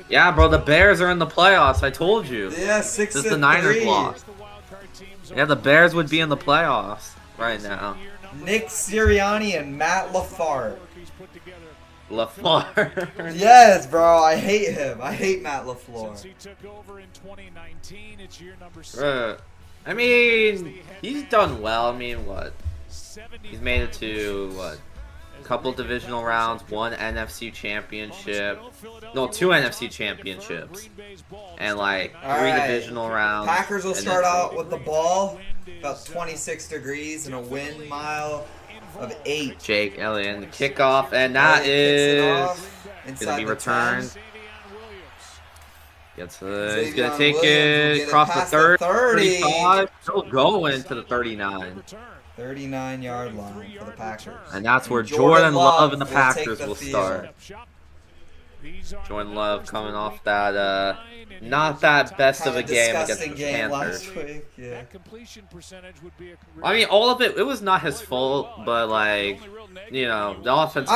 Yeah, bro, the Bears are in the playoffs. I told you. Yeah, 6 Just and the Niners 3. lost. Yeah, the Bears would be in the playoffs right now. Nick Sirianni and Matt LaFleur. LaFleur. Yes, bro. I hate him. I hate Matt LaFleur. I mean, he's done well. I mean, what? He's made it to, what? A couple divisional rounds, one NFC championship. No, two NFC championships. And, like, three divisional rounds. Packers will start out with the ball, about 26 degrees, and a wind mile of 8. Jake Elliott in the kickoff, and that is going to be returned. He's going to take it across the 35, still going to the 39. 39-yard line for the Packers. And that's where Jordan Love and the Packers will start. Jordan Love coming off that, not that best of a game against the Panthers. Yeah. I mean, all of it was not his fault, but, like, you know, the offense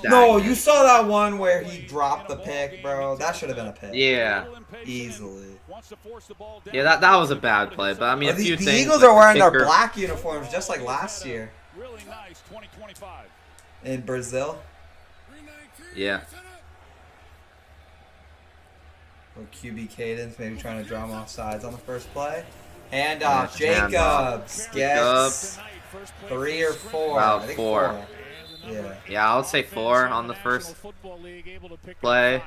no, you saw that one where he dropped the pick, bro. That should have been a pick. Yeah. Easily. Yeah, that was a bad play, but I mean, the Eagles are wearing their black uniforms just like last year. In Brazil. Yeah. Little QB cadence, maybe trying to draw him off sides on the first play. And Jacobs gets 3 or 4. Wow, I think 4. Yeah. Yeah, I would say 4 on the first play.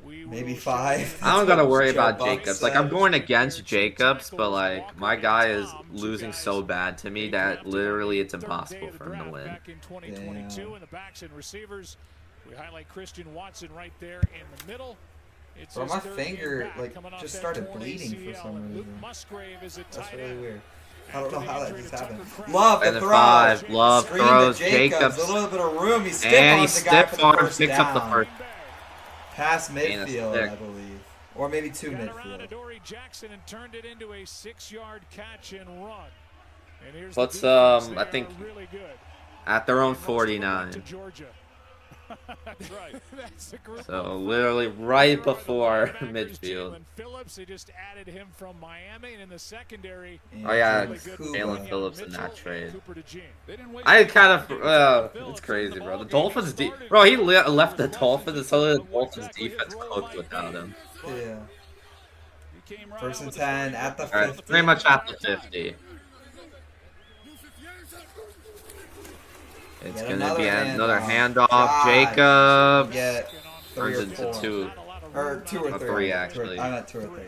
Maybe 5. I don't gotta worry about Jacobs. Like, I'm going against Jacobs, but, like, my guy is losing so bad to me that literally it's impossible for him to win. We highlight Christian Watson right there in the middle. Bro, my finger just started bleeding for some reason. That's really weird. I don't know how that just happened. Love the throw. 5. Love throws. Jacobs. A little bit of room. He stiff arms picks up the first. Past midfield, I believe, or maybe 2 midfield. Jackson and turned it into a 6-yard catch and run. Let's I think at their own 49. So literally right before midfield. They just added him from Miami, and in the secondary. Oh yeah, Jalen Phillips in that trade. I kind of it's crazy, bro. The Dolphins, bro, he left the Dolphins, so the Dolphins defense cooked without him. Yeah. 1st and 10 at the 50. Right, pretty much at the 50. It's going to be another handoff. Jacobs turns into 2. Or 2 or 3. 3, actually. I'm at 2 or 3.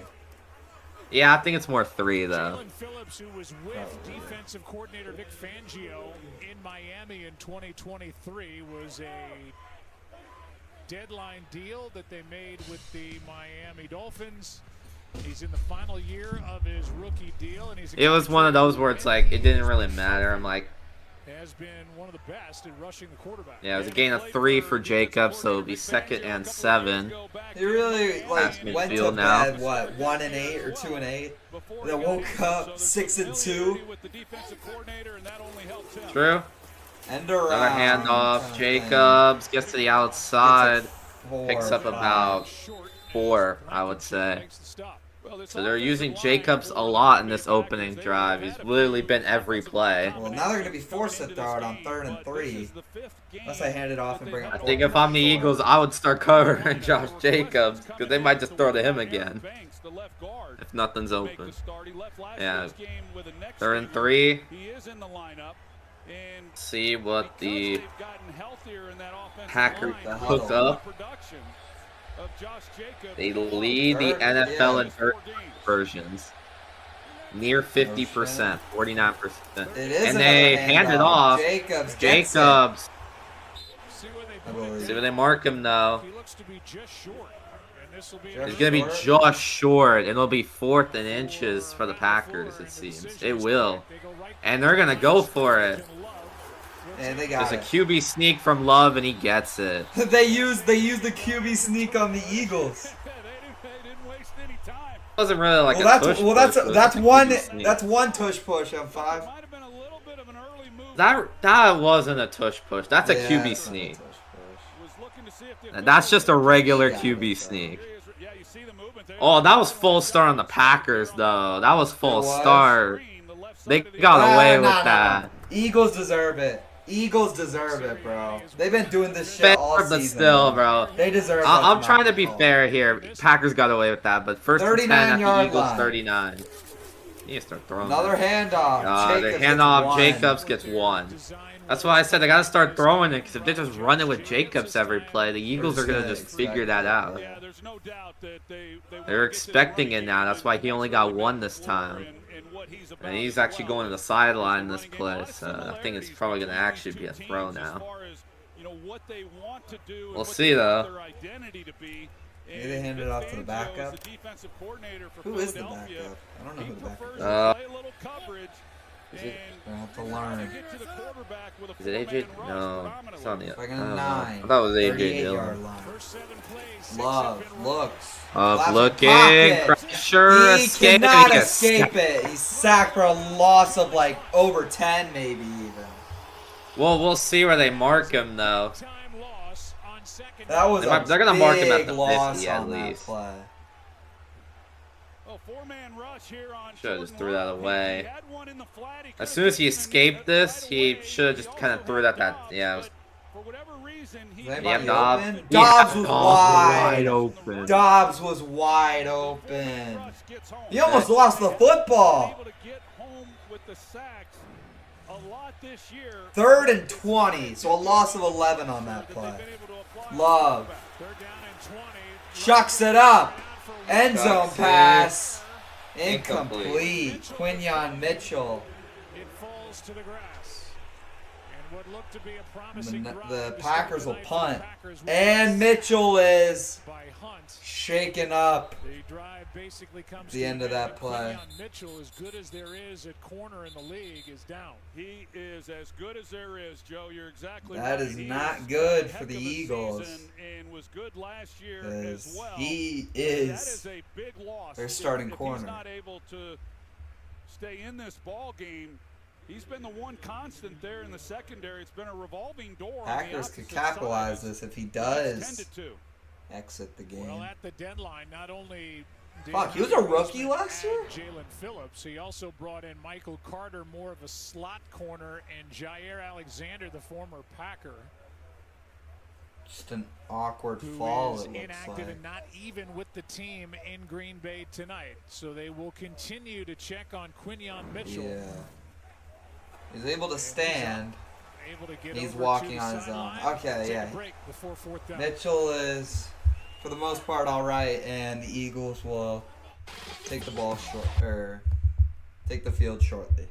Yeah, I think it's more 3, though. Jalen Phillips, who was with defensive coordinator Vic Fangio in Miami in 2023, was a deadline deal that they made with the Miami Dolphins. He's in the final year of his rookie deal, and it was one of those where it's like it didn't really matter. I'm like, has been one of the best in rushing the quarterback. Yeah, it was a gain of 3 for Jacobs, so it'll be 2nd and 7. He really went to bed, what, 1 and 8 or 2 and 8? And then woke up 6 and 2. True. End another handoff. Jacobs gets to the outside, picks up about 4, I would say. So they're using Jacobs a lot in this opening drive. He's literally been every play. Well, now they're going to be forced to throw it on 3rd and 3. Unless I hand it off and bring up 4. I think if I'm the Eagles, I would start covering Josh Jacobs because they might just throw to him again if nothing's open. Yeah, 3rd and 3. See what the Packers hook up. They lead the NFL in conversions. Near 50%, 49%. And they hand it off. Jacobs. See where they mark him, though. It's going to be just short. It'll be 4th and inches for the Packers, it seems. It will. And they're going to go for it. And they got There's a QB sneak from Love, and he gets it. they used the QB sneak on the Eagles. It wasn't really like a tush push. That's one tush push on 5. That wasn't a tush push. That's a QB sneak. That's just a regular QB sneak. Oh, that was full start on the Packers, though. That was full start. They got away with that. Eagles deserve it. Eagles deserve it, bro. They've been doing this shit all season. But still, bro. They deserve it. I'm trying to be fair here. Packers got away with that, but first and 10 at the Eagles 39. You need to start throwing. Another handoff. The handoff. Jacobs gets 1. That's why I said I gotta start throwing it, because if they just run it with Jacobs every play, the Eagles are gonna just figure that out. They're expecting it now. That's why he only got 1 this time. And he's actually going to the sideline this play, so I think it's probably going to actually be a throw now. We'll see, though. Maybe they hand it off to the backup. Who is the backup? I don't know who the backup is. Is it? I have to learn. Is it AJ? No, it's on the. Second I and 9. thought it was AJ Dillon. Love looks. Looking. Pressure. He cannot escape it. He's sacked for a loss of like over 10, maybe even. Well, we'll see where they mark him though. That was they're gonna mark him at the 50 at least. Should have just threw that away. As soon as he escaped this, he should have just kind of threw that. Yeah. Dobbs was wide open. Dobbs was wide open. He almost lost the football. 3rd and 20, so a loss of 11 on that play. Love chucks it up. End zone pass. Incomplete. Quinyon Mitchell. It falls to the grass. And what looked to be a promising the Packers will punt. And Mitchell is shaken up. The drive basically comes the end of that play. Mitchell, as good as there is at corner in the league, is down. He is as good as there is, Joe. You're exactly right. That is not good for the Eagles. And was good last year as well. He is. That is a big loss. Their starting if corner. He's not able to stay in this ball game. He's been the one constant there in the secondary. It's been a revolving door. Packers could capitalize this if he does exit the game. Well, at the deadline, not only he was a rookie last year? Jalen Phillips. He also brought in Michael Carter, more of a slot corner, and Jair Alexander, the former Packer. Just an awkward fall, it looks inactive like. And not even with the team in Green Bay tonight. So they will continue to check on Quinyon Mitchell. Yeah. He's able to stand. He's walking on his own. Okay, yeah. Mitchell is, for the most part, all right, and the Eagles will take the ball short, or take the field shortly.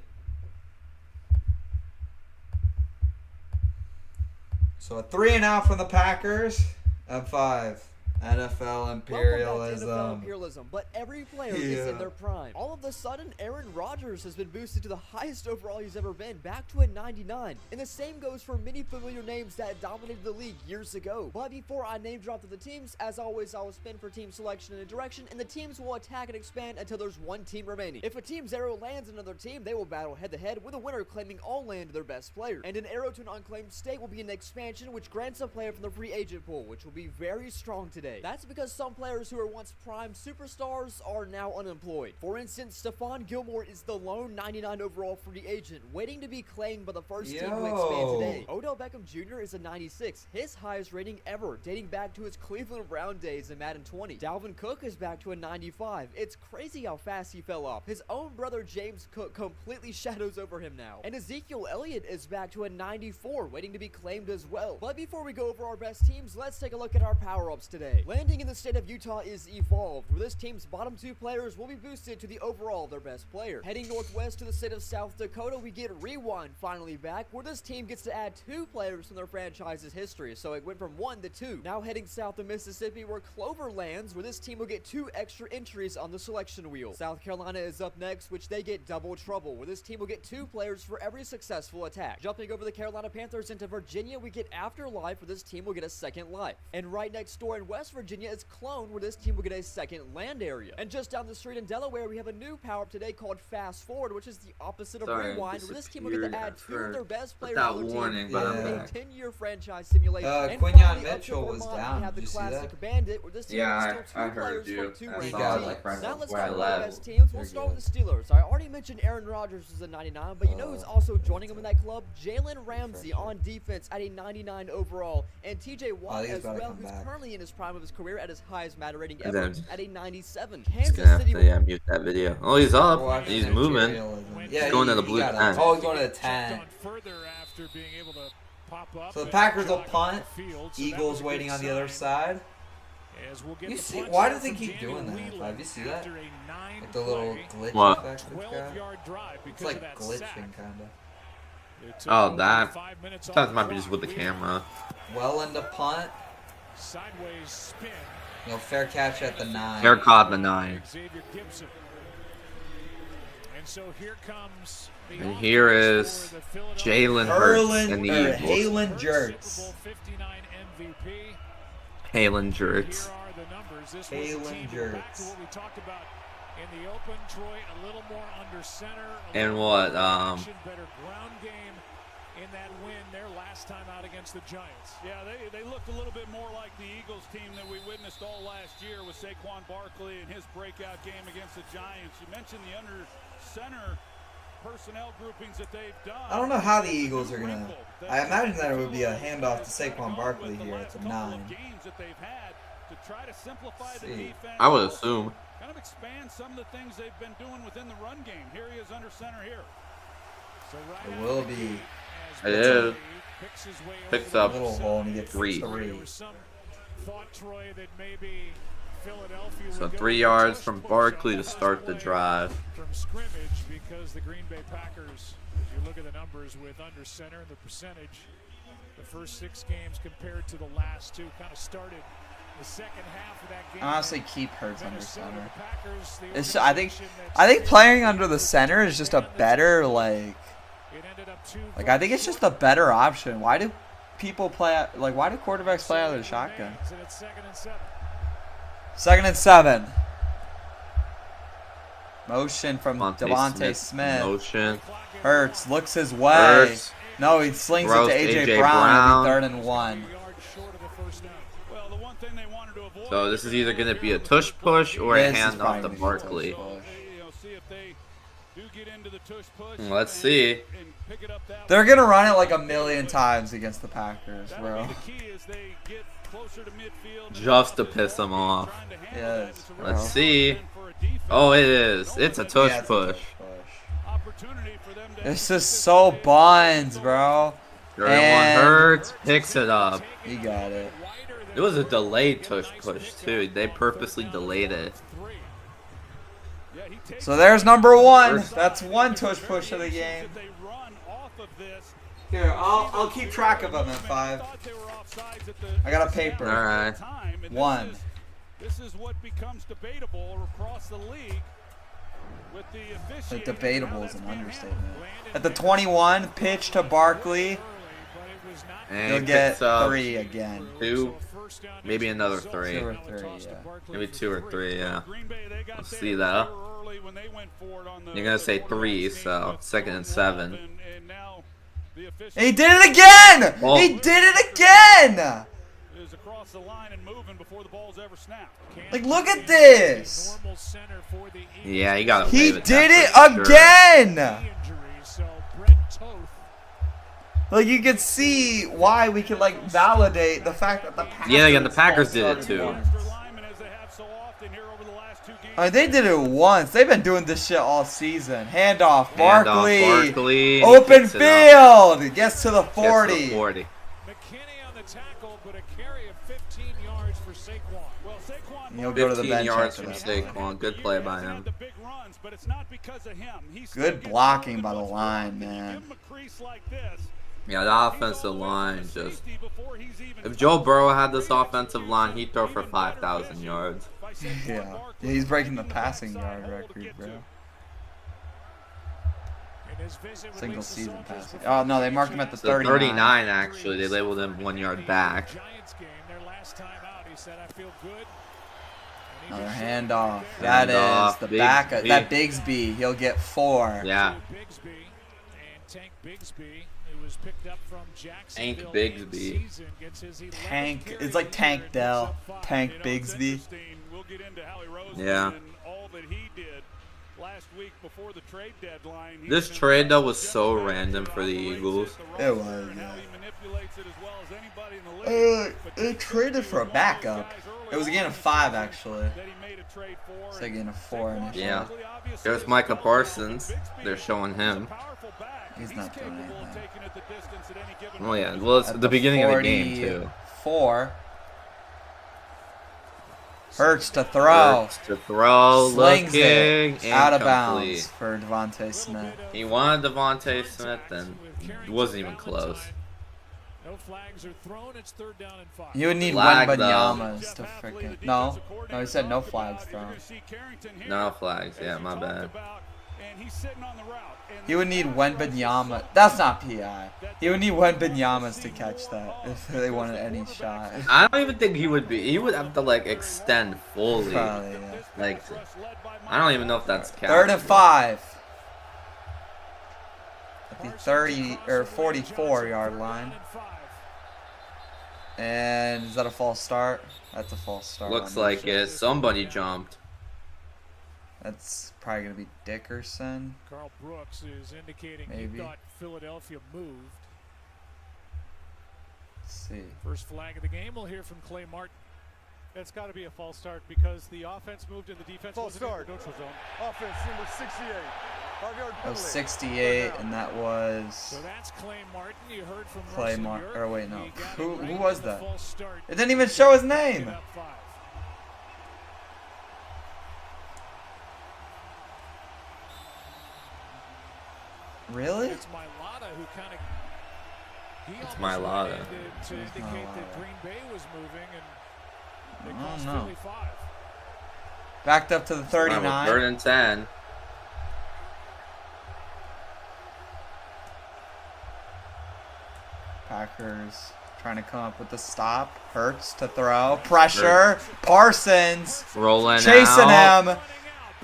So a 3-and-out from the Packers. M5. NFL imperialism. NFL imperialism, but every player is in their prime. All of a sudden, Aaron Rodgers has been boosted to the highest overall he's ever been, back to a 99. And the same goes for many familiar names that dominated the league years ago. But before I name drop to the teams, as always, I will spin for team selection and direction, and the teams will attack and expand until there's one team remaining. If a team's arrow lands another team, they will battle head-to-head, with a winner claiming all land to their best player. And an arrow to an unclaimed state will be an expansion, which grants a player from the free agent pool, which will be very strong today. That's because some players who were once prime superstars are now unemployed. For instance, Stephon Gilmore is the lone 99 overall free agent, waiting to be claimed by the first team to expand today. Odell Beckham Jr. is a 96, his highest rating ever, dating back to his Cleveland Brown days in Madden 20. Dalvin Cook is back to a 95. It's crazy how fast he fell off. His own brother James Cook completely shadows over him now. And Ezekiel Elliott is back to a 94, waiting to be claimed as well. But before we go over our best teams, let's take a look at our power-ups today. Landing in the state of Utah is Evolved, where this team's bottom 2 players will be boosted to the overall their best player. Heading northwest to the state of South Dakota, we get Rewind finally back, where this team gets to add 2 players from their franchise's history, so it went from 1 to 2. Now heading south to Mississippi, where Clover lands, where this team will get 2 extra entries on the selection wheel. South Carolina is up next, which they get Double Trouble, where this team will get 2 players for every successful attack. Jumping over the Carolina Panthers into Virginia, we get Afterlife, where this team will get a second life. And right next door in West West Virginia is cloned, where this team will get a second land area. And just down the street in Delaware, we have a new power-up today called Fast Forward, which is the opposite of Rewind, where this team will get to add 2 of their best players on their team in a 10-year franchise simulation. And Quinyon Mitchell was down. We have the Did you see classic that? Bandit, where this team Yeah, will I steal 2 heard players you. from 2 I ranked saw it, teams. like, right Now let's before I talk about the left. best teams. We'll They're start with the Steelers. I already mentioned Aaron Rodgers is a 99, but you know who's also joining him in that club? Jalen Ramsey on defense at a 99 overall, and TJ Watt as well, who's currently in his prime of his career at his highest Madden rating ever at a 97. Just Kansas gonna have City. to mute that video. Oh, he's up. He's moving. Yeah, He's going to the blue got 10. Oh, he's going to the 10. So the Packers will punt. Eagles waiting on the other side. You see, why do they keep doing that? Have you see that? Like the little glitch What? effect it's got? It's like glitching, kind of. Oh, that. Sometimes it might be just with the camera. Well into punt. Sideways spin. You know, fair catch at the 9. Hair caught the 9. And so here comes And here is Jalen Hurts and the Eagles. Halen Jerks. Halen Jerks. Halen Jerks. In the open, Troy a little more under center. And what? Better ground game in that win their last time out against the Giants. Yeah, they looked a little bit more like the Eagles team that we witnessed all last year with Saquon Barkley and his breakout game against the Giants. You mentioned the under center personnel groupings that they've done. I don't know how the Eagles are going to... I imagine that it would be a handoff to Saquon Barkley here at the 9. I would assume. Kind of expand some of the things they've been doing within the run game. Here he is under center here. It will be. It is. Picks up a little hole and he gets 3. So 3 yards from Barkley to start the drive. From scrimmage, because the Green Bay Packers, as you look at the numbers with under center and the percentage, the first 6 games compared to the last 2 kind of started the second half of that game. Honestly, keep Hurts under center. It's, I think playing under the center is just a better like I think it's just a better option. Why do people play like why do quarterbacks play out of the shotgun? 2nd and 7. Motion from Devontae Smith. Motion. Hurts looks his way. Hurts. No, he slings it Throws to A.J. AJ Brown. Brown. It'll be 3rd and 1. So this is either going to be a tush push or a handoff to Barkley. Let's see. They're going to run it like a million times against the Packers, bro. Just to piss them off. Yes, bro. Let's see. Oh, it is. It's a tush push. This is so buns, bro. Everyone Hurts, picks it up. He got it. It was a delayed tush push, too. They purposely delayed it. So there's number 1. That's 1 tush push of the game. Here, I'll keep track of them in 5. I got a paper. All right. 1. This is what becomes debatable across the league. With the debatable is an understatement. At the 21, pitch to Barkley. And He'll get picks up 3 again. 2, maybe another 3. 2 or 3, yeah. Maybe 2 or 3, yeah. Let's see that. You're going to say 3, so 2nd and 7. He did it again! Oh. He did it again! Like, look at this! Yeah, you got to He did it again! Like, you can see why we can, like, validate the fact that the Packers... Yeah, again, the Packers did it, too. I mean, they did it once. They've been doing this shit all season. Handoff, Barkley. Open field. Gets to the 40. McKinney on the tackle, but a carry of 15 yards for Saquon. Well, Saquon And he'll go to the 15 bench yards after from that. Saquon. Good play by him. Good blocking by the line, man. Yeah, the offensive line just... If Joe Burrow had this offensive line, he'd throw for 5,000 yards. Yeah. He's breaking the passing yard record, bro. Single season passing. Oh, no, they marked him at the 39. 39, actually. They labeled him 1 yard back. He said, I feel good. Another handoff. That is the back. That Bigsby. He'll get 4. Yeah. Bigsby and Tank Bigsby, who was picked up from Jacksonville. Tank Bigsby. Tank. It's like Tank Dell. Tank Bigsby. We'll get into Howie Roseman Yeah. and all that he did last week before the trade deadline. This trade though was so random for the Eagles. It was. They traded for a backup. It was a gain of 5 actually. It's a gain of 4 initially. Yeah. There's Micah Parsons. They're showing him. He's not doing anything. Oh yeah. Well, it's the beginning of the game too. 4. Hurts to throw. Hurts to throw. Slings Looking it out of incomplete. bounds for Devontae Smith. He wanted Devontae Smith, and it wasn't even close. No flags are thrown. It's 3rd down and 5. You would need Flag, Wembanyama's to freaking. No, he said no flags thrown. No flags. Yeah, my bad. He would need Wembanyama. That's not PI. He would need Wembanyama's to catch that if they wanted any shot. I don't even think he would be. He would have to like extend fully. Probably, yeah. Like, I don't even know if that's counted. 3rd and 5. At the 30 or 44-yard line. And is that a false start? That's a false start. Looks like it. Somebody jumped. That's probably gonna be Dickerson. Carl Brooks is indicating Maybe. he thought Philadelphia moved. Let's see. First flag of the game. We'll hear from Clay Martin. It's got to be a false start because the offense moved and the defense False wasn't in start. the neutral zone. Offense number 68. 5-yard That was penalty. 68, and that was So that's Clay Martin. You heard from Clay Russell Martin. York. Or wait, no. He got Who it right was on the that? false start. It didn't even show his name. Get up 5. Really? It's Mailata who kind of. It's Mailata. To indicate that Green Bay was moving, and it I cost don't know. Philly 5. Backed up to the 39. 3rd and 10. Packers trying to come up with the stop. Hurts to throw. Pressure. Parsons Rolling chasing out. him.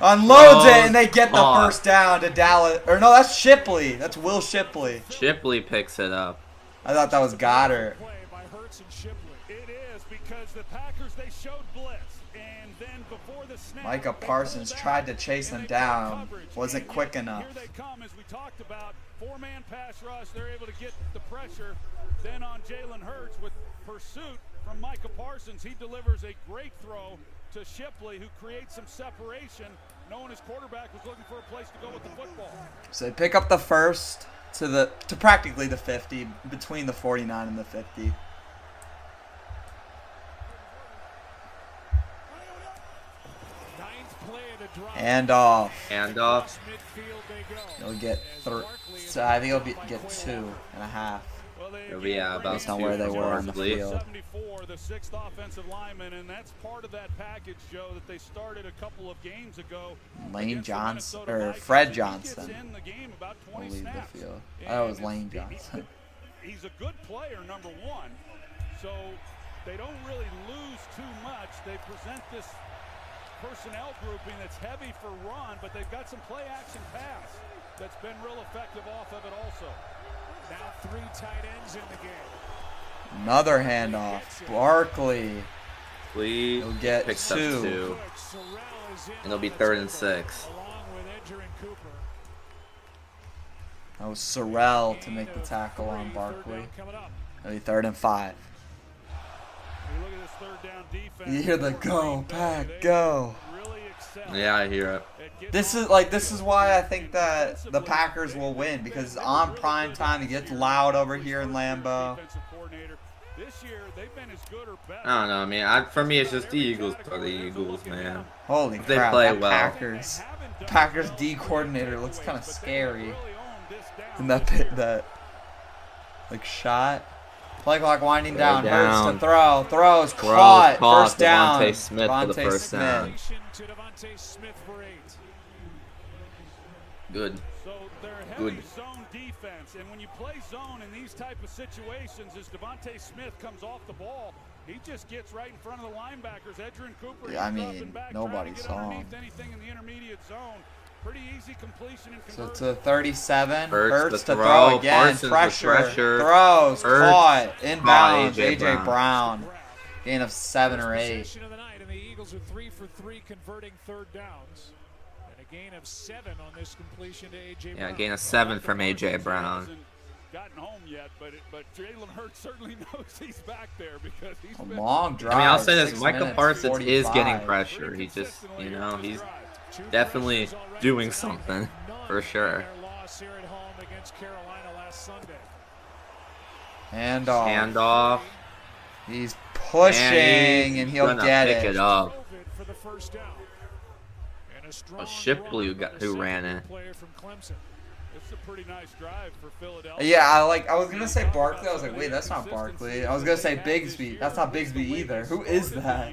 Unloads it, Close and they get the call. first down to Dallas. Or no, that's Shipley. That's Will Shipley. Shipley picks it up. I thought that was Goddard. Play by Hurts and Shipley. It is because the Packers, they showed blitz, and then before the snap, Micah they Parsons pulled back, tried to chase and him they got down. coverage. Wasn't And quick yet, enough. Here they come, as we talked about, 4-man pass rush. They're able to get the pressure. Then on Jalen Hurts with pursuit from Micah Parsons, he delivers a great throw to Shipley, who creates some separation, knowing his quarterback was looking for a place to go with the football. So they pick up the first to practically the 50, between the 49 and the 50. Ninth play of the drive. Handoff. Handoff. Midfield they go. He'll get 3. So I think he'll get 2.5. Well, they It'll be, about Based on 2 where they were on the probably. field. 74, the 6th offensive lineman, and that's part of that package, Joe, that they started a couple of games ago. Lane against the Johnson Minnesota or Vikings. Fred He Johnson gets in the game about will 20 leave snaps. the field. I thought it was And Lane Johnson. He's a good player, number 1, so they don't really lose too much. They present this personnel grouping that's heavy for run, but they've got some play-action pass that's been real effective off of it also. Now 3 tight ends in the game. Another handoff. Barkley. Please. He'll get Picks up 2. two. Sorrell is in And it'll be on 3rd and the 6. along with Edger and Cooper. That was Sorrell to make the tackle on Barkley. Coming up. It'll be 3rd and 5. You look at this 3rd down defense. You hear the go, Pack, go. Really excel Yeah, I hear it. at getting This is why I think that the Packers will win, because on prime time it gets loud over here in Lambeau. defensive coordinator. This year they've been as good or better. I don't know. I mean, for me, it's just the Eagles are the Eagles, man. Holy They crap, play that well. Packers D coordinator looks kind of scary. And that like shot. Play clock winding down. Hurts to throw. Throws caught. First down. Devontae Smith for the Devontae first down. To Devontae Smith for 8. Good. So they're Good. heavy zone defense, and when you play zone in these type of situations, as Devontae Smith comes off the ball, He just gets right in front of the linebackers. Edgerrin Cooper. Yeah, I he's mean, dropping back, nobody trying to get saw him. underneath anything in the intermediate zone. Pretty easy completion and So conversion. to 37. Hurts Hurts the to throw. throw again. Parsons the Pressure. pressure. Throws. Hurts. Caught. Inbounds. A.J. A.J. Brown. Brown. Gain of 7 or 8. Possession of the night, and the Eagles are 3 for 3 converting third downs. And a gain of 7 on this completion to A.J. Brown. Yeah, gain of 7 from A.J. Brown. Hasn't gotten home yet, but Jalen Hurts certainly knows he's back there because he's A been long drive. I mean, I'll say 6 this: Michael minutes, Parsons is 45. getting pressure. He just, you know, he's definitely doing something for sure. Handoff. Handoff. He's pushing, and he'll gonna get pick it up. A Shipley who ran it. It's a pretty nice drive for Philadelphia. Yeah, I was gonna say Barkley. I was like, wait, that's not Barkley. I was gonna say Bigsby. That's not Bigsby either. Who is that?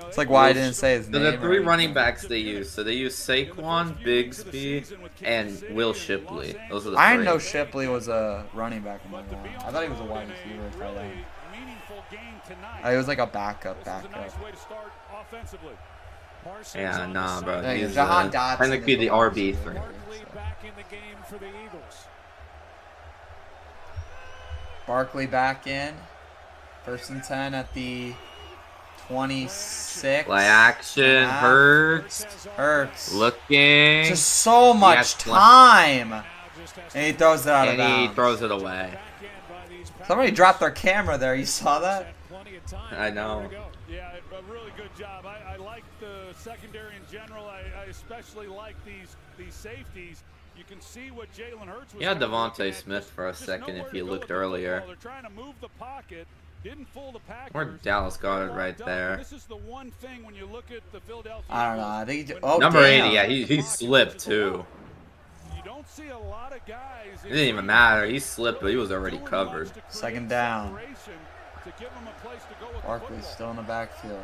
It's like why I didn't say his So name. the 3 or running backs they use. So they use Saquon, Bigsby, and Will Shipley. Those are the 3. I didn't know Shipley was a running back. I thought he was a wide receiver. Tight end. He was like a backup. Yeah, nah, bro. Yeah, He's Jahan trying Dotson to be is the a wide RB3. receiver. back in the game for the Eagles. Barkley back in. 1st and 10 at the 26. Play action. Hurts. Hurts. Looking. Just so much Yes, time. And he throws it out of And he bounds. throws it away. Somebody dropped their camera there. You saw that? I know. Yeah, a really good job. I like the secondary in general. I especially like these safeties. You can see what Jalen Hurts was. He had kind of looking Devontae at. Smith for a Just second nowhere if to you go looked with the earlier. football. They're trying to move the pocket. Didn't fool the Packers. Or Dallas got it right Done. there. This is the one thing when you look at the Philadelphia. I don't know. I think he oh, Number damn. 80, yeah, he slipped too. You don't see a lot of guys. It didn't even matter. He slipped, but he was already covered. Second down. Barkley's still in the backfield.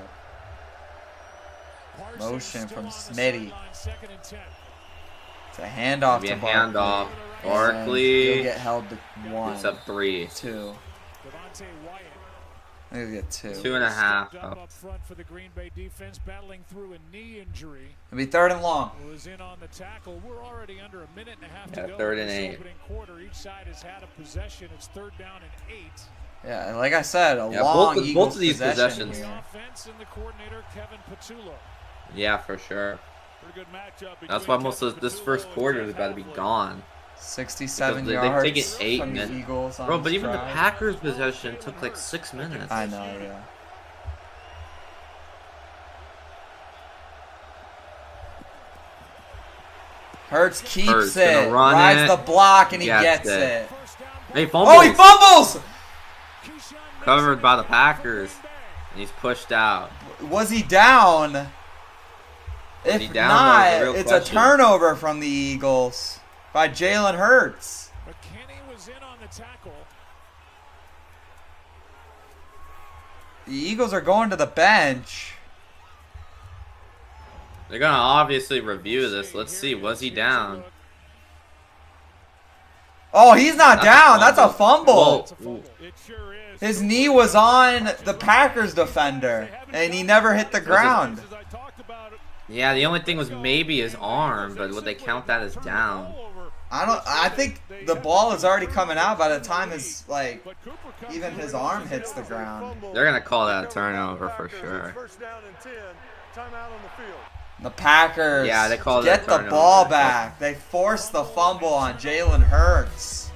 Motion from Smitty. It's a handoff Maybe to a Barkley. handoff. And Barkley. He'll get held to 1. It's up 3. 2. I think he'll get 2. 2.5. Oh. Up front for the Green Bay defense, battling through a knee injury. It'll be 3rd and long. Was in on the tackle. We're already under a minute and a half Yeah, to go. 3rd in and this 8. opening quarter. Each side has had a possession. It's 3rd down and 8. Yeah, like I said, a Yeah, long both Eagles of these possession possessions. here. Offense and the coordinator Kevin Patullo. Yeah, for sure. Pretty good matchup. That's why most of this first quarter is about to be gone. 67 Because yards they've taken 8 from the minutes. Eagles on Bro, this but even the drive. Packers possession took like 6 minutes. I know, yeah. Hurts keeps Hurts it, gonna run rides it, the block, and he gets gets it. it. Hey, fumbles! Oh, he fumbles! Covered by the Packers. And he's pushed out. Was he down? Was he If down? not, That was the real it's question. a turnover from the Eagles by Jalen Hurts. McKinney was in on the tackle. The Eagles are going to the bench. They're gonna obviously review this. Let's see. Was he down? Oh, he's not That's a down. That's a fumble. fumble. Whoa. It sure is. His knee was on the Packers defender, and he never hit the ground. As I talked about it, Yeah, the only thing was maybe his arm, but would they count that as down? I think the ball is already coming out by the time his even his arm hits the ground. They're gonna call that a turnover for sure. First down and 10. Timeout on the field. The Packers Yeah, they call get that a the turnover. ball back. They force the fumble on Jalen Hurts.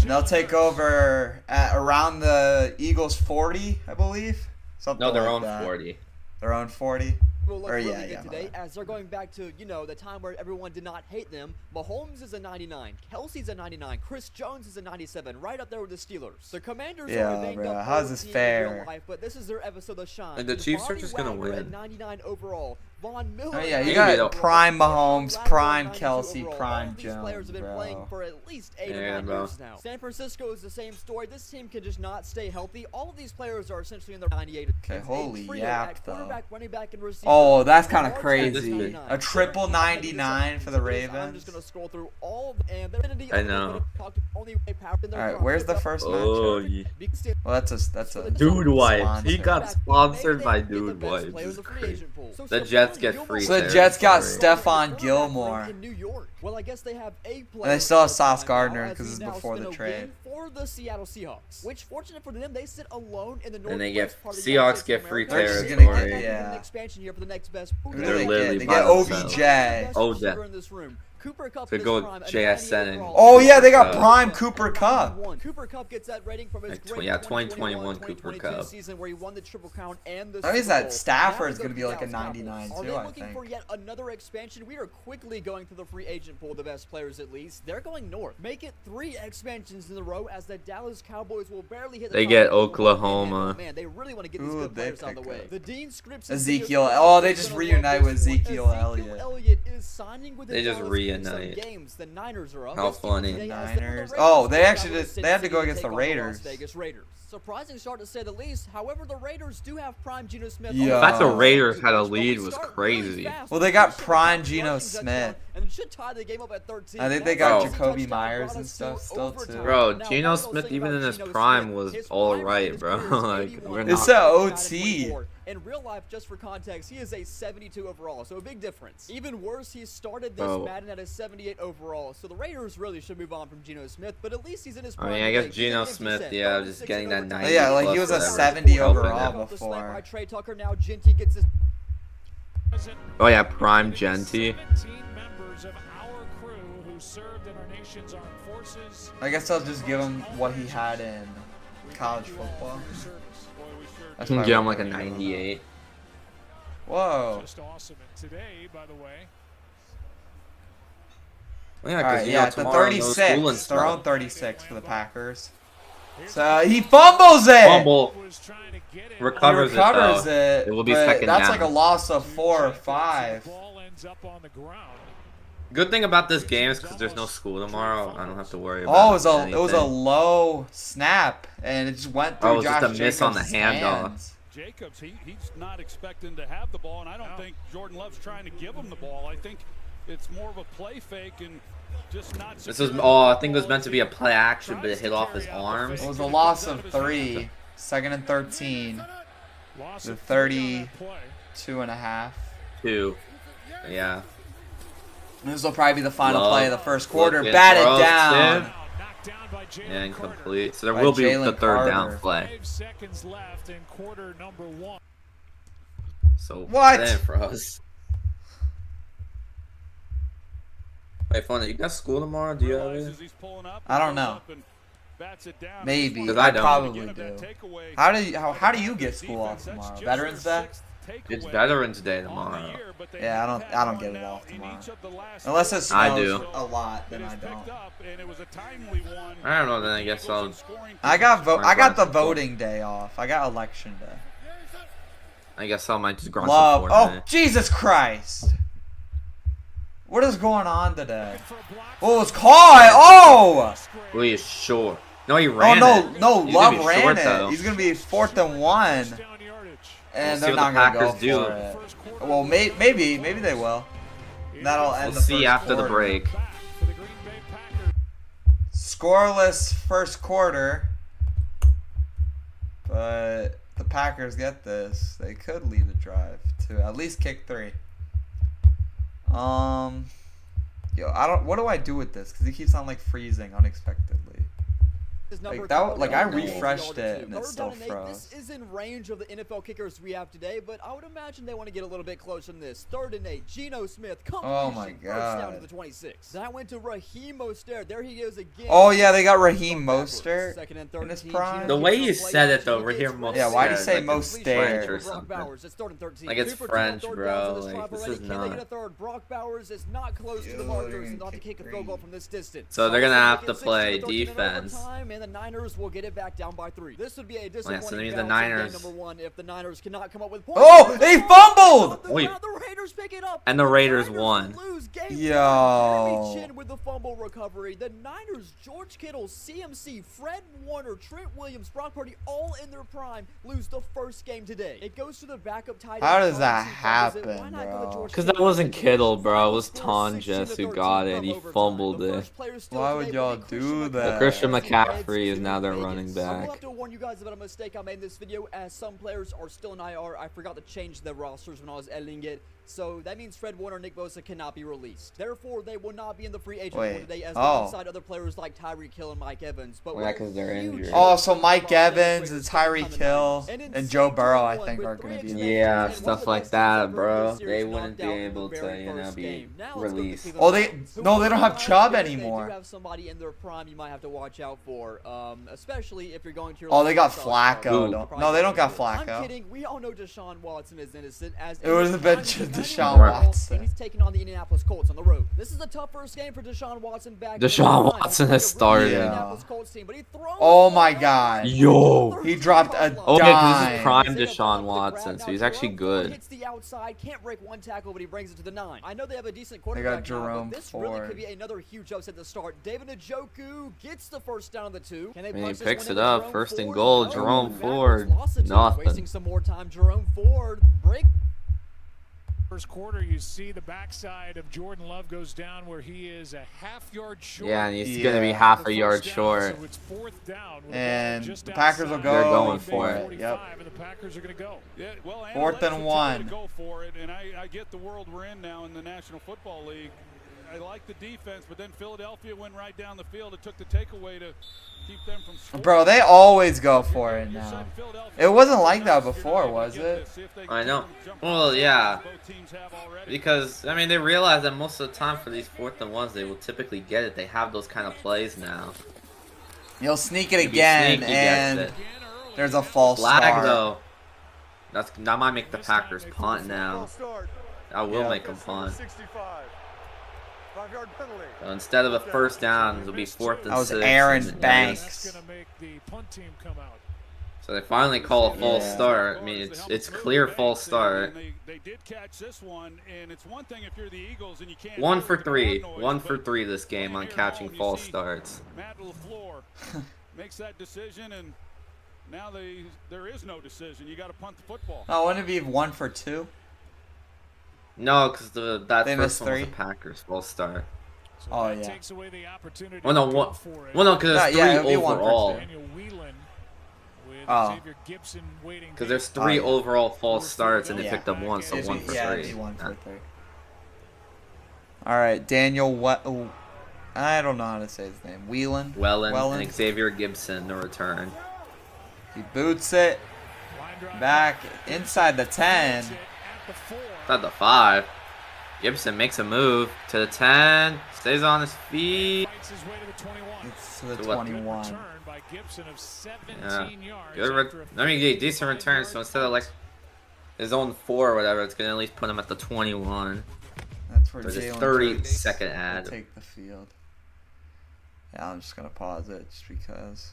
And they'll take over at around the Eagles 40, I believe. Something No, their like own that. 40. Their own 40. Will look Or, really yeah, good yeah, today my as they're going back to, the time where everyone did not hate them. Mahomes is a 99, Kelsey's a 99, Chris Jones is a 97, right up there with the Steelers. The Commanders are Yeah, a banged bro, up how's old this team in fair? real life, but this is their episode of shine. And the Chiefs are Devontae just gonna Wilder win. at 99 overall. Von Miller. Oh yeah, you Maybe got they'll- prime Mahomes, prime 92 Kelsey, overall. All prime of these players Jones, have been playing bro. for at least 8 Yeah, or 9 bro. years now. San Francisco is the same story. This team can just not stay healthy. All of these players are essentially in their 98. Okay, It's a holy trio yap, at though. quarterback, running back, and receiver. Oh, that's kind of Large crazy. 99. A triple 99 for the I'm just Ravens. gonna scroll through all of them, and they're gonna I know. Alright, where's the first Oh, matchup? yeah. Well, that's a Dude Wipes. He sponsor. got sponsored by Dude Wipes. It's crazy. The Jets get free. So the there. Jets got Sorry. Stephon Gilmore. In New York. Well, I guess they have a player. And they still have full-time Sauce now, Gardner as 'cause he's it's now before the spent a trade. win for the Seattle Seahawks. Which, fortunate for them, they sit alone in the And they get northwest part of the Seahawks United States get of free America. They're just territory. gonna get- An yeah. expansion here for the next best. Who do They're they literally get? They by get themselves. OBJ. Oh, yeah. In this room. Cooper Kupp To in his go prime, a JSN 98 and- overall. Oh yeah, they got prime Cooper Cup. Cooper Kupp gets that rating from his Like, great yeah, 2021 Cooper 2022 Kupp. season where he won the Triple Crown and the That means Super that Bowl. Stafford's Now gonna the be like a Dallas 99 Cowboys. too, Are I they looking think. for yet another expansion? We are quickly going through the free agent pool, the best players at least. They're going north. Make it 3 expansions in a row as the Dallas Cowboys will barely hit the They top get of the league. Oklahoma. Man, they really want to get these Who good would they players out of the pick way. up? The Dean Scripps Ezekiel. Oh, they just reunite with Ezekiel Elliott. Is signing with the They just Dallas reunite. Games. The Niners are up. How This game funny. today as the Niners. Raiders Oh, they travel actually to just- Sin they had to go City against the take on Raiders. Las Vegas Raiders. Surprising start to say the least. However, the Raiders do have prime Geno Smith. Yeah. The fact the Raiders had a But we lead was start really crazy. fast. Well, they got Should have prime got Geno rushing touchdown Smith. And should tie the game up at 13. I think they That got Bro. Jacoby touchdown Myers brought and us stuff to still overtime. too. Bro, Now, Geno one of those Smith, things even about in his Geno prime, Smith, was his all prime right, is bro. his Like, 81. we're It's not. a OT. In real life, just for context, he is a 72 overall, so a big difference. Even worse, he started this Bro. Madden at a 78 overall, so the Raiders really should move on from Geno Smith, but at least he's in his I prime. mean, I guess today. He's Geno an empty Smith, set, yeah, 36 just getting that in overtime. 90 Yeah, like he plus was a whatever. 70 Helping overall him. Off the slant by before. Trey Tucker. Now Genty gets his Oh yeah, prime Genty. 17 members of our crew who served in our nation's armed forces. I guess I'll just give him what he had in college football. That's Can probably get him what like a they're gonna do. 98. Whoa. Just awesome. And today, by the way, Well, yeah, All because right, you yeah, know at the tomorrow no school and 36. They're on stuff. 36 for the Packers. So he fumbles it. Fumble. was trying to get it. He Recovers recovers it. it. It will be but second that's down. like a loss of 4 or The 5. ball ends up on the ground. Good thing about this game is because there's no school tomorrow. I don't have to worry about. Oh, it was a anything. low snap, and it just went through Oh, it was Josh just a miss on the Jacobs' handoff. hands. Jacobs, he's not expecting to have the ball, and I don't think Jordan Love's trying to give him the ball. I think it's more of a play fake and just not. This was I think it was meant to be a play action, but it hit off his arms. It was a loss of 3. 2nd and 13. Loss The of 3 on that 32 play. and a half. 2. Yeah. This will probably be the final Love. play of the first quarter. Looking Batted throws, down. too. Knocked down by Jalen Yeah, Carter. incomplete. So there By will be Jalen the third down Carter. play. 5 seconds left in quarter number 1. So What? that for us. Wait, Fun, you got school tomorrow? Do you have Realizes it? he's pulling up, I don't goes know. up and bats it down. Maybe. Because I I don't. probably Get do. that takeaway. How do you get school off Defense, that's tomorrow? just Veterans their Day? 6th It's takeaway Veterans Day on the tomorrow. year, but they Yeah, have I don't had get one it off now in tomorrow. each of the last Unless it four. I snows do. a lot, It then is I picked don't. up, and it was a timely one. I don't know, then I guess I'll. I got My I got the glasses. voting day off. I got election day. I guess I might just grind Love. some Oh, Fortnite. Jesus Christ. What is going on today? What was caught? Oh! Well, he's short. No, he Oh, ran no, it. no, He's gonna Love be ran short, it. though. He's going to be 4th and 1. Down yardage. And see they're what not the going to go Packers do. for it. Well, maybe they will. That'll end We'll the see first after the quarter. break. Back for the Green Bay Packers. Scoreless first quarter. But the Packers get this. They could lead the drive to at least kick 3. Yo, what do I do with this? Because he keeps on like freezing unexpectedly. Like that, like I refreshed it and it still froze. This is in range of the NFL kickers we have today, but I would imagine they want to get a little bit closer than this. 3rd and 8, Geno Smith. Oh my First down God. to the 26. That went to Raheem Mostert. There he goes again. Oh yeah, they got Raheem Mostert 2nd and in his 13. prime. Geno The way gets you some said play it, though, action. Raheem Gets Mostert. Yeah, why do you say like Mostert? French or Brock something. Bowers, it's 3rd and 13. Like it's Cooper French, took 3rd bro. downs on this Like, drive this already. is Can they get a not. 3rd? Brock Bowers is not close to the Yo, markers they're and gonna not to kick kick a field goal from this distance. So they're gonna have to Sauce play gets 16 in defense. overtime, and the Niners will get it back down by 3. This would be a disappointing so that means the balance in Niners- game number 1 if the Niners cannot come up with points. Oh, he fumbled! The Raiders pick it up. And the Raiders Niners won. lose game Yo. Jeremy Chin with the fumble recovery. The Niners, George Kittle, CMC, Fred Warner, Trent Williams, Brock Purdy, all in their prime, lose the first game today. It goes to the backup tight end. How does that Carson fumbles it. Why happen, not go to bro? George Because Kittle? that wasn't Kittle, bro. It was Score 16 Tonjes to who 13 got it. from He overtime. fumbled The it. first player still Why would today y'all will be do Christian that? Christian McCaffrey. McCaffrey is now their Vegas. running I will back. have to warn you guys about a mistake I made in this video, as some players are still in IR. I forgot to change the rosters when I was editing it. So that means Fred Warner and Nick Bosa cannot be released. Therefore, they will not be in the free agent pool today as alongside other players like Tyreek Hill and Mike Evans. But Yeah, 'cause they're injured. Oh, so Mike Evans and Tyreek Hill and Joe Burrow, I think, are going to be in the Yeah, stuff like that, bro. They wouldn't be able to, you know, be released. Oh, they don't have Chubb They anymore. do have somebody in their prime you might have to watch out for, especially if you're going to your Oh, they got last round. Flacco. No, they don't got I'm Flacco. kidding. We all know Deshaun Watson is innocent. As It would have been Deshaun Watson. Watson. And he's taking on the Indianapolis Colts on the road. This is a tough first game for Deshaun Watson back. Deshaun Watson has started. Yeah. Indianapolis Colts team, but he throws Oh my God. Yo. He dropped a Oh, yeah, 'cause this dime. is prime Deshaun Watson, so he's actually good. Hits the outside, can't break one tackle, but he brings it to the 9. I know they have a decent They quarterback got Jerome now, but this really Ford. could be another huge upset to start. David Njoku gets the first down on the 2. Can they And he punch this picks one it into up. Jerome First and Ford? goal, No. Jerome Backwards, Ford. lost it to him. Wasting Nothing. some more time. Jerome Ford break. First quarter, you see the backside of Jordan Love goes down where he is a half-yard short. Yeah, and he's Yeah. going to be half The a yard first down, short. so it's 4th down with the ball And just the Packers will outside. go They're going Bay for it. 45, Yep. And the Packers are going to go. Yeah, well, Fourth and analytics will tell you 1. to go for it, and I get the world we're in now in the National Football League. I like the defense, but then Philadelphia went right down the field. It took the takeaway to keep them from scoring. Bro, they always go for it You're now. setting Philadelphia It wasn't like up. that You're before, not was gonna it? get this. See if they I can know. jump Well, off the yeah. both teams have already. Because, I mean, they realize that most of the time for these 4th and 1s, they will typically get it. They have those kind of plays now. You'll sneak it Maybe again, Sneaky gets and it. there's a false Flag, start. though. That might make the Packers punt now. False start. I will Yeah. make them punt. 65. 5-yard penalty. So instead of a first down, it'll be 4th and That was 6. Aaron and- Banks. That's going to make the punt team come out. So they finally call a false Yeah. start. I mean, it's clear false start. They did catch this one, and it's one thing if you're the Eagles and you can't. 1 hear for the 3. crowd noise, 1 for but 3 this game on here at catching home, you false see starts. Matt LaFleur makes that decision, and now there is no decision. You got to punt the football. Oh, wouldn't it be 1 for 2? No, because that They first missed one was a 3. Packers false start. So Oh, that yeah. takes away the opportunity Well, no, to go one, for it. well, no, because there's Yeah, 3 it'll be 1 for overall. Daniel Whelan with Oh. Xavier Gibson waiting. Because there's deep. 3 Oh, yeah. overall false starts, and they Yeah. picked up 1, so It'd 1 be- for yeah, 3. it'd be 1 for Yeah. 3. All right, Daniel. What? I don't know how to say his name. Whelan. Wellen and Xavier Gibson to return. He boots it Line drive. back inside the 10. At the 4. At the 5. Gibson makes a move to the 10. Stays on his feet. Fights his way to the 21. It's to the To what? 21. Return by Gibson of 17 Yeah. yards. Good after a I mean, yeah, decent 5-yard return. So instead of like his own 4 or whatever, it's gonna at least put him at the 21. That's where For this Jalen 30-second will ad. take the field. Yeah, I'm just gonna pause it just because.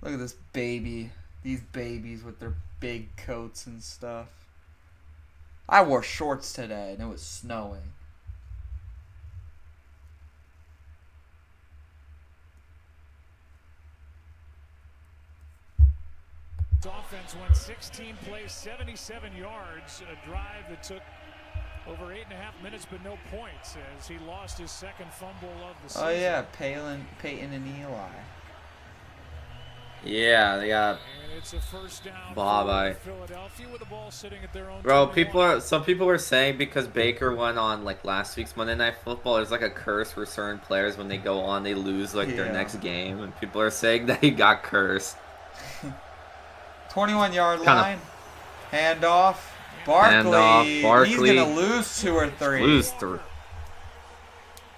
Look at this baby. These babies with their big coats and stuff. I wore shorts today and it was snowing. Offense went 16 plays, 77 yards. A drive that took over 8.5 minutes, but no points as he lost his second fumble of the season. Oh yeah, Peyton and Eli. Yeah, they got. And it's a first down Bye-bye. for Philadelphia with the ball sitting at their own. Bro, 21. some people are saying because Baker went on like last week's Monday Night Football, there's like a curse for certain players when they go on, they lose like their Yeah. next game, and people are saying that he got cursed. 21-yard Kinda- line. Handoff. Barkley. Handoff, Barkley. He's gonna lose 2 or 3. Lose 3.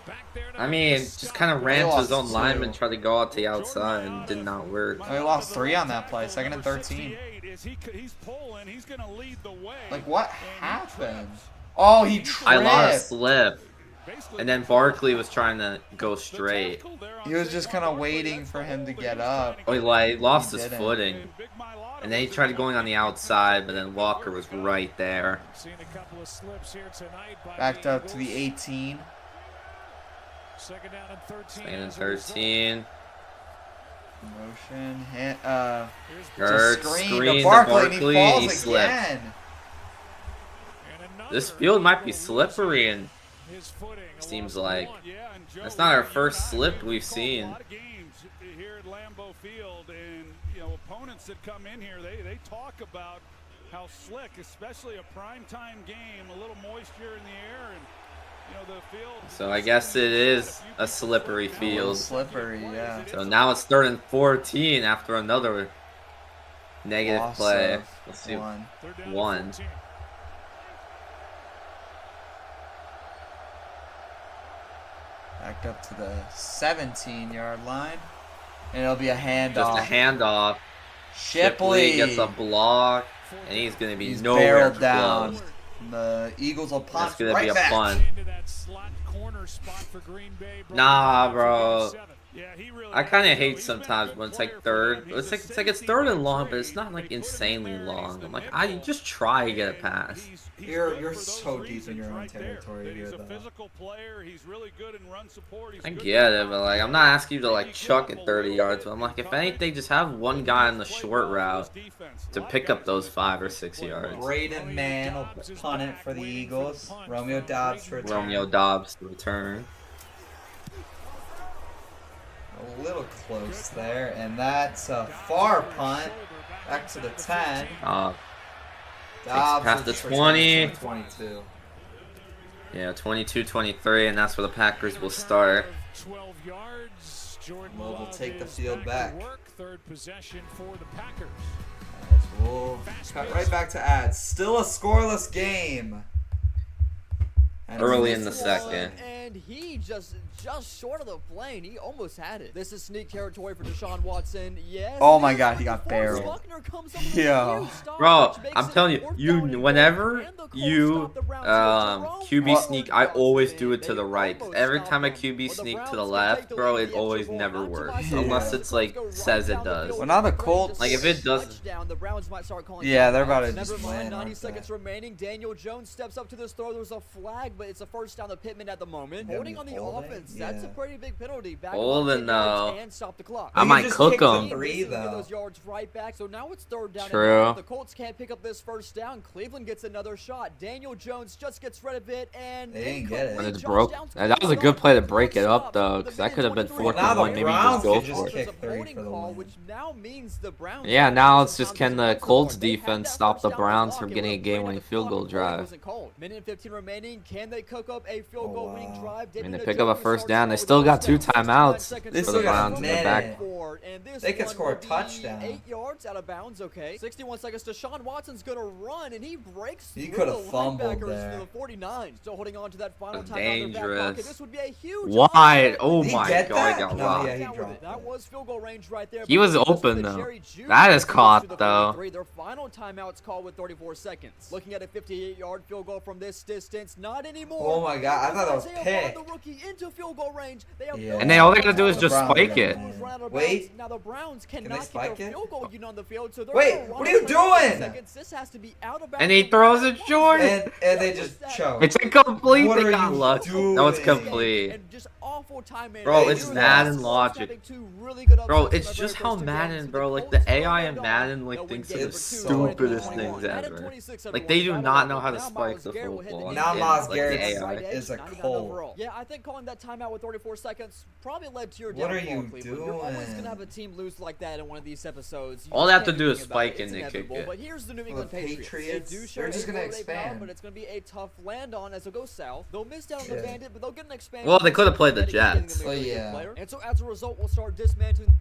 Back there to I make mean, the just stop. kind of ran to his own lost lineman, 2. tried to go out to the outside, and did not work. Oh, he lost 3 on that play. Second and 13. He's pulling. He's going to lead the way. Like, what And he happened? trips. Oh, he tripped. I lost a slip. And then Barkley was trying to go straight. He was just kind of waiting for him to get up. Oh, he lost his didn't. footing. And then he tried going on the outside, but then Walker was right there. Backed up to the 18. Second down and 13. Second and 13. Motion. Hurts, Screen screen to to Barkley, and Barkley, he he falls slipped. again. This field might be slippery, and seems like that's not our first slip we've seen. Here at Lambeau Field, and opponents that come in here, they talk about how slick, especially a primetime game, a little moisture in the air, and the field. So I guess it is a slippery field. Slippery, yeah. So now it's 3rd and 14 after another negative Loss play. of Let's see, one. one. Backed up to the 17-yard line. And it'll be a handoff. Just a handoff. Shipley gets a block, and he's gonna be He's nowhere barreled down. close. The Eagles will punt That's gonna right be a back. punt. Nah, bro. I kind of hate sometimes when it's like third. It's like it's 3rd and long, but it's not like insanely long. I'm like, I just try to get a pass. You're so deep in your own territory here, though. I get it, but like I'm not asking you to like chuck it 30 yards. But I'm like, if anything, just have one guy on the short route to pick up those 5 or 6 yards. Braden Mann will punt it for the Eagles. Romeo Dobbs for a return. Romeo Dobbs to return. A little close there, and that's a far punt. Back to the 10. Dobbs past the returns 20. to the 22. Yeah, 22-23, and that's where the Packers will start. 12 yards. Jordan Love will Love take the is field to back. work. 3rd possession for the Packers. As we'll cut right back to ads. Still a scoreless game. And Early it's in the this second. And he just short of the plane. He almost had it. This is sneak territory for Deshaun Watson. Yes. Oh my God, he got barreled. Yeah. Bro, I'm telling you, whenever you QB sneak, I always do it to the right. 'Cause every time I QB sneak to the left, bro, it always never works. Unless it's like says it does. Well, now the Colts. Like if it does, Yeah, they're about to just Never win. mind, 90 aren't seconds they? remaining. Daniel Jones steps up to this throw. There's a flag, but it's a first down to Pittman at the moment. Yeah, Holding on the holding? offense, that's a Yeah. pretty big penalty. Back Holding, though. and stop the clock. I You might just cook kicked the them. three, Get though. those yards right back. So now it's 3rd down. True. And the Colts can't pick up this first down. Cleveland gets another shot. Daniel Jones just gets rid of it, and They didn't get it. When it's Josh broke, Downs that was a good play to break it up though, Stop. because that could have been 4th Now and the 1. Maybe you Browns just go could just for it. kick three holding for the call, win. which now means the Browns Yeah, now it's have just some can time the to Colts score. They had defense that stop first the down on the Browns clock from and getting a were playing game-winning at the field clock goal before it drive? wasn't called. Minute and 15 remaining. Can they cook up a field goal winning drive? I mean, they David pick up a Njoku first starts down. They with still a got 2 touchdown. timeouts 69 They for still the got a Browns in the minute. back. And this They could one score a will be touchdown. 8 yards out of bounds. Okay. 61 seconds. Deshaun Watson's gonna run, and he breaks He through could the have fumbled linebackers there. to the 49. Still holding on to that final That's time out of their back pocket. dangerous. This would be a huge Wide. upset. Oh Did he my get God, that? he got No, rocked. yeah, he dropped That it. was field goal range right there. He but was this with open, the though. Jerry Judy That is to caught, the though. 43. Their final timeout's called with 34 seconds. Looking at a 58-yard field goal from this distance. Not anymore. Oh my God, I thought that was Isaiah Bond, picked. the rookie, into field goal range. They have Yeah. no And then all they gotta do is The just Browns spike got it. it. Run out of Wait. bounds. Now the Browns they cannot spike get their it? field goal unit on the field, so they're Wait, gonna run what are you it for 30 doing? seconds. This has to be out of bounds. And he throws it short. And they just choke. It's incomplete. What They are got you lucky. doing? No, it's complete. And just awful timing. Bro, They it's do Madden that. logic. Really good Bro, upsets it's in their just very how first two Madden, games. bro, The like the Colts AI rolled in on. Madden, like They'll thinks win of game the It's number two, stupidest 21. things Madden ever. 26, Like they do everyone. not know how to Now spike Myles the Garrett will hit the football. game. Now in, Myles like, Garrett the is- AI. is a 99 cold. overall. Yeah, I think calling that timeout with 34 seconds probably led to your What are downfall, you Cleveland. You're always doing? gonna have a team lose like that in one of these episodes. You All they just have to can't do is anything about spike it. It's and they kick inevitable. it. But here's the New Well, England the Patriots. Patriots, They do they're share just a gonna little bit down, expand. but it's gonna be a tough land on as they go south. They'll miss down on the Yeah. Bandit, but they'll get an expansion. Well, they could have played the Getting a Jets. really Oh, good yeah. player. And so as a result, we'll start dismantling.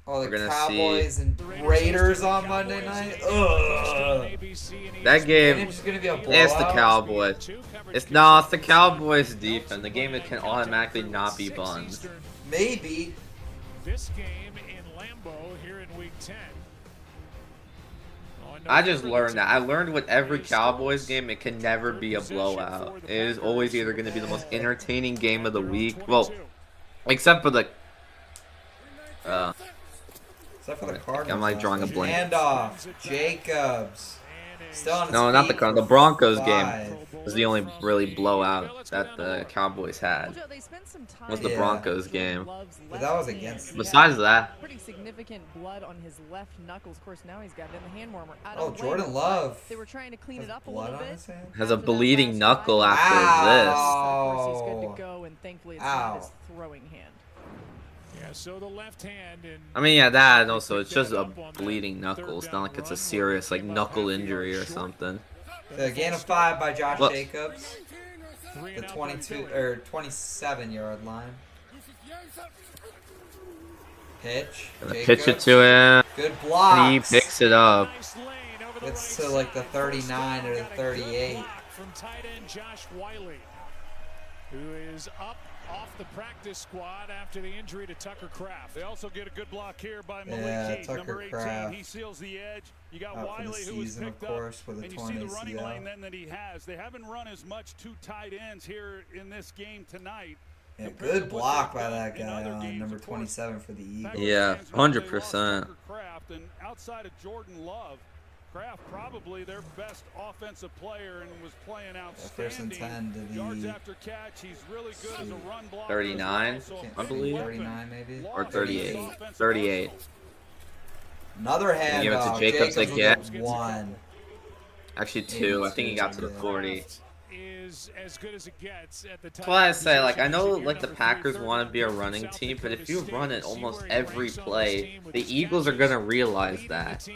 Oh, the We're gonna Cowboys see. and Raiders on Monday night. Ugh. That game, It's just gonna be a blowout. it's the Cowboys. It's the Cowboys defense. The game that can automatically not be buns. Maybe. This game in Lambeau here in Week 10. I just learned that. I learned with every Cowboys game, it can never be a blowout. It is always either going to be the most entertaining game of the week. Well, except for the... Except for the Cardinals. I'm like drawing a blank. Handoff. Jacobs. Still on his No, not the feet Cardinals. The for Broncos 5. game was the only really blowout that the Cowboys had. Was the Yeah. Broncos game. But that was against. Besides that, Pretty significant blood on his left knuckles. Of course, now he's got it in the hand warmer. Out Oh, of the way, Jordan but Love They were trying to clean has it up a blood little on bit. his hand? has a After that bleeding last knuckle drive, after Of course, he's good Ow. to go, and thankfully it's Ow. not his throwing hand. Yeah, so the left hand. And I mean, yeah, that, and also it's just a bleeding knuckle. It's not like it's a serious, like, knuckle injury or something. The gain of 5 by Josh Look. Jacobs. The 22 or 27-yard line. Pitch. Gonna Jacobs. pitch it to him. Good block. He picks it up. It's to like the 39 or the 38. From tight end Josh Wiley, who is up off the practice squad after the injury to Tucker Kraft. They also get a good block here by Malik Yeah, Heath, Tucker number 18. Kraft. He seals the edge. You got Out for the Wiley, who was season, of picked course, up, with a and you torn see the running ACL. lane then that he has. They haven't run as much 2 tight ends here in this game tonight. Yeah, compared to good what block they've by done that in guy other on games. number Of course, 27 for the Eagles. Packers Yeah, fans know they lost 100%. Tucker Kraft, and outside of Jordan Love, Kraft probably their best offensive player and was playing First and outstanding. 10 to Yards the after catch, he's really good as a run blocker. 39, I believe. 39 maybe. Or 38. 38. Another hand. Give it to Jacobs will again. get 1. Actually 2. I think he got to the 40. Is as good as it gets at the That's why I say, like, I know, like, the Packers want to be a running team, but if you run it almost every play, the Eagles are going to realize that.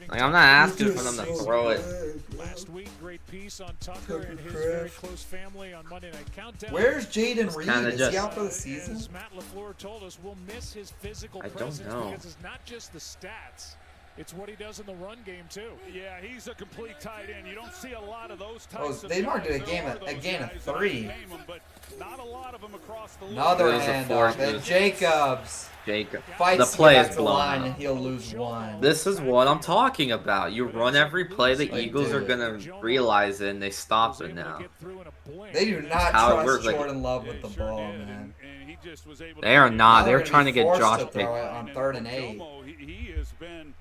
Like, I'm not asking for them to throw it. Last week, great piece on Tucker and his very close family on Monday Night Countdown. Where's Jaden Reed? kinda Is just- he out for the season? As Matt LaFleur told us, we'll miss his physical I don't presence know. because it's not just the stats. It's what he does in the run game too. Yeah, he's a complete tight end. You don't see a lot of those types Oh, of they marked guys. it a There game are of- those a gain of guys, 3. I won't name them, but not a lot of them across the league. Another It was a handoff. force. And Jacobs Jacob. fights The to play get is back to the blown line up. and he'll lose 1. This is what I'm talking about. You run every play, the They Eagles do. are going to realize it, and they stop it now. They do not how it trust works, like- Jordan Love with Yeah, the he sure ball, did, man. and he just was able They are to not. Now They're they're trying to get forced Josh to Jacobs. throw it on 3rd and 8. He has been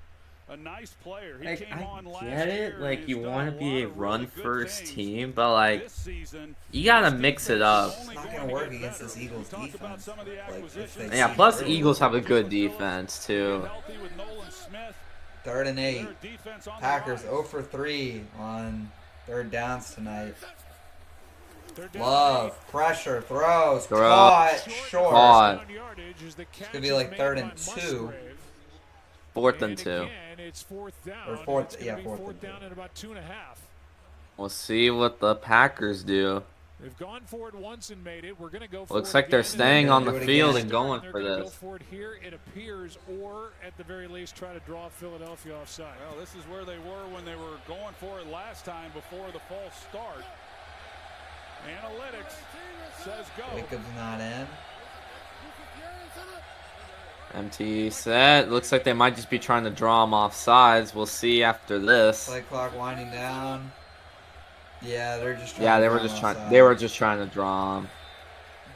a nice player. He Like, came on last I get year it, and like, has you done want to a be lot a of really run good first things. team, but, like, This season, you got to his mix it defense up. is only It's not going gonna to work get against better. this Eagles We talked about defense. some of the Like, if acquisitions. they Yeah, see plus early. Eagles have a good defense, too. Healthy with Nolan Smith. 3rd and 8. Their defense on the Packers rise. 0 for 3 on 3rd downs tonight. They're down Love, pressure, throws, Throw. caught, short. Caught. It's gonna be like 3rd and 2. 4th and 2. Again, it's 4th down. Or 4th, It's gonna yeah, be 4th fourth and down 2. at about 2.5. We'll see what the Packers do. They've gone for it once and made it. We're going to go for Looks it like they're again. staying on the Do it field again. and going They're for gonna Go this. for it here, it appears, or at the very least try to draw Philadelphia offside. Well, this is where they were when they were going for it last time before the false start. Analytics says go. Jacobs not in. MT set. Looks like they might just be trying to draw him off sides. We'll see after this. Play clock winding down. Yeah, they're just trying Yeah, to they were run just trying. outside. They were just trying to draw him.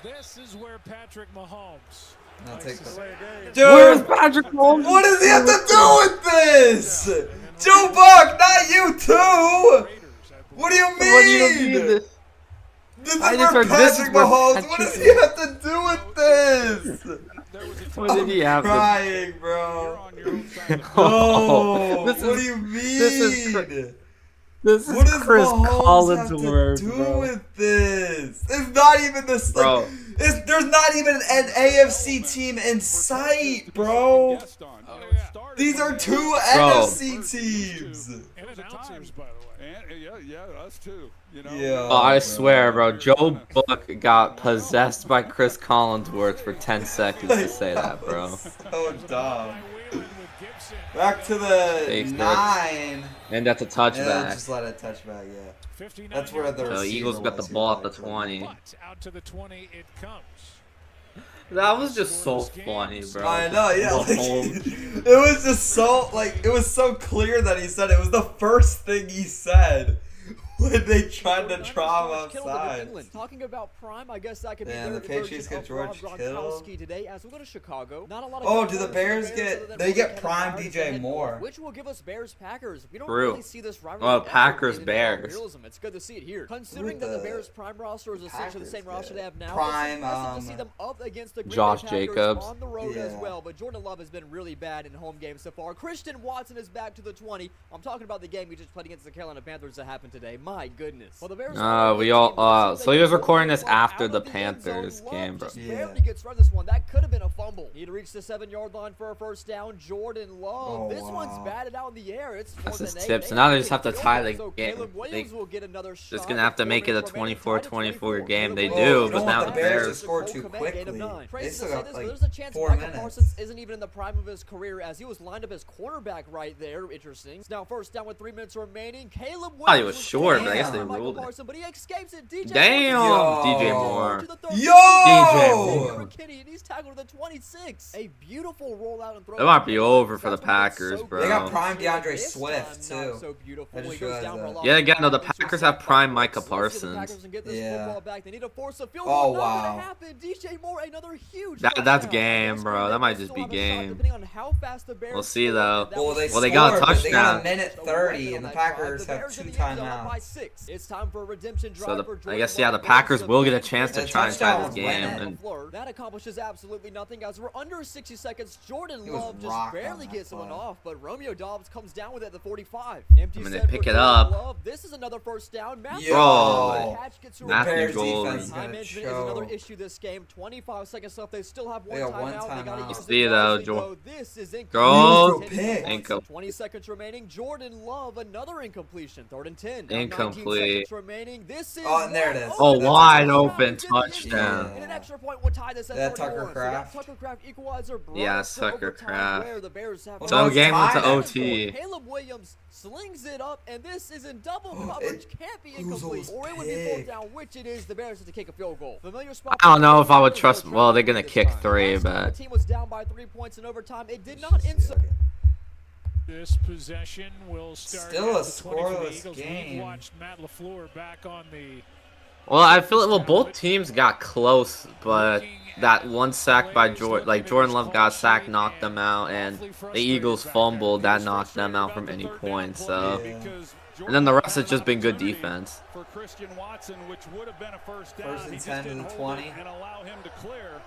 This is where Patrick Mahomes. Now likes take to the- say it. Where's Dude, Patrick Mahomes? what does he have to do with this? Joe Buck, not you too. Raiders, I believe. What do you What do you mean? mean this? This is I where just heard this is Patrick where Mahomes. What Patrick- does he have to do with this? There was a What did he have to? Crying, You're bro. on your own side of the Oh, No, this what is- do you mean? this is This What is does Chris Mahomes Collins' have to word, do bro. with this? It's not even this. Bro. Like, there's not even an AFC team in sight, bro. guest on. Oh, You know, yeah. it started These are when- 2 Bro. NFC teams. And announcers, by the way. And, yeah, us too. You know. Yeah. Oh, I bro. swear, bro. Joe Buck got possessed by Chris Collinsworth for 10 seconds to say that, bro. So dumb. Wheeling with Gibson. Back to the Safe six. 9. And that's a And touchback. just let it touchback, yeah. 59 That's where the So receiver Eagles got the was ball here, at the 20. But out to the 20 it comes. That was just so funny, bro. I know, yeah. The Like, whole- it was just so, like, it was so clear that he said it. It was the first thing he said when they tried to draw him outside. Talking about prime, I guess that could be Damn, their the Patriots version get George of Rob Kittle. Gronkowski today as we go to Chicago. Not a lot of Oh, good do the players for Bears so get? that They really get kind of prime fires DJ ahead, Moore. which will give us Bears Packers. We don't True. really see this rivalry. Oh, ever Packers in Bears. realism. It's good to see it here. Considering that the Bears prime roster is essentially the same Packers roster they have now, prime, it's impressive to see them up against the Green Josh Bay Packers Jacobs. on the road as Yeah. well. But Jordan Love has been really bad in home games so far. Christian Watson is back to the 20. I'm talking about the game he just played against the Carolina Panthers that happened today. My goodness. Well, the Bears so he was recording this after the Panthers game, bro. Yeah. Barely gets rid of this one. That could have been a fumble. Need to reach the 7-yard line for a first down. Jordan Love. Oh, This one's wow. batted out in the air. It's That's 4th his and 8. tip. So now they just have to get tie field the goal. So game. Caleb Williams will get another Just shot gonna have to with make 4 it a minutes remaining. 24-24 game. They Oh, do, you but don't now want the the Bears to Bears. score too Gain of quickly. 9. They Crazy still to say got this, like but there's a chance 4 Micah minutes. Parsons isn't even in the prime of his career as he was lined up as cornerback right there. Interesting. Now first down with 3 minutes remaining. Caleb Williams. thought he was short, but I guess they Michael ruled it. Parsons, but he escapes it. DJ Damn, Moore DJ Yo. Moore. to the 30. Yo! DJ McKinney, and he's tackled to the 26. A beautiful rollout and throw. It might be over for the That's what gets Packers, so bro. good. They got prime DeAndre This Swift, time, not too. so beautiful. I just He goes realized down for a that. loss. Yeah, again, no, the This was Packers set have prime backwards. Micah Let's see if the Parsons. Packers can get this Yeah. football back. They need to force a field Oh, goal. Not gonna wow. happen. DJ Moore, another huge. That's touchdown. game, Yes, bro. Green That Bay might will just still be have a shot, game. depending on how fast the Bears We'll see, score. though. That Well, was they Well, they scored, got a but they got touchdown. a minute so 30, right and the on that drive, Packers the have Bears 2 in the end zone up by timeouts. 6. It's time for a redemption drive So for I Jordan guess yeah, the Love. Packers will get a Bears chance to The try and tie touchdown this was game. winning. And That accomplishes absolutely nothing as we're under 60 seconds. Jordan He was Love just rocked on barely that gets someone play. off, but Romeo Dobbs comes down with it at the 45. Empty I mean, they set pick for it Jordan up. Love. This is another first down. Matthew Yo. Bro. catch gets to Matthew Bears Golden. defense is Time gonna management is another show. issue this game. 25 seconds left. They still have one They got one timeout. They gotta timeout. use See it though, wisely, Joel. though. This is Goal. incomplete. Pick. Incom- 20 seconds remaining. Jordan Love, another incompletion. 3rd and 10. Now 19 Incomplete. seconds remaining. This is Oh, and there it is. Oh, That's wide a open touchdown. touchdown. And an extra point would tie this at That 31. Tucker Kraft? So that Tucker Kraft equalizer brought Yeah, us to Tucker overtime Kraft. where the Bears have So the game went to tied. OT. Caleb Williams slings it up, and this is in double coverage. Can't be Who's incomplete. those Or it would be pick? fourth down, which it is. The Bears have to kick a field goal. Familiar spot. I don't know if I would for the trust. Bears, Well, they're gonna this kick time. 3, Last time but the team was down by 3 points in overtime. It did not insult. This possession will start Still a at the 20 for the scoreless Eagles. game. We've watched Matt LaFleur back on the well, I feel well both teams got close, but that one sack by Jordan Love got sacked, knocked them out, and the Eagles fumbled, that knocked them out from any point. So, and then the rest has just been good defense. For Christian Watson, which would have been a first down. First and He just 10 to didn't the hold 20. it and allow him to clear.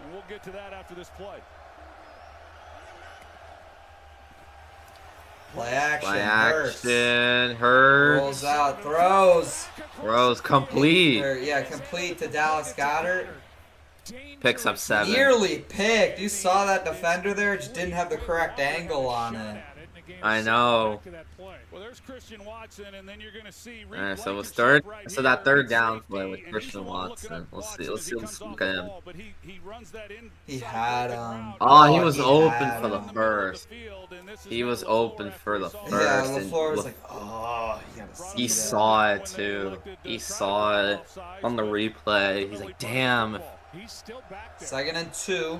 And we'll get to that after this play. Play action. Play Hurts. action, Hurts, Rolls out. Throws. throws complete, Yeah, complete to Dallas Goedert. picks up 7. Nearly picked. You saw that defender there. Just didn't have the correct angle on it. I know. Well, there's Christian Watson, and then you're going to see. Alright, so it's third. So that third down play with Christian Watson. Let's see. Let's look at him. He had him. Oh, he was he open had for the him. first. He was open for the Yeah, first. and LaFleur was like, oh, you gotta see he that. saw it too. He saw it on the replay. He's like, damn. He's still back there. 2nd and 2.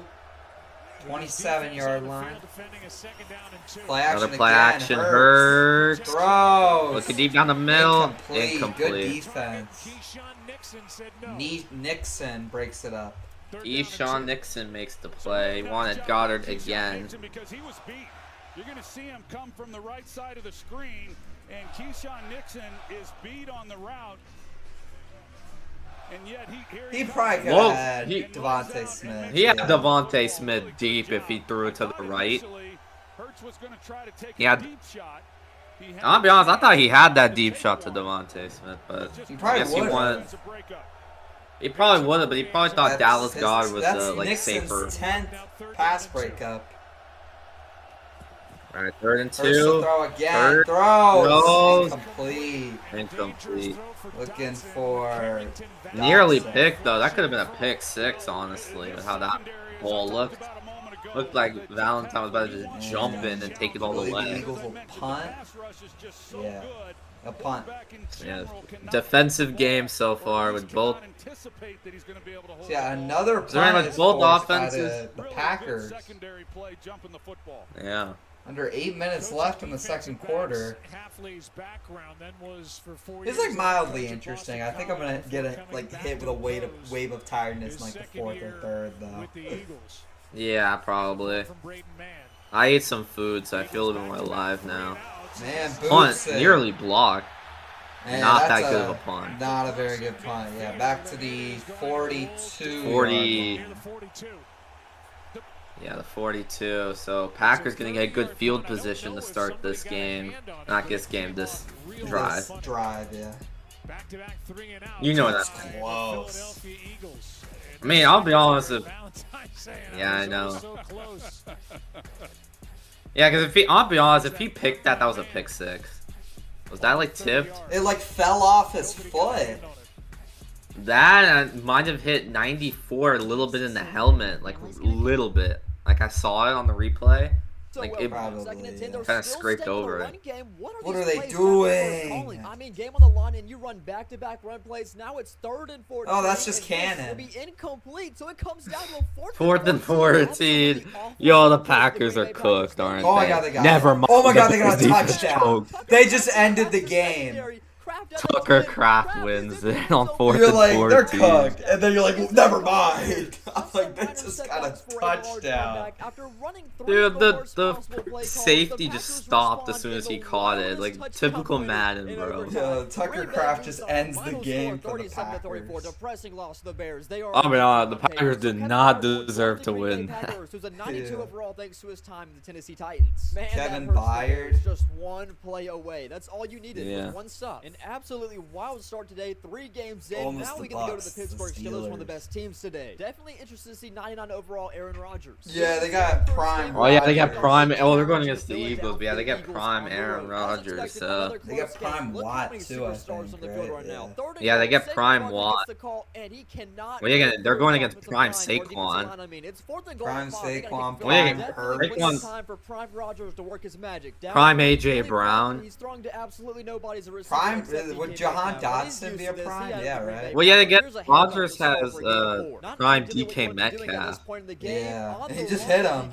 27-yard line. Defending a second down and 2. Play action Another play again. action. Hurts. Throws. Looking deep down the middle. Incomplete. Good Incomplete. Keyshawn defense. Nixon said no. Nixon breaks it up. Keyshawn Nixon makes the play. Wanted Goddard again. Because he was beat. You're going to see him come from the right side of the screen, and Keyshawn Nixon is beat on the route. And yet He probably could Whoa, have had he- Devontae Smith. He had yeah. Devontae Smith deep if he threw it to the right. He had. I'll be honest, I thought he had that deep shot to Devontae Smith, but He I probably guess he would've. wanted. He probably would have, but he probably thought That's Dallas his- Goddard was that's like Nixon's safer. 10th pass breakup. All right, 3rd and First to 2. throw again. Third. Throws. Throws. Incomplete. Incomplete. Looking for Nearly Dotson. picked though. That could have been a pick 6, honestly, with how that ball looked. Looked like Valentine was about to just jump in and take it all the Believe the way. Eagles will punt. Yeah. A punt. Yeah, defensive game so far with both. Yeah, another Is there any punt much is both forced by offenses? the Packers. Yeah. Under 8 minutes left in the second quarter. It's like mildly interesting. I think I'm gonna get hit with a wave of tiredness in like the fourth or third though. Yeah, probably. I ate some food, so I feel a little more alive now. Man, Punt Boots. nearly blocked. Man, Not that's that good of a punt. Not a very good punt. Yeah, back to the 42. 40. Yeah, the 42. So Packers gonna get good field position to start this game. Not this game, this drive. This drive, yeah. You know that's close. I mean, I'll be honest. Yeah, I know. Yeah, because I'll be honest, if he picked that, that was a pick six. Was that like tipped? It like fell off his foot. That might have hit 94 a little bit in the helmet, like a little bit. Like I saw it on the replay. Like it kind of scraped over it. What are they doing? I mean, game on the line and you run back-to-back run plays. Now it's 3rd and 14. Oh, that's just cannon. Will be incomplete, so it comes down to a 4th and 14. Yo, the Packers are cooked, aren't they? Oh my god, they got Never it. mind. Oh my god, they got a touchdown. They just ended the game. Tucker Kraft wins it on 4th You're and like, 14. they're cooked. And then you're like, never mind. I'm like, they just got a touchdown. Dude, the safety just stopped as soon as he caught it. Like, typical Madden, bro. Yeah, Tucker Kraft just ends the game for the Packers. Oh my god, the Packers did not deserve to win. Kevin Byard. Just one play away. That's all you needed. Yeah. One stop. An absolutely wild start today. 3 games in. Almost Now the we get to go to the Bucks, Pittsburgh the Steelers, one of the Steelers. best teams today. Definitely interested to see 99 overall Aaron Rodgers. Yeah, they got prime. Oh yeah, they got Rodgers. prime. Oh, they're going against the Eagles, but yeah, they got prime Aaron Rodgers. So They got prime Watt too, I think. Right? yeah, they get prime Watt. Well, they're going against prime Saquon. Prime Saquon, Well, yeah, prime Hurts. Saquon's time for Prime Rodgers to work his magic. prime AJ Brown. He's throwing to absolutely nobody's Prime, would Jahan Dotson be a prime? Yeah, right. Well, yeah, they get Rodgers has prime DK Metcalf. Yeah, and he just hit him.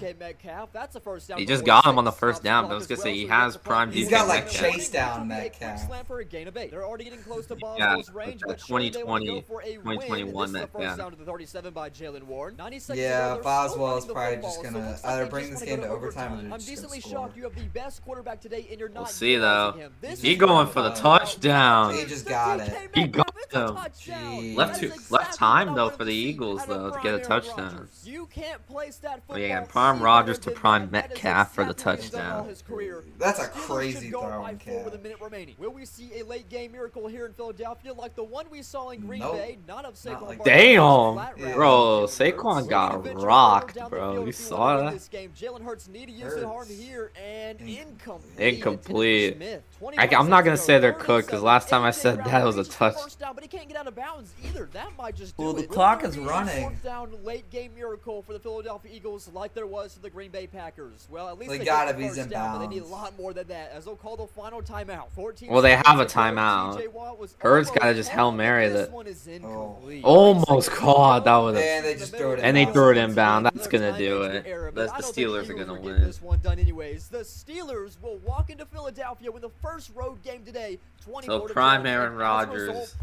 He just got him on the first down. But I was gonna say he has prime He's DK got like Metcalf. chase down Metcalf. They're already getting close to Yeah, Boswell's range, but but surely they want to 2020, go for a 2021 win. This is the Metcalf. first down to the 37 by Jalen Warren. 90 seconds Yeah, ago, they're Boswell is still probably running the just football, gonna so it looks like either they bring just this wanna game go to overtime or they're I'm just gonna decently score. shocked you have the best quarterback today and you're not We'll see utilizing though. him. This He is going what for the I'm touchdown. He just got it. He got It's a him. touchdown. Jeez. Left time though for the Eagles though to get a touchdown. You can't place that Oh, yeah, football prime anywhere Rodgers to than prime that. That is Metcalf for the exactly what he's done all touchdown. his career. That's a Steelers crazy should go throw, by 4 with a Cat. minute remaining. Will we see a late game miracle here in Philadelphia like the one we saw in Green Nope. Bay? Not of Saquon like Barkley. Damn, Flat Yeah. bro, route. Saquon got Individual rocked, down the bro. field You if you saw wanna win that? this game. Jalen Hurts need to use the arm here and incomplete. Incomplete. Smith. I'm not gonna say they're 30 cooked because seconds. last time I AJ said Brown that was a reaches the touch. first down, but he can't get out of bounds either. That might just do Well, the it. clock Will is there be a running. fourth down late game miracle for the Philadelphia Eagles like there was for the Green Bay Packers. Well, at least They they gotta get be the first in down, but they need a bounds. lot more than that. As they'll call the final timeout. 14 Well, they have a seconds to go. timeout. TJ Watt was Hurts almost gotta just Hail home, but Mary this that. one is incomplete. Almost caught. That was And they just threw it And they inbounds. threw it inbound. That's gonna do it. The Steelers are gonna win. This one done anyways. The Steelers will walk into Philadelphia with the first road game today. So prime Aaron Rodgers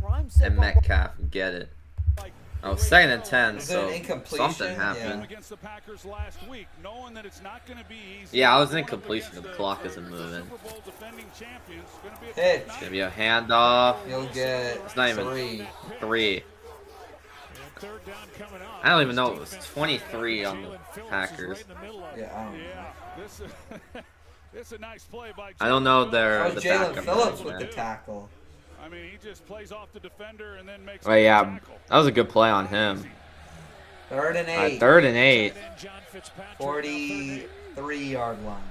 and Metcalf get it. Oh, 2nd and 10, Is there so an incompletion? something happened. Against the Packers last week, knowing that it's not going to be easy. Yeah, I was in completion. The clock isn't moving. Super Bowl defending champions. It's gonna be a Pitch. tough Gonna night. be a handoff. You'll get It's not even 3. Third down coming up. I don't even know it was 23 on the Packers. Yeah, I don't know. Yeah, this is this is a nice play by. I don't know Oh, their the Jalen backup. Phillips with man. the tackle. I mean, he just plays off the defender and then makes. Oh yeah, that was a good play on him. 3rd and 8. 3rd and 8. 43-yard line.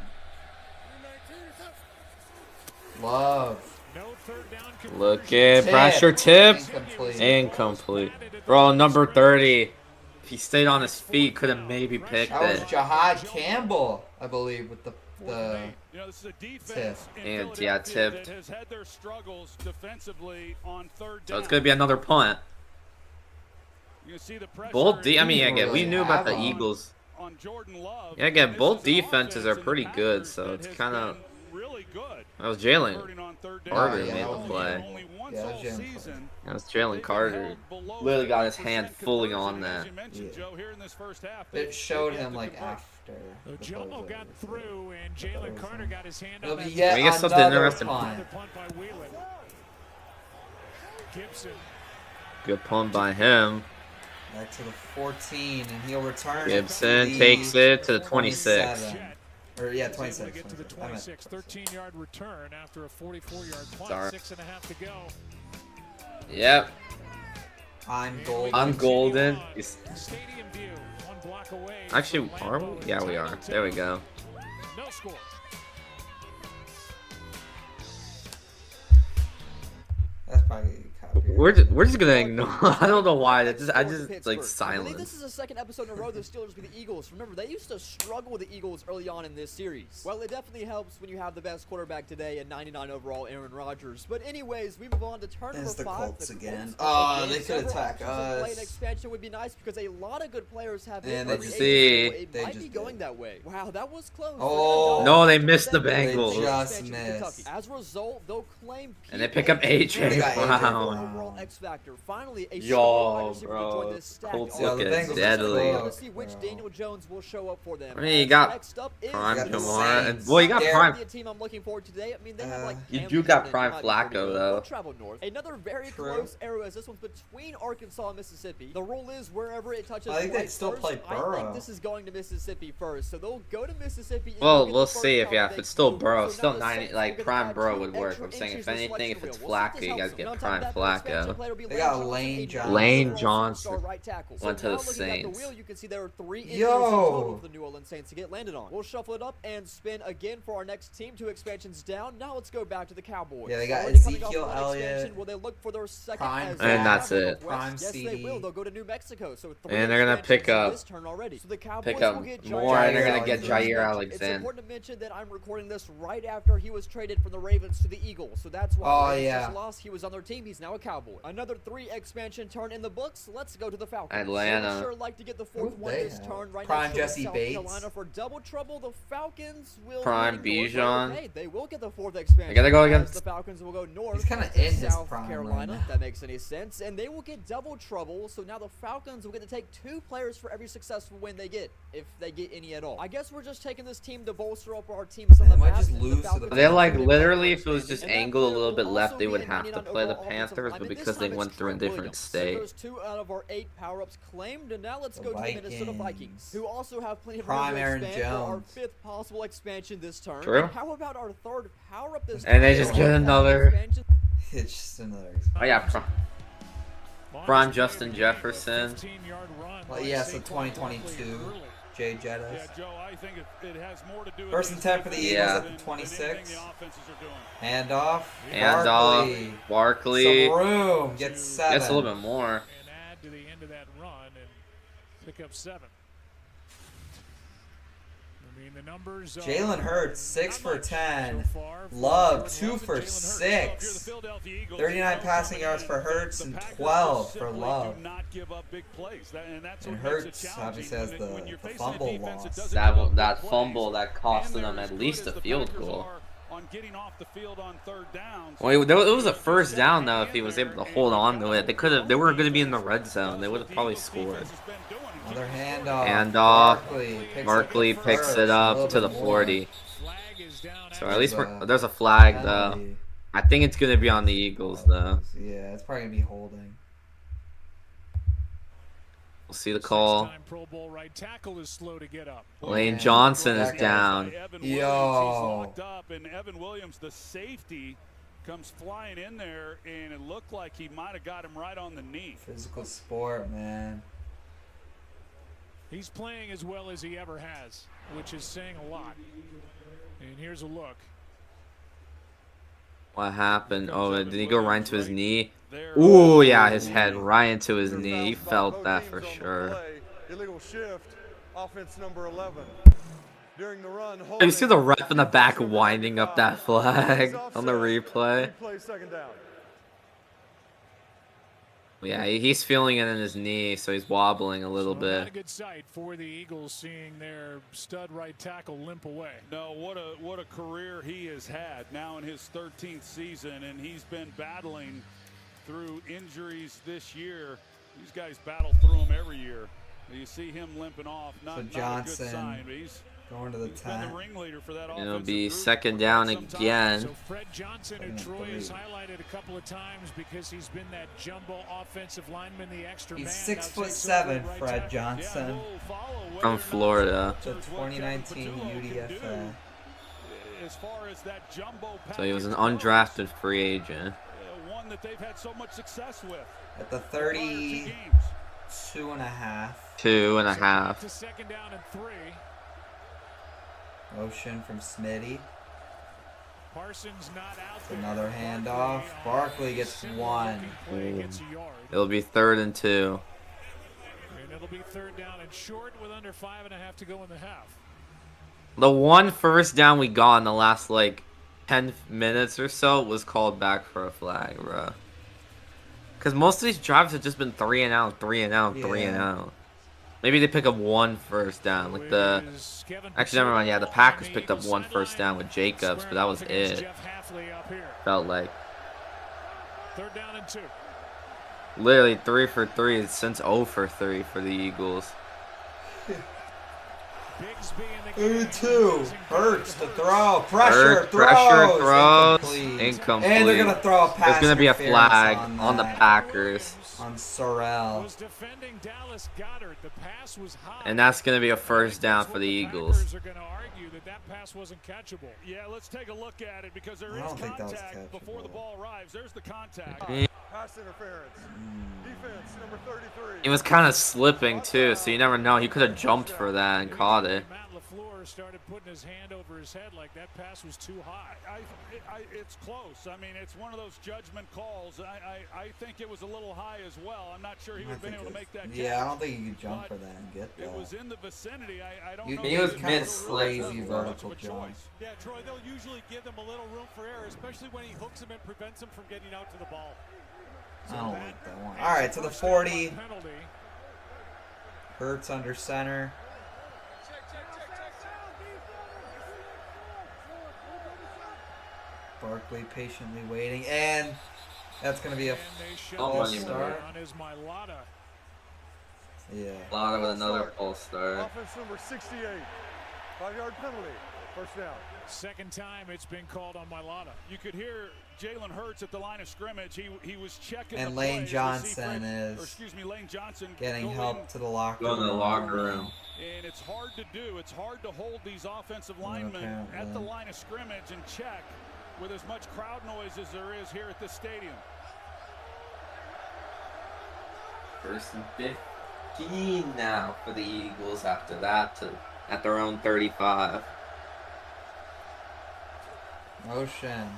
Love. Look at pressure tip. Incomplete. Incomplete. Bro, number 30. If he stayed on his feet, could have maybe picked That was it. Jahad Campbell, I believe, with the You know, this is a defense in And yeah, Philadelphia tipped. that has had their struggles defensively on third So down. it's gonna be another punt. You can see the pressure Both I mean, again, we really knew about the have 'em. Eagles. on Jordan Love. Yeah, again, This both is an defenses are offense in the pretty good, Packers so that it's has kind of. been really good. That was Jalen converting on third down. Carter yeah, made that the was play. Only once Yeah, that was all Jalen season. That was Jalen They've Carter. held below Literally got his 50% hand fully on conversion, that. as you mentioned, Yeah. Joe, here in this first half. It showed they've yet him to like convert. after. So the Jomo closeout. got through, and Jalen Carter got his hand It'll on be that. yet Can we get something another interesting? Another punt. punt by Wheelan. Gibson. Good punt by him. Back to the 14, and he'll return. Gibson to the takes it to the 26. 27. Or yeah, He's able to 26. get to the 26, 13-yard return after a 44-yard punt. Sorry. 6.5 to go. Yep. I'm golden. I'm golden. Stadium view, one block away. Actually, from are Lambeau we? Yeah, we are. entitled to There we go. No score. That's probably copyright. We're just gonna ignore. I don't know why. I just like I believe this silence. is the second episode in a row the Steelers beat the Eagles. Remember, they used to struggle with the Eagles early on in this series. Well, it definitely helps when you have the best quarterback today at 99 overall, Aaron Rodgers. But anyways, we move on to turn There's number the 5. Colts again. Colts. Oh, Again, they could several attack options to play. An us. expansion would be nice because a lot of good players have been And they free just- agents, so it they might just be going did. that way. Wow, that was close. Oh. No, they missed the They Bengals. just Expansion in Kentucky. missed. As a result, they'll claim And they pick up AJ They got AJ Brown. overall X factor. Finally, a Yo, star wide receiver to bro. join this stacked Colts Yeah, the looking Bengals are deadly. cooked, to see which bro. Daniel Jones will show up for them. I mean, you As got next up is Prime got the Kamara, and Saints. well, you got They're Prime. the team I'm looking forward to today. I mean, they have like You Cam do got Newton, Prime might be pretty Flacco, good. though. They'll travel north. Another very True. close arrow as this one's between Arkansas and Mississippi. The rule is wherever it touches I think they'd white still first, play I Burrow. think this is going to Mississippi first, so they'll go to Mississippi. And Well, get we'll the first see if down yeah, they if it's still can. Burrow, So still now the 90 Saints like will get Prime add Burrow 2 would work. extra I'm saying inches if to the anything, if selection it's wheel. We'll see if Flacco, this you guys helps them. get On top Prime of that, the expansion Flacco. player will be They got Lane Lane Johnson, Lane overall Johnson. superstar right tackle. So Went to now the looking at the Saints. wheel, you can see there are 3 injuries Yo. in total for the New Orleans Saints to get landed on. We'll shuffle it up and spin again for our next team. 2 expansions down. Now let's go back to the Cowboys. Yeah, they got Already coming off Ezekiel one Elliott, expansion, will they look for their second Prime as Zach, And that's they it. go Prime west? Yes, they CD. will. They'll go to New Mexico. So 3 And they're gonna pick expansions in up- this turn already. So the Cowboys Pick up will get more, and they're Jair gonna get Alexander. Jair It's Alexander. important to mention that I'm recording this right after he was traded from the Ravens to the Eagles, so that's why Oh, the Ravens yeah. just lost. He was on their team. He's now a Cowboy. Another 3 expansion turn in the books. Let's go to the Falcons. Atlanta. They would sure like to get the 4th Who'd one they this have? turn right Prime next to Jesse South Bates? Carolina for double trouble. The Falcons will Prime be heading north. Bijan. Okay, they will get the 4th expansion. They gotta go as against- the Falcons will go north. He's kinda to in his South prime right Carolina. now. That makes any sense. And they will get double trouble. So now the Falcons will get to take 2 players for every successful win they get, if they get any at all. I guess we're just taking this team to bolster up our teams on They the might map. just and lose to the Falcons They like will literally, get if it was just and that angled a player little will bit left, also they be would a have to 99 play the overall offensive Panthers, but lineman. This because they time went it's through a Trent different Williams. So state. there's 2 out of our 8 power-ups claimed, and now let's The go to the Minnesota Vikings. Vikings, who also have plenty of Prime room to Aaron expand for our Jones. 5th possible expansion this turn. True. And how about our 3rd power-up this And they turn? just get another- Expansion. It's just another. Oh yeah, Prime Justin Jefferson. 15-yard run Well, by yeah, so Saquon 2022. Barkley early. Jay Yeah, Jettis. Joe, I think it has more to do with 1st and 10 for the Eagles Yeah. at the than 26. anything the offenses are doing. Hand off. And Barkley. Barkley Some room. Gets 7. gets a little bit more. And add to the end of that run and pick up 7. I mean, the numbers are Jalen Hurts, 6 not for much 10. so far for Love, Jordan 2 Love for and Jalen Hurts. So if you're the 6. Philadelphia Eagles, 39 you know passing coming yards in for that Hurts the and Packers 12 just for simply Love. Do not give up big plays. And that's And what makes Hurts it challenging. obviously has when you're the facing a fumble defense that loss. doesn't give up big That plays, fumble that costed and them they're at as least good a as the field Packers goal. are on getting off the field on 3rd downs. Well, it was a first down though. If he was able to hold on to it, they were going to be in the red zone. They would have probably scored. Another handoff. Handoff. Barkley picks it up to the 40. Flag is down So at at least There's there's a flag though. Penalty. I think it's going to be on the Eagles though. Yeah, it's probably going to be holding. We'll see the call. Six-time Pro Bowl right tackle is slow to get up. Lane Man, Johnson is that guy's down. Evan Yo. Williams, he's locked up, and Evan Williams, the safety, comes flying in there, and it looked like he might have got him right on the knee. Physical sport, man. He's playing as well as he ever has, which is saying a lot. And here's a look. What happened? Oh, did he go right into his knee? There. Ooh, yeah, his head right into his knee. He felt that for sure. illegal shift, offense number 11. During the run, You see the ref in the back winding up that flag on the replay. Replay second down. Yeah, he's feeling it in his knee, so he's wobbling a little Not bit. a good sight for the Eagles, seeing their stud right tackle limp away. No, what a career he has had now in his 13th season, and he's been battling through injuries this year. These guys battle through them every year. You see him limping off. Not a good sign, but he's going to the been 10. the ringleader for that It'll offensive be group second for down quite some time. again. So Fred Johnson, who Troy has highlighted a couple of times because he's been that jumbo offensive lineman, the extra He's man. 6'7", Right Fred tackle. Johnson. Yeah, we'll follow whether From or not Florida. The Rodgers, what Kevin 2019 Patullo can UDFA. do as far as that jumbo So he was an package undrafted free agent. goes, one that they've had so much success with. At the Prior to 32 games. and a half. 2.5. To second down and 3. Motion from Smitty. Parsons not out there. Another handoff. Barkley gets one. Gets a yard. It'll be 3rd and 2. And it'll be third down and short with under 5.5 to go in the half. The one first down we got in the last, like, 10 minutes or so was called back for a flag, bro. Because most of these drives have just been 3 and out, 3 and out, 3 and Yeah. out. Maybe they pick up one first down. Like the... Actually, never mind. Yeah, the Packers picked up one first down with Jacobs, but that was it. Felt like. Third down and 2. Literally 3 for 3 since 0 for 3 for the Eagles. 2. Hurts to throw. Pressure Throws. Incomplete. Incomplete. And they're going to throw a pass. There's going to be a interference flag on the that. Packers. On Sorrell. Was defending Dallas Goedert. The pass was high. And that's going to be a first down for the Eagles. Packers are going to argue that that pass wasn't catchable. Yeah, let's take a look at it because there I is don't think that was contact before the catchable. ball arrives. There's the contact. Pass interference. Defense number 33. He was kind of slipping too, so you never know. He could have jumped for that and caught it. Matt LaFleur started putting his hand over his head like that pass was too high. It's close. I mean, it's one of those judgment calls. I think it was a little high as well. I'm not sure he would have been able to make that catch. Yeah, I don't think you could jump for that and get that. It was in the vicinity. I don't You- know. he if was it's kind of a crazy much vertical of a jump. choice. Yeah, Troy, they'll usually give them a little room for error, especially when he hooks him and prevents him from getting out to the ball. I don't like that one. All right, to the 40. Penalty. Hurts under center. Barkley patiently waiting, and that's going to be a And they show false the start. on his Mailata. Yeah. Lana with another false start. Offense number 68. 5-yard penalty. First down. Second time it's been called on Mailata. You could hear Jalen Hurts at the line of scrimmage. He was checking. And the Lane plays to see Johnson Fred- is or excuse me, Lane Johnson Getting go help in, to the locker Go in the room. locker room. and it's hard to do. It's hard to hold these offensive linemen apparently. at the line of scrimmage and check with as much crowd noise as there is here at this stadium. First and 15 now for the Eagles after that at their own 35. Motion.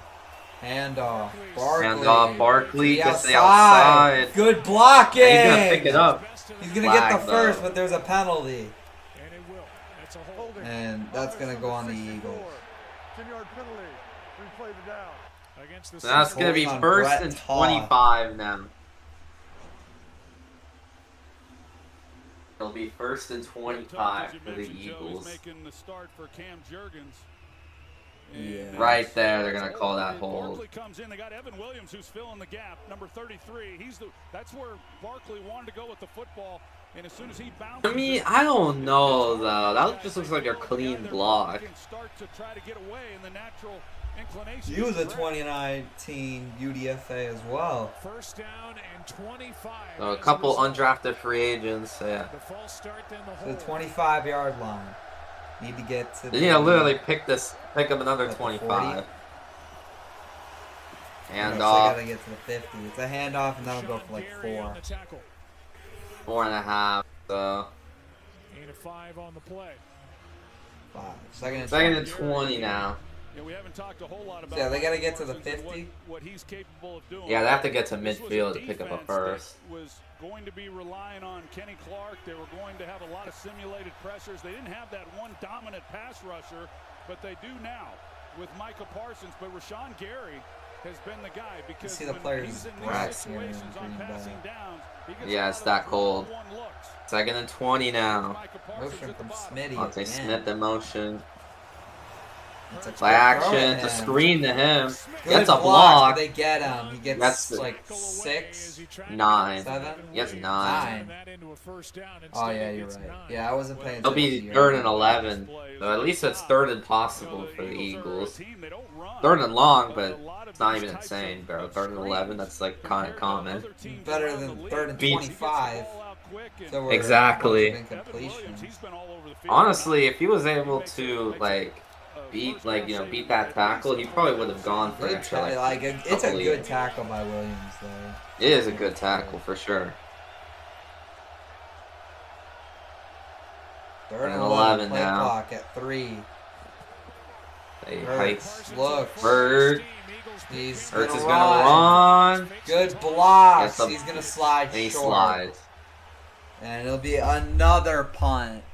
Handoff. Barkley. Handoff. Barkley To gets the outside. Good blocking. And he's going to pick it up. He's going to get the Flag, first, though. but there's a penalty. And it will. That's a hold. And that's going to go on the Eagles. 10-yard penalty. Replay the down. Against the That's center. going to be on first Brett and Todd. 25 now. It'll be first and 25 for the Eagles. Making the start for Cam Jurgens. Yeah. Right there, they're gonna call that hold. Barkley comes in. They got Evan Williams, who's filling the gap, number 33. That's where Barkley wanted to go with the football, and as soon as he bounces, I mean, I don't know though. That just looks like a clean block. Start to try to get away in the natural inclination. He was a 2019 UDFA as well. First down and 25. So a couple undrafted free agents. Yeah, The false start, then the To the hold. 25-yard line. Need to get to they need to literally pick up another At the 25. 40? And They gotta get to the 50. It's a handoff, and that'll go for like Gary 4. on the tackle. 4.5. So Gain of 5 on the play. 5. Second and second and 20. 20 now. Yeah, we haven't talked a whole lot about. Yeah, they got to get to the Parsons and 50. What he's capable of doing. Yeah, they have to get to This was midfield a to pick up a defense first. that was going to be relying on Kenny Clark. They were going to have a lot of simulated pressures. They didn't have that one dominant pass rusher, but they do now with Micah Parsons. But Rashawn Gary has been the guy because see the when players he's in right these here in situations on Green passing Bay. downs, he gets Yeah, a it's lot that of cold. one-on-one looks. 2nd and 20 now. Micah Parsons Motion at the from bottom. Smitty Monte again. Smith in motion. It's a Play good action. throw It's a to him. screen to him. Good Gets a block, block. but they get him. He gets That's the- like 6, 9. 7. He has 9. Oh yeah, you're right. Yeah, I wasn't paying It'll attention. be to 3rd you. and 11. So at least it's 3rd and possible for the Eagles. 3rd and long, but it's not even insane, bro. 3rd and 11, that's like kind of common. Better than 3rd and Beat- 25. So we're Exactly. incompletions. Honestly, if he was able to like beat that tackle, he probably would have gone for an Good extra tackle. like It's a couple good yards. tackle by Williams, though. It is a good tackle for sure. 3rd and 11 play now. clock at 3. Hey, Hurts. Look. Bird. He's Hurts gonna is gonna run. Good blocks. Gets a- He's gonna slide And he short. slides. And it'll be another punt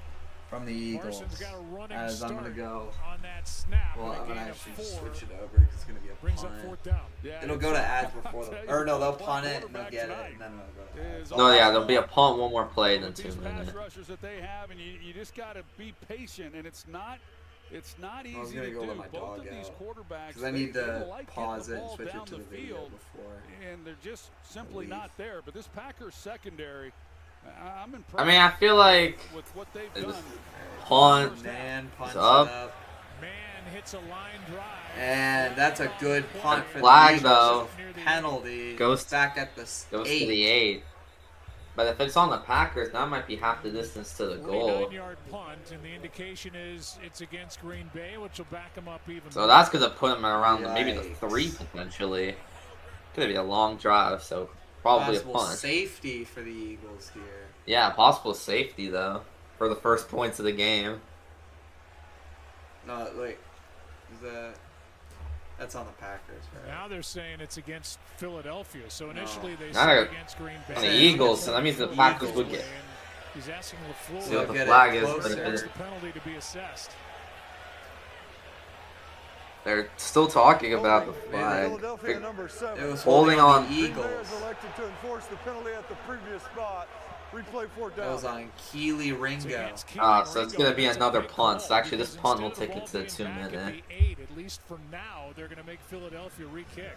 from the Eagles. Parsons got a running As I'm gonna start go. on that snap. Well, and a I'm gonna gain of actually 4 switch it over because it's gonna be a brings up punt. 4th down. It'll go to ads before the. Or no, they'll punt it and they'll get it, and then it'll go to ads. No, yeah, there'll be a punt, one more play, then With 2 these minutes. pass rushers that they have, and you just got to be patient, and it's not easy I was to gonna go do. let my Both dog of these out. quarterbacks, Because I they need to like pause getting it the and ball switch down it to the video field, before. and they're just simply leave. not there. But this Packers secondary, I'm impressed. I mean, I feel like with what they've it's done. punt. Man punts it up. up. Man hits a line drive. And that's a good punt for Flag, the though. Eagles. Penalty. Goes- back at the Goes to 8. the 8. But if it's on the Packers, that might be half the distance to the goal. 49-yard punt, and the indication is it's against Green Bay, which will back them up even So more. that's gonna put him around maybe the Yikes. 3 potentially. Gonna be a long drive, so probably Possible a punt. safety for the Eagles here. Yeah, possible safety though for the first points of the game. No, wait. That's on the Packers, right? Now they're saying it's against Philadelphia. So initially they Not said a- against Green Bay. on the Eagles, so that means the Packers would get. He's asking See LaFleur what the Get it flag is, but closer. if what's it- the penalty to be assessed. they're still talking about the flag. Philadelphia number 7. It was Holding holding on. on the Green Bay Eagles. has elected to enforce the penalty at the previous spot. Replay 4th That down. was on Keely It's Ringo. against Keely So it's Ringo. gonna be That's a another big punt. call So actually, this because punt will instead take of it to the the ball 2 being back minute. at the 8, at least for now, they're going to make Philadelphia re-kick.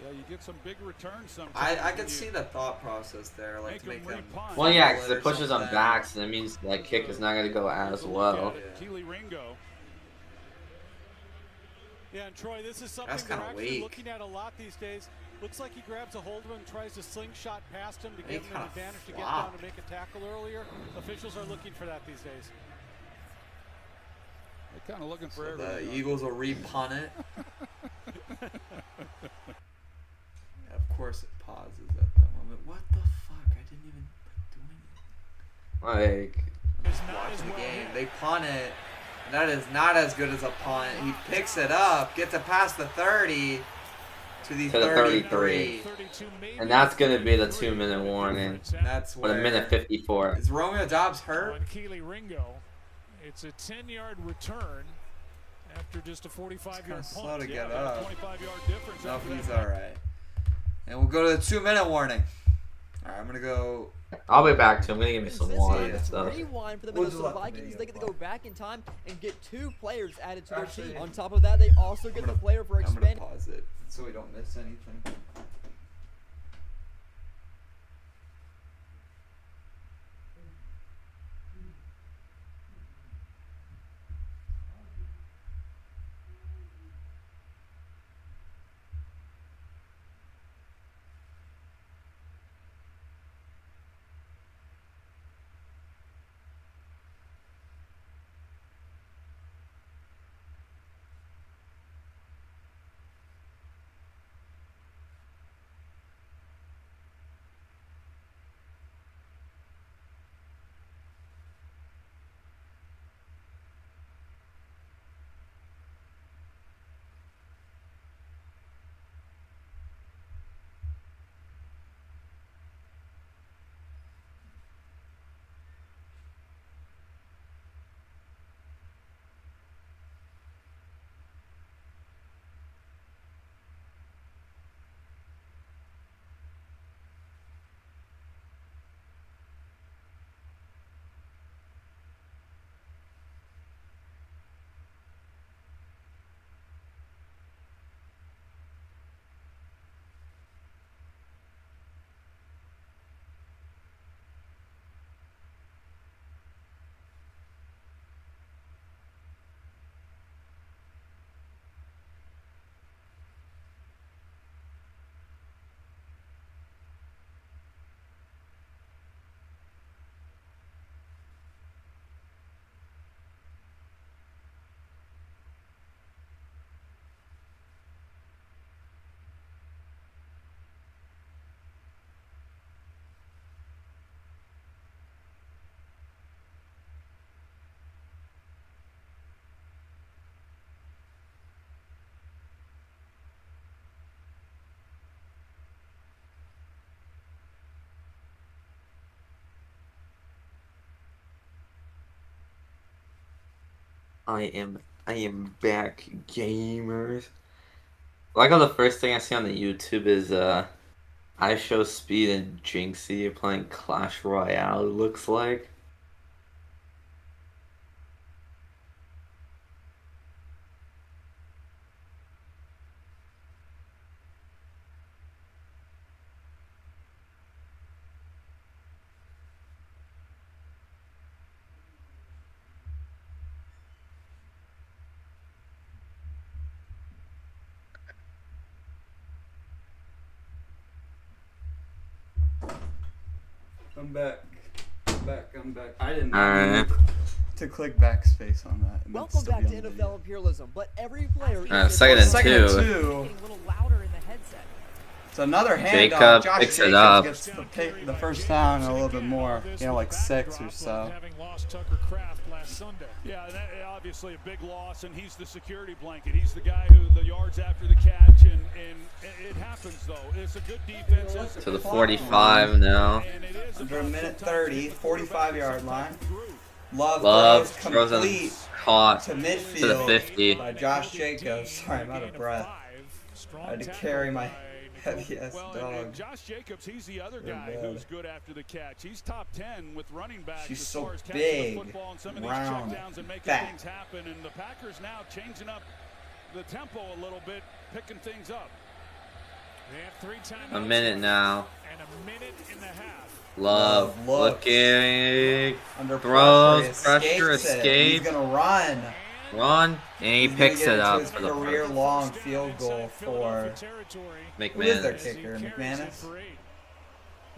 Yeah, you get some big returns sometimes. I when could you see the thought process there, like to make make them them. repunt. Well, yeah, fumble because or it pushes them something. back, so that means that kick is not gonna go as well. Yeah. Keely Ringo. Yeah, and Troy, this is something That's they're kinda actually weak. looking at a lot these days. Looks like he grabs a hold of him and tries to slingshot past him to He give him an kinda advantage to get down flopped. to make a tackle earlier. Officials are looking for that these days. They're kind of looking for So the everything. Eagles will re-punt it. Yeah, of course it pauses at that moment. What the fuck? I didn't even do Like, It's it. not as Watching the well game, hit. they punt it. And that is not as good as a punt. He picks it up, gets it past the 30 to the To the 33. 32, maybe and that's gonna be the 33 2-minute warning. And that's With a where. minute 54. Is Romeo Dobbs hurt? On Keely Ringo, it's a 10-yard return after just a 45-yard kinda punt. slow to Yeah, get about a up. 25-yard difference. No, after he's that. alright. And we'll go to the 2-minute warning. Alright, I'm gonna go. I'll be back to him. I'm gonna give me This some time, water and it's stuff. rewind for the We'll just Minnesota let the Vikings. video They get to play. go back in time and get 2 players added to their Actually, team. On top of that, they also get the player for I'm gonna expanding. pause it so we don't miss anything. I am back, gamers. Like how the first thing I see on the YouTube is I Show Speed and Jinxie are playing Clash Royale, it looks like. I'm back. I'm back. I didn't Alright. to click backspace on that. And Welcome still back be to on the NFL video. Imperialism, but every player second and Second two. and two. Getting a little louder in the headset. It's another handoff. Jacob Josh picks it Jacobs up. gets the first down and a little bit more. You know, like 6 or so. Having lost Tucker Kraft last Sunday. Yeah, that, obviously a big loss, and he's the security blanket. He's the guy who the yards after the catch, and it happens though. It's a good defense. To the 45 now. And it is Under a minute 30, 45-yard line. Love Love throws complete him caught to to the midfield 50. by Josh Jacobs. Sorry, I'm out of breath. I had to carry my heavy-ass Well, dog. and Josh Jacobs, he's the other guy bad. who's good after the catch. He's top 10 with running backs She's as so far as catching big, the football and some of round, these checkdowns and making fat. things happen. And the Packers now changing up the tempo a little bit, picking things up. They have 3 timeouts A minute now. and a minute and a half. Love Looks. looking. Under Throws, pressure, pressure, escapes it. escape. He's gonna run. Run. And he He's gonna picks get it into up his for the first. career-long field goal for who is their McMahon. kicker? McManus.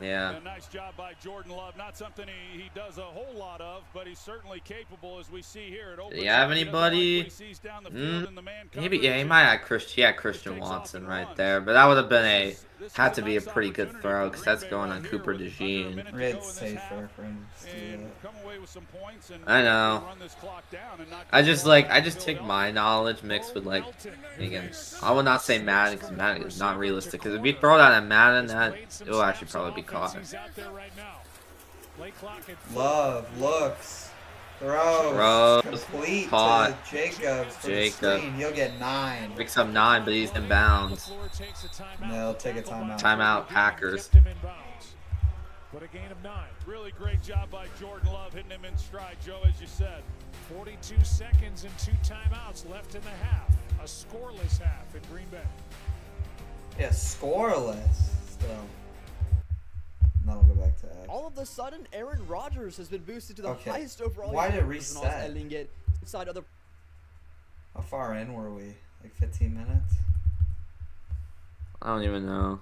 Yeah. A nice job by Jordan Love. Not something he does a whole lot of, but he's certainly capable, as we see here. It opens Do you have up. He doesn't anybody? like what he sees down the field in the man Maybe, yeah, he coverage. might have Christian Watson right there, but that would have been had to be a pretty good throw because that's going on Cooper DeJean. It's safer for him to do And that. come away with some points and I know. run this clock down and not I get just the ball like I to just take Philadelphia. my knowledge mixed with like again. I would not say Madden because Madden is not realistic. Because if you throw that at Madden, that it will actually probably be caught. Love looks, throws, Throws, complete caught. to Jacobs for the Jacob. screen. He'll get 9. Picks up 9, but he's in bounds. They'll take a timeout. Timeout, Packers. But a gain of 9. Really great job by Jordan Love hitting him in stride, Joe, as you said. 42 seconds and 2 timeouts left in the half. A scoreless half in Green Bay. Yeah, scoreless still. Now we'll go back to X. All of a sudden, Aaron Rodgers has been boosted to the Okay. highest overall. Why did it yards and reset? ending it inside other. How far in were we? Like 15 minutes? I don't even know.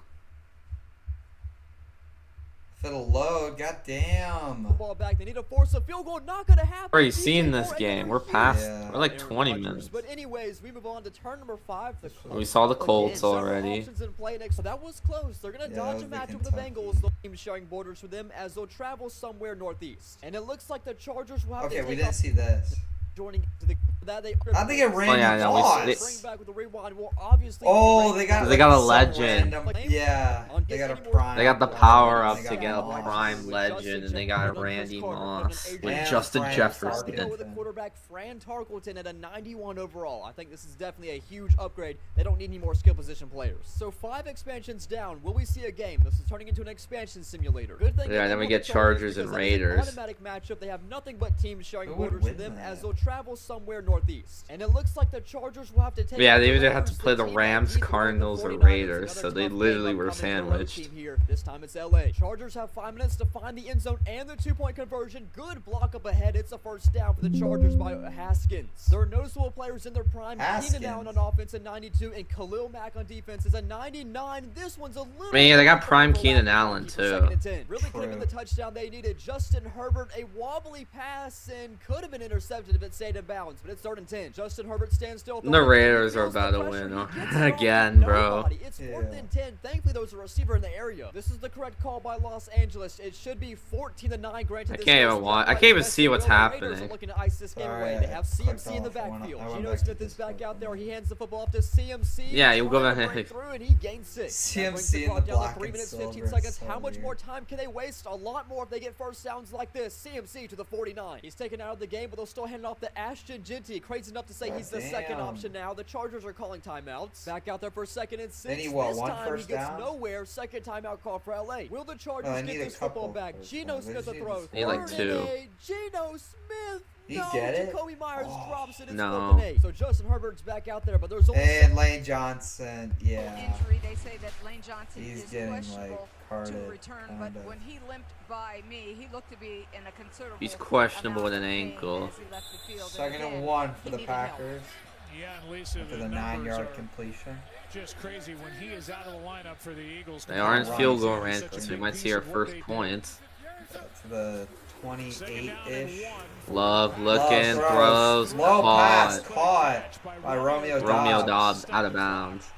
If it'll load, goddamn. Ball back. They need to force a field goal. Not gonna happen. We're already DJ seeing this Moore, game. another We're past. Yeah. We're like Aaron 20 Rodgers. minutes. But anyways, we move on to turn number 5. The We saw the Colts Several already. options in play next. So that was close. They're gonna Yeah, that dodge was a the match with the Kentucky. Bengals. The team sharing borders with them as they'll travel somewhere northeast. And it looks like the Chargers will have Okay, to we take didn't off see this. joining to the that they. I think it ran Oh, yeah, no, we- off. Bring back with the rewind. Will obviously. Oh, they got. They got a some legend. random- yeah, they got a prime. They got the power up They to got get a Moss. prime legend, and they got Randy Moss with And Justin Frank Jefferson. Tarkenton. With a quarterback, Fran Tarkenton at a 91 overall. I think this is definitely a huge upgrade. They don't need any more skill position players. So 5 expansions down. Will we see a game? This is turning into an expansion simulator. Good thing. Yeah, they then we put get the Chargers and because that is an Raiders. Automatic matchup. They have nothing but teams sharing Who would borders with win them as that? they'll travel somewhere northeast. And it looks like the Chargers will have to take. Yeah, on they the either have to Raiders, play the team that Rams, beat the Cardinals, or 49ers. Raiders, Another so they tough literally game were upcoming for the road sandwiched. team here. This time it's LA. Chargers have 5 minutes to find the end zone and the 2-point conversion. Good block up ahead. It's a first down for the Chargers by Haskins. There are noticeable players in their prime. Keenan Allen on offense at 92 and Khalil Mack on defense is a 99. This one's a little. Man, yeah, they got prime overlap. Keenan Allen, Keep it too. second and 10. Really could have been True. the touchdown they needed. Justin Herbert, a wobbly pass and could have been intercepted if it stayed in bounds, but it's 3rd and 10. Justin Herbert stands still. The Raiders are about to win again, bro. It's 4th Yeah. and 10. Thankfully, there was a receiver in the area. This is the correct call by Los Angeles. It should be 14-9. Granted, I this can't goes even watch- down I can't even by see what's West. The Raiders are happening. looking to ice this game game Sorry, away. They have I CMC in the clicked off. backfield. I went Geno back to Smith is back Discord out there. for He me. hands the football off to CMC. Yeah, you'll go trying to ahead. break through, and he gains 6. That brings CMC in clock the down to black 3 and minutes, 15 silver. seconds. So How much weird. more time can they waste? A lot more if they get first downs like this. CMC to the 49. He's taken out of the game, but they'll still hand it off to Ashton Genty. Crazy enough to say he's the second Damn. option now. The Chargers are calling timeouts. Back out there for 2nd and 6. They need, what, this one time first he gets down? nowhere. Second timeout call for LA. Will the Chargers No, they get need a this football couple back? first Geno downs. They Smith a just throw. need- They need like 3rd and 2. 8. Geno Smith. He No, get it? Jacoby Myers Oh. drops it. It's No. 4th and 8. So Justin Herbert's back out there, but there's only And Lane Johnson, yeah. Injury. They say that Lane Johnson He's is getting, questionable like, carded, to return, kind but of. when he limped by me, he looked to be in a considerable. He's questionable with amount an of pain ankle. as he left the field. 2nd again, and 1 for he the needed help. Packers. Yeah, and Lisa, For the numbers 9-yard are completion. just crazy when he is out of the lineup for the Eagles. They are in Run. field goal Such a range, big so we piece might see of our what first they do. points. To the 28-ish. Love looking, throws, Low pass caught. caught by Romeo Dobbs. Romeo Dobbs out of bounds.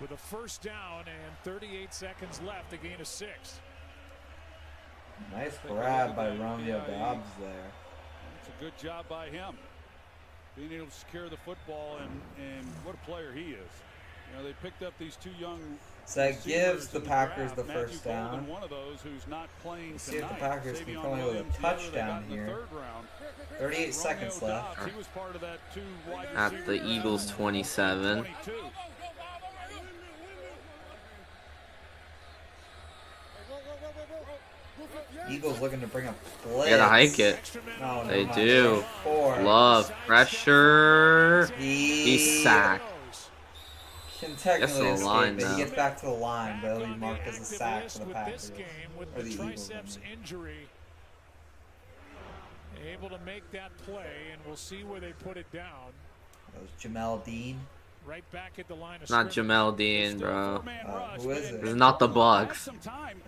With a first down and 38 seconds left, a gain of 6. Nice grab by Romeo Dobbs there. It's a good job by him. Being able to secure the football, and what a player he is. You know, they picked up these 2 young So that receivers gives the in Packers draft. the Matthew first Golden, down. one of those who's not playing Let's see if the tonight. Packers can Savion come away with a Williams, the other they touchdown got in the here. 3rd round. 38 Romeo seconds left. Dobbs, he was part of that 2 wide At receiver the Eagles 27. 22. Eagles looking to bring up blitz. They gotta hike it. No, They never mind. do. 4. Love pressure. He He's sacked. can Gets technically to the escape line, it. though. He gets back to the line, but he'll be Back on marked the as a active sack list for the with Packers. this game with Or the the Eagles. triceps injury. Able to make that play, and we'll see where they put it down. That was Jamel Dean. Right back at the line of Not scrimmage. Jamel Dean, bro. Who is it? It's not the Bucks.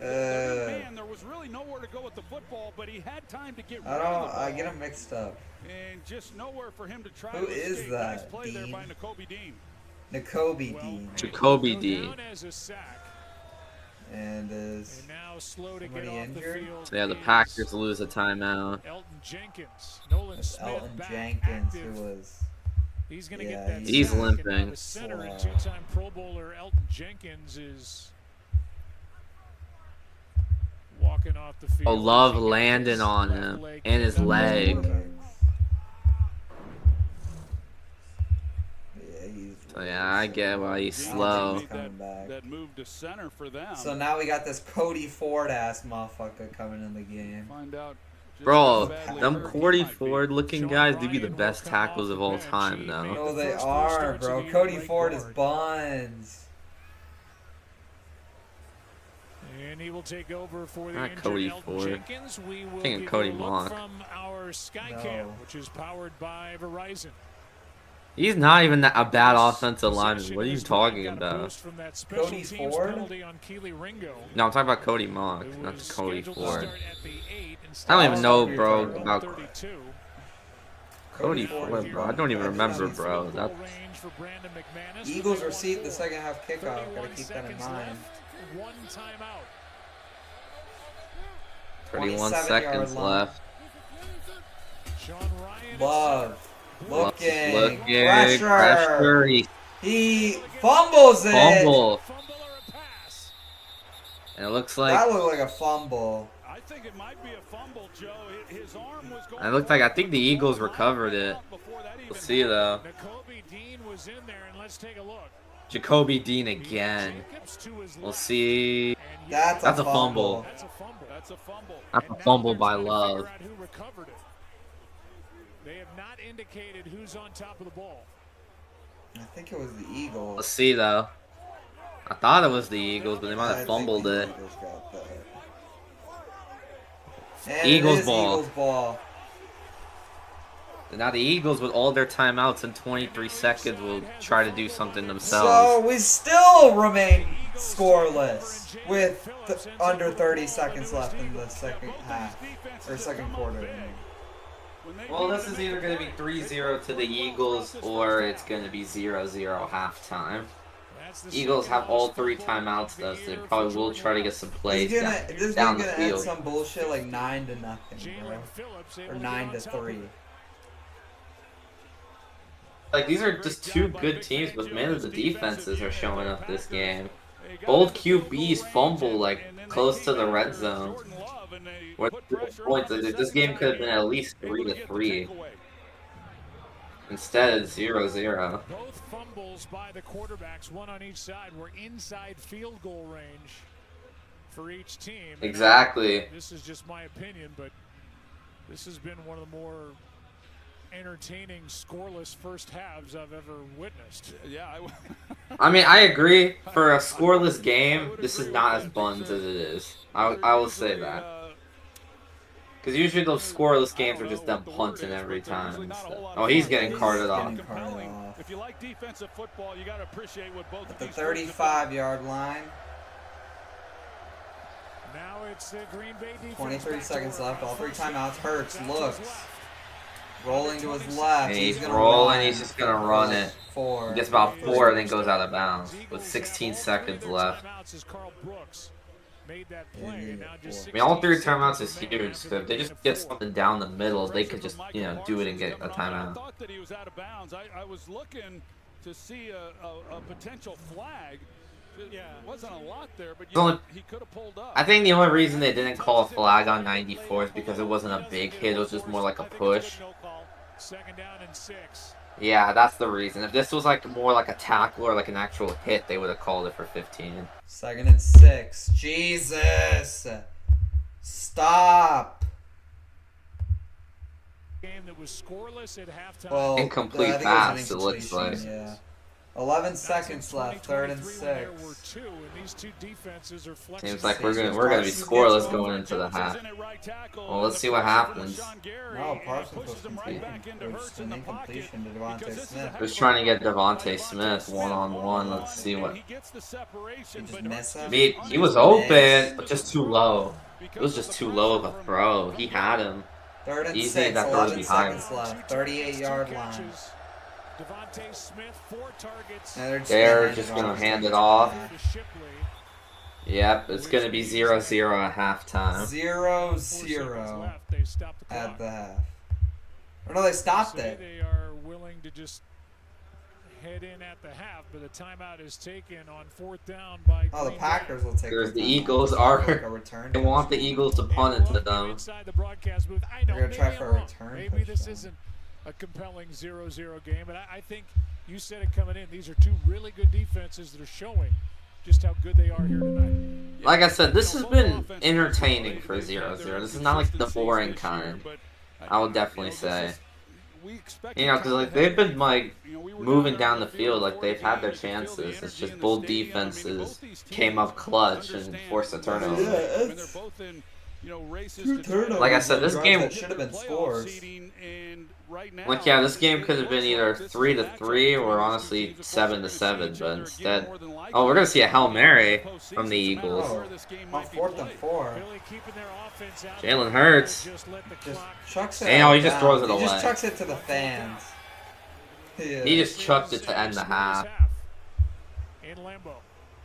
Man, there was really nowhere to go with the football, but he had time to get rid of the ball. I get them mixed up. And just nowhere for him to try Who to is escape. that, Nice play there Dean? by Nakobe Dean. Nakobe Dean. Jacoby Go Dean. down as a sack, And is and now slow to somebody get off injured? the field. Yeah, the is Packers lose a timeout. Elton Jenkins. Nolan that's Smith Elton back Jenkins, active. who was He's going to Yeah, get that he's sack, and now limping. the center and So, 2-time Pro Bowler Elton Jenkins is walking off the field. Oh, Love He got landing his on left him leg and his kicked up. leg. Yeah, he's So yeah, I get why he's slow. Made Coming back. that move to center for them. So now we got this Cody Ford ass motherfucker coming in the game. Find out just Bro, how badly them hurt he Cordy might be. Ford looking Sean guys do be the Ryan best will come tackles off of the all bench. time, He though. made No, the they first four are, starts bro. of the year Cody right Ford is guard. buns. And he will take over for the Not injured Cody Elton Ford. Jenkins. We will Thinking give Cody you a look Mock. from our Skycam, No. which is powered by Verizon. He's not even a bad offensive lineman. What are you talking about? Cody Ford? No, No, I'm talking about Cody Mock, not Cody Ford. I don't even know, That's bro, what you're about talking Cody Ford, bro. I don't even remember, bro. That's Eagles received the second half kickoff. Gotta keep that in mind. One timeout. 31 27-yard seconds line. left. Sean Ryan Love. Love's Looking. looking. Pressure. Pressure. He fumbles it. Fumble. fumble or a pass. And it looks That like looked like a fumble. I think it might be a fumble, Joe. His arm was going it looked like I think the forward. Eagles recovered it. Before that We'll even see though. Nakobe Dean was in there, and let's take a look. Jacoby Dean again. Jacobs to his We'll left. see. And That's That's a a fumble. That's a fumble. That's a fumble. That's And a now fumble they're by trying to Love. figure out who recovered it. They have not indicated who's on top of the ball. I think it was the Let's Eagles. see though. I thought it was the Eagles, but they might I have think fumbled the it. Eagles got that. And Eagles it is ball. Eagles ball. And now the Eagles, with all their timeouts in 23 seconds, will try to do something So themselves. we still remain scoreless with under 30 seconds left in the second half or second quarter. Well, this is either going to be 3-0 to the Eagles or it's going to be 0-0 halftime. Eagles have all three timeouts though, so they probably will try to get some plays This is down gonna the end field. some bullshit like 9-0, bro, or 9-3. like these are just two good teams, but man, the defenses are showing up this game. Both QBs fumble like close to the red zone. What points? This game could have been at least 3-3. Instead, 0-0. Both fumbles by the quarterbacks, one on each side, were inside field goal range for each team. Exactly. This is just my opinion, but this has been one of the more entertaining scoreless first halves I've ever witnessed. Yeah, I mean, I agree. For a scoreless game, this is not as buns as it is. I will say that. Because usually those scoreless games are just them punting every time. Oh, he's getting carted off. If you like defensive football, you got to appreciate what both At the 35-yard line. Now it's the Green Bay defense. 23 seconds left. All 3 timeouts. Hurts looks. Rolling to his left. And he's gonna rolling. run. He's just going to run it. 4. He gets about 4 and then goes out of bounds with 16 seconds left. I mean, all 3 timeouts is huge. So if they just get something down the middle, they could just, you know, do it and get a timeout. I thought that he was out of bounds. I was looking to see a potential flag. Yeah, wasn't a lot there, but he could have pulled up. I think the only reason they didn't call a flag on 94 is because it wasn't a big hit. It was just more like a push. Second down and 6. Yeah, that's the reason. If this was like more like a tackle or like an actual hit, they would have called it for 15. 2nd and 6. Jesus! Stop! Game that was scoreless at halftime. Well, incomplete pass, it looks like. Yeah. 11 seconds left. 3rd and 6. Seems like we're gonna be scoreless going into the half. Well, let's see what happens. No, Parsons was complete. It was an incompletion to Devontae Smith. Just trying to get Devontae Smith one-on-one. Let's see what. He just missed him. He was open, but just too low. It was just too low of a throw. He had him. 3rd and Easy, 6. that throw to 11 be higher. seconds left. 38-yard line. Devontae Smith, 4 targets. They're just gonna hand it off. Yep, it's gonna be 0-0 at halftime. 0-0 at the half. Or no, they stopped it. They are willing to just head in at the half, but the timeout is taken on 4th down by. Oh, the Packers will take. Because the Eagles are. They want the Eagles to punt it to them. Inside the broadcast booth. I know. They're gonna try for a return. Maybe this isn't a compelling 0-0 game, but I think you said it coming in. These are 2 really good defenses that are showing just how good they are here tonight. Like I said, this has been entertaining for 0-0. This is not like the boring kind. I would definitely say. You know, because like they've been like moving down the field, like they've had their chances. It's just both defenses came up clutch and forced a turnover. Like I said, this game should have been scores. Like yeah, this game could have been either 3-3 or honestly 7-7, but instead, oh, we're gonna see a Hail Mary from the Eagles. Oh, on 4th and 4. Jalen Hurts. Just chucks it. And he just throws it away. He just chucks it to the fans. He just chucked it to end the half.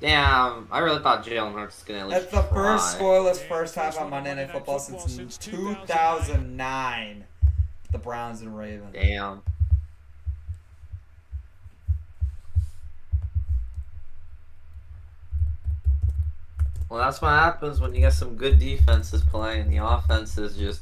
Damn, I really thought Jalen Hurts was gonna at least That's the first try. scoreless first half on Monday Night Football since 2009. The Browns and Ravens. Damn. Well, that's what happens when you get some good defenses playing. The offense is just,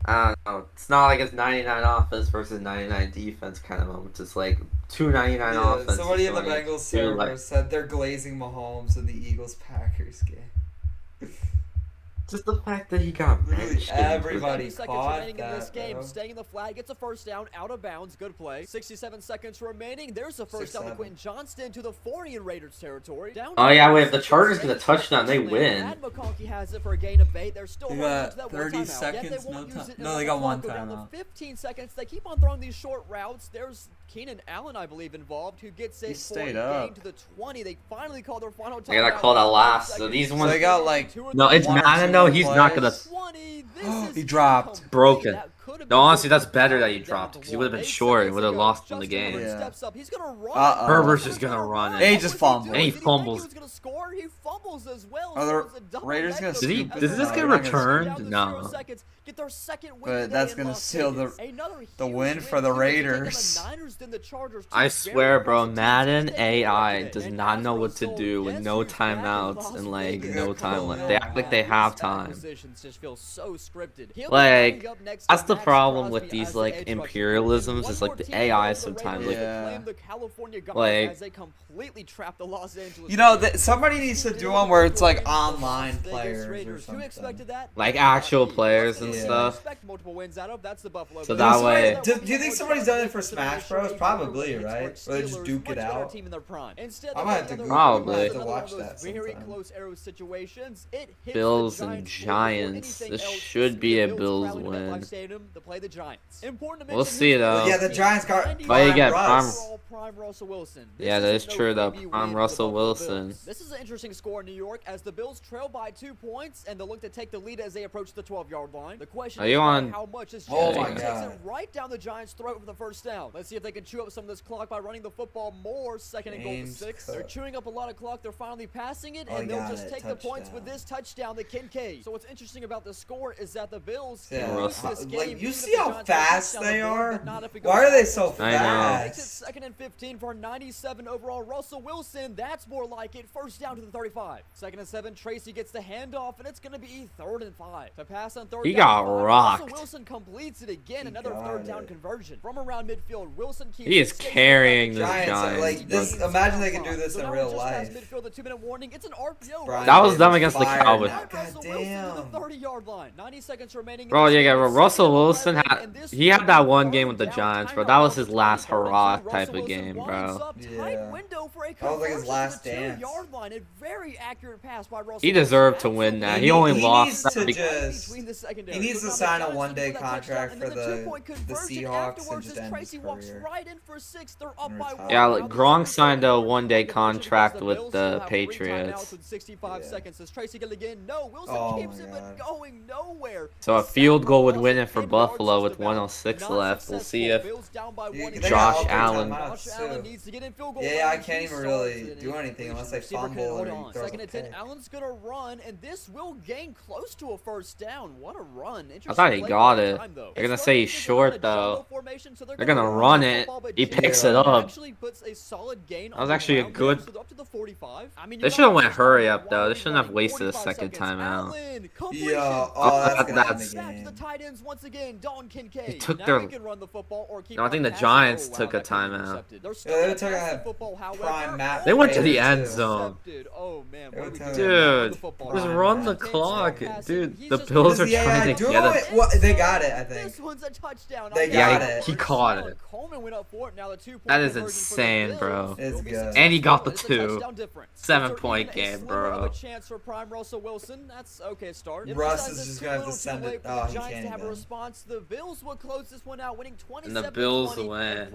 I don't know. It's not like it's 99 offense versus 99 defense kind of moment. It's like 299 offense. Somebody in the Bengals server said they're glazing Mahomes in the Eagles-Packers game. Just the fact that he got benched. Everybody caught remaining in this game. bro. Staying in the flag, gets a first down, out of bounds. Good play. 67 seconds remaining. There's a first down to Quentin Johnston to the 40 in Raiders territory. Down Oh yeah, wait, if the Chargers get a touchdown, they win. Matt McConkey has it for a gain of 8. They're still They holding on got to that 30 one timeout. seconds, Yet they won't no use time- it, no, and they the got one clock go down to timeout. 15 seconds. They keep on throwing these short routes. There's Keenan Allen, I believe, involved, who gets it He for stayed a up. gain to the 20. They finally call their final timeout. They gotta call that last. So these So ones. they got like No, it's one or Madden two though. He's not plays. gonna. 20. This is He dropped. Broken. That could have No, honestly, that's better that he dropped because he would have been short and would have lost in the game. Yeah. He's gonna run. Herbert's just gonna run it. He just fumbled. And he fumbles. He was gonna score. He fumbles as well. Are So the it's a double Raiders gonna negative. Did scoop this No, get they're not gonna returned? Down to No. 0 seconds. Get their second win But today that's in gonna Las seal Vegas. Another the huge win for the too, taking Raiders. the Niners, then the Chargers, two I swear, very bro, impressive teams Madden to take away AI today. does And not know what to Astros, do with guess no who's back in timeouts Las and like Vegas? no time left. Yeah, They act like they have These time. acquisitions just feel so scripted. He'll be Like, lining up next that's to the Max problem Crosby with as these the like edge rusher. imperialisms One is more like the team AI over the sometimes Raiders like Yeah. claim the California Guard Like- as they completely trap the Los Angeles You know, Raiders. somebody needs to do one where it's like online players or Who something. expected that? Like actual players and Yeah. stuff. Expect multiple wins out of. That's the Buffalo So Bills. that way- Do you think somebody's done it for Smash Bros? Probably, right? Or they just duke it out. Instead, I might have to the Google other it. one Probably. was To watch another one of that those very sometime. close arrow situations. It hits Bills the and Giants before Giants. anything This else. should be a The Bills rallied at MetLife win. Stadium to play the Giants. Important to We'll mention see, here's though. Yeah, the Giants got But But you Prime get Russ. Prime Russell Wilson. Yeah, This that is is no true, though. freebie Prime win for Russell the Buffalo Wilson. Bills. This is an interesting score in New York as the Bills trail by 2 points and they look to take the lead as they approach the 12-yard line. The question Are is you by on- how much is Oh my takes God. it right down the Giants' throat for the first down. Let's see if they can chew up some of this clock by running the football more. Second and goal to James 6. Cook. They're chewing up a lot of clock. They're finally passing it, Oh, and he they'll got just it. take the points with Touchdown. this touchdown to Kincaid. So what's interesting about the score is that the Bills Yeah. can lose Russell. this game, Like, even you if see the how Giants get a fast touchdown they on the board, are? but not if it Why goes are they back. so I know. Makes it fast? 2nd and 15 for 97 overall. Russell Wilson, that's more like it. First down to the 35. 2nd and 7, Tracy gets the handoff, and it's going to be 3rd and 5. To pass on 3rd He down got and 5, rocked. Russell Wilson completes it again. He Another got 3rd down it. conversion. From around midfield, Wilson keeps He is it safe. carrying the Giants are Giants. like this. bro. Imagine they could do this So in now real we're just past life. midfield, the 2-minute warning. It's an RPO. Brian That was Davis them against the fired Cowboys. now. Russell Wilson to Goddamn. the 30-yard line. 90 seconds remaining. in Bro, this yeah, game. Russell Second and Wilson 11, had and this he had will that be one third game with the down. Giants, bro. Timeout That was on his the last 20. hurrah Russell type of Wilson game, winds bro. up Yeah. tight window for a That was like his conversion last to the dance. 2-yard line. A very accurate pass by Russell. He deserved to win that. He only lost that to because just. Between the secondary. He needs So to now sign the a Giants one-day looking for that touchdown, contract and for then the two-point conversion Seahawks and afterwards just as end his Tracy walks career. right in for 6. They're up And by retire. 1. Yeah, Now like, the Gronk Bills signed a are one-day because contract the with Bills the still have 3 Patriots. timeouts with 65 Yeah. seconds. As Tracy get again. No, Wilson Oh keeps my it, God. but going nowhere. So a The field sack goal would loss win of it for 10 yards Buffalo with just about. 106 Not left. We'll see successful. if Bills down by You- 1 they again. Josh got all Allen. timeouts, Josh too. Allen needs to get in field goal Yeah, I range. can't He even starts really it do in anything unless they Receiver can fumble hold or he on. throws a 2nd and 10, pick. Allen's gonna run, and this will gain close to a first down. What a run! I thought he got it. They're gonna say he's short though. They're gonna run it. He picks it up. That was actually a good- Up to the 45. I mean, They should've went hurry up, though. They shouldn't have wasted a second timeout. Yeah, oh, that's gonna end That's- the Back to the game. tight ends once again. Dalton Kincaid. They took Now their- we can run the football or keep No, I think on the passing. Giants Oh, wow, took a that could be timeout. intercepted. They're still Yeah, they gonna took pass a the football, however. prime Matt They went to the Ryan, end too. zone. Intercepted. Oh man, They what were do we do? telling Run Dude, the football. just Prime run the Matt. clock, Passing. dude. He's The just Bills Does are the AI trying to do get it? it. What? They got it, I This think. one's a touchdown. They Yeah, got it. he caught it. Coleman went up for it. Now the 2-point That is conversion for the insane, Bills bro. will It's be good. successful. And he got the It's a 2. touchdown difference. 7-point So even a game, sliver of a bro. chance for prime Russell Wilson. That's okay start. Russ Emphasize is it's just too gonna have to little, too send late it- for oh, the he Giants can't to have a even. response. The Bills will close this one out, winning 27-20. And the Bills win.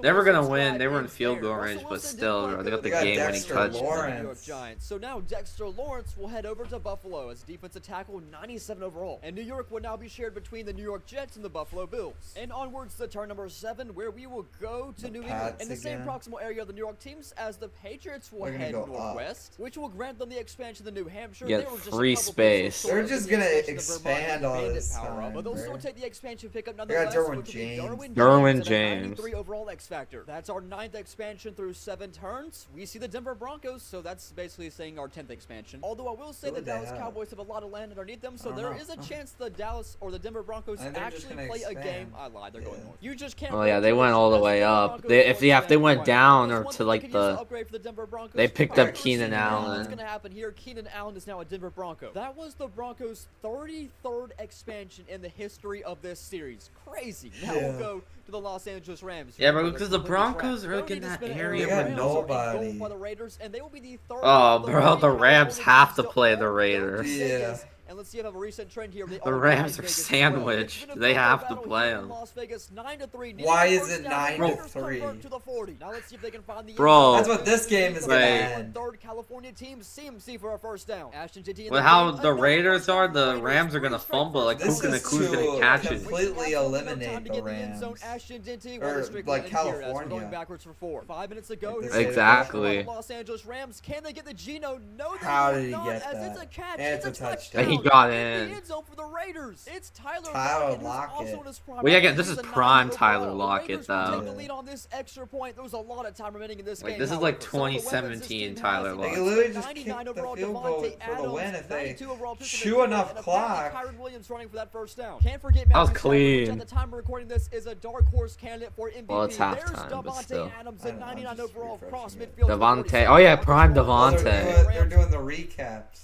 They were gonna win. They were in field goal range, but still, bro, they got the They got game-winning Dexter touchdown. Lawrence. New York Giants. So now Dexter Lawrence will head over to Buffalo as defensive tackle, 97 overall. And New York will now be shared between the New York Jets and the Buffalo Bills. And onwards to turn number 7, where we will go to New England. Pats In the same again. proximal area of the New York teams as the Patriots will They're gonna head go up. northwest, which will grant them the expansion to New Hampshire. Get They were just a free couple space. pixels short They're of just the gonna expansion of Vermont expand all Bandit this power up, time, but they'll bro. still take the expansion pickup got nonetheless. Derwin which will be James. Derwin at a James. 93 overall X Factor. That's our 9th expansion through 7 turns. We see the Denver Broncos, so that's basically saying our 10th expansion. Although I will say Who the would they Dallas have? Cowboys have a lot of land underneath them, so I don't there know. is a chance the Dallas or the Denver Broncos I think they're just actually gonna play a expand. game. I lied, they're going Yeah. north. You just can't. Oh yeah, they went all the way up. They if they went down or to like they picked up Keenan Allen. What's gonna happen here? Keenan Allen is now a Denver Bronco. That was the Broncos' 33rd expansion in the history of this series. Crazy. Now we'll Yeah. go to the Los Angeles Rams. Yeah, bro, They're because the completely Broncos trapped. are like They in need to that spin it area They got around. with nobody. Goal by the Raiders, and they will be the third Oh, of the bro, the Raiders. Rams have to play the Third Raiders. Yeah. And let's see if I have a recent trend here. The Rams are sandwiched. They have to play them. Why is it 9-3? To the 40. Now let's see if they can find the Bro. That's what this game is gonna end. Third California team CMC for a first down. With how the Raiders are, the Rams are gonna fumble. Like This Puka is Nakua's gonna catch it. completely eliminate the Rams. Or like California. Going backwards for 4. 5 minutes ago. Exactly. Los Angeles Rams. Can they get the Geno? No, How did he not, get as that? It's a catch. And it's it's a a touchdown. He got The in. end zone for the Raiders. It's Tyler Lockett. Also in his prime. Well, yeah, again, this is He's a 90 prime overall. Tyler The Lockett, Raiders will though. take the lead on this extra point. There was a lot of time remaining in this Like, game. this is like however. Some of the weapons this 2017 team Tyler has, They Lockett. could literally just 99 kick the overall field Devontae goal for the Adams, win if they 92 overall Puka chew Nakua's, enough and apparently clock. Kyron Williams running for that first down. Can't forget That was Matthew Stafford, which clean. at the time we're recording this is a dark horse candidate for MVP. Well, it's There's halftime, but Devontae still. Adams I at know, I'm 99 just overall refreshing cross it. midfield. Devontae. Oh yeah, prime Oh, Devontae. they're doing the recaps.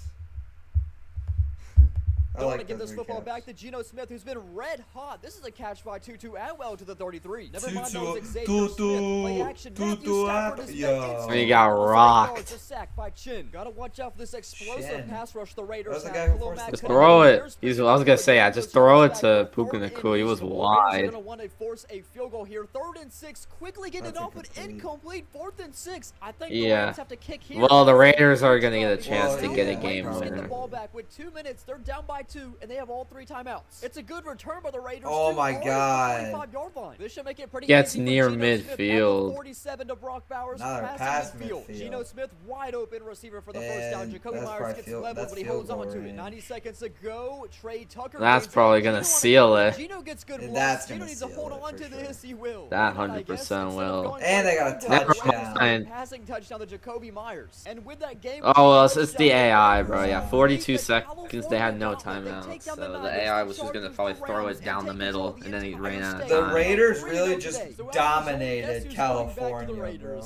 I Don't want to like give those this football recaps. back to Geno Smith, who's been red hot. This is a catch by Tutu Atwell to the 33. Never mind Tutu- those Xavier Tutu- Smith. Play action. Matthew Tutu Stafford is Yo. met inside. He got Also rocked. yards, a sack by Chin. Gotta watch out for this explosive Chin. pass rush the Raiders That was the have. guy who Khalil forced Mack the Just cut ball. throw it. it. I was gonna say, yeah, just throw it to Puka Nakua. He was wide. Raiders are gonna want to force a field goal here. 3rd and 6. Quickly getting it That's off, but incomplete. 4th and 6. I think the Yeah. Rams have to kick here. Well, the Raiders are gonna get a chance Well, to yeah. get a game Raiders get the winner. ball back with 2 minutes. They're down by 2, and they have all 3 timeouts. It's a good return by the Raiders. Oh too, my already at the God. 45-yard line. This should make it pretty Gets easy for near Geno Smith at the midfield. 47 to Brock Bowers. Now they're Passing past midfield. midfield. Geno Smith wide open receiver for the first down. And Jacoby that's Myers probably gets field- leveled, that's but he field holds on goal to it. range. 90 seconds ago. Trey Tucker. That's gains probably it. gonna Geno on seal the- it. Geno gets good And blocks. that's Geno gonna needs to seal hold it on for to sure. this. He will. That And I 100% guess instead of will. going And for they got a field goal, touchdown. Never mind. Passing touchdown to Jacoby Myers. And with that game, Oh well, it's the AI, bro. Yeah, 42 seconds. They had no timeouts, so the AI was just gonna probably throw it down the middle, and then he ran out of The time. Raiders really just dominated California, bro.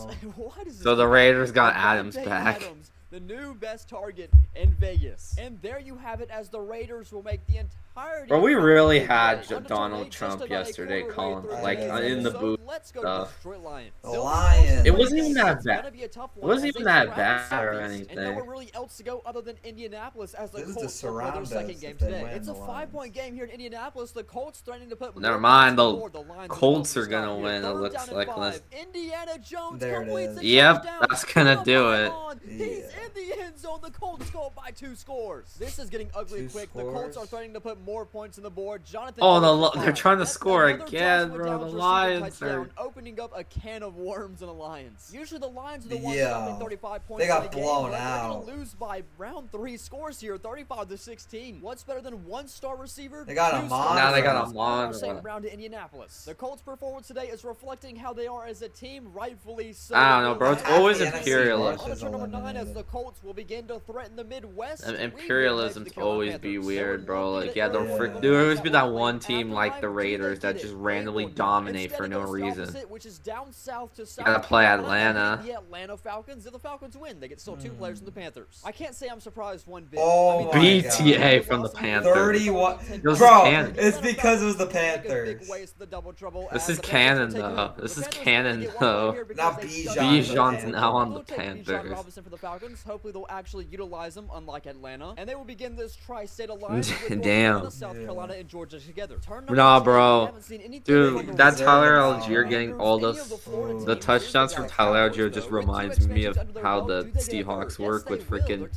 So the Raiders got Adams back. The new best target in Vegas. And there you have it, as the Raiders will make the entirety. Bro, we of really the had game. Donald Just Trump about a yesterday quarter calling, way through like, the game. in the So booth let's go to the stuff. Detroit Lions. The They'll be Lions. It wasn't even close. that It's bad. gonna be a tough It one wasn't as even they that surround bad or Southeast, And anything. nowhere really else to go other than Indianapolis, as the This is to Colts will play their surround second us game if they today. win, It's a the 5-point game here in Indianapolis. The Colts threatening to put Never more mind, points on the board. Lions Colts will are gonna stop here. win, it 3rd looks down and like 5. this. Indiana Jones There it completes is. a Yep, touchdown. that's gonna Come do it. on. He's in the end zone. The Colts go by 2 scores. This is getting ugly 2 quick. The Colts are scores. threatening to put more points on the board. Jonathan Oh, Taylor for they're 5. trying to That's score another again, Joshua bro. Downs The receiving Lions touchdown, are. opening up a can of worms in the Lions. Usually the Lions are the ones Yeah. stopping 35 points They got in a game, blown but they're out. gonna lose by round 3 scores here, 35 to 16. What's better than 1 star receiver? They got 2 Amon. stars. Now they got Amon. Second round to Indianapolis. The Colts' performance today is reflecting how they are as a team, rightfully so. I don't know, bro. It's Half always the NFC imperialism. North is On to number 9 as eliminated. the Colts will begin to threaten the Midwest. And We will imperialism's make the Carolina always be Panthers. weird, bro. So Like, yeah, we'll Yeah. there always be that late one team after like the time, Raiders they that did just it. randomly They will not. dominate Instead for it no goes the reason. opposite, which is down south to South gotta play Carolina. Atlanta. The Atlanta Falcons. If the Falcons win, they get still 2 players from the Panthers. I can't say I'm surprised one bit. Oh I mean, my BTA God. from the Panthers. 31. This is Bro, canon. it's because it was the Make a big Panthers. waste of the double trouble This as is the Panthers canon, will take though. over. This The is Panthers canon, will get one though. right here because Now they Bijan's stuck the Bijan's Panthers. now on the They'll take Bijan Panthers. Robinson for the Falcons. Hopefully they'll actually utilize him, unlike Atlanta. And they will begin this tri-state alliance with both Damn. Atlanta, South Carolina, and Georgia together. Turn number Nah, 10, bro. we haven't seen anything Dude, like that the Tyler Raiders, Algier getting all the touchdowns from Tyler Algier just reminds me of how the Seahawks work with freaking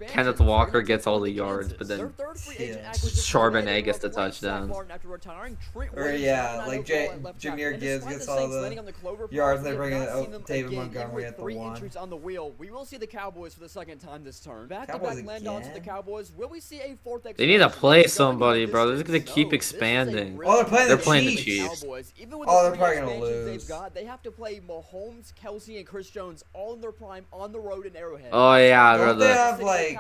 Kenneth Walker gets all the yards, but then Charbonnet gets the touchdowns. Or yeah, like Jahmyr Gibbs gets all the yards. They bring in David Montgomery at the 1. Entries on the wheel. We will see the Cowboys for the second time this turn. Back-to-back Cowboys land-ons for the again? Cowboys. Will we see a 4th They need to expansion? play Going somebody, the bro. They're distance? gonna keep No, this is a expanding. really Oh, they're playing They're the playing the Chiefs. Chiefs. Cowboys, even with Oh, the they're three probably gonna expansions lose. they've got, they have to play Mahomes, Kelsey, and Chris Jones all in their prime on the road in Arrowhead. Oh yeah, bro. Don't they The, have, like-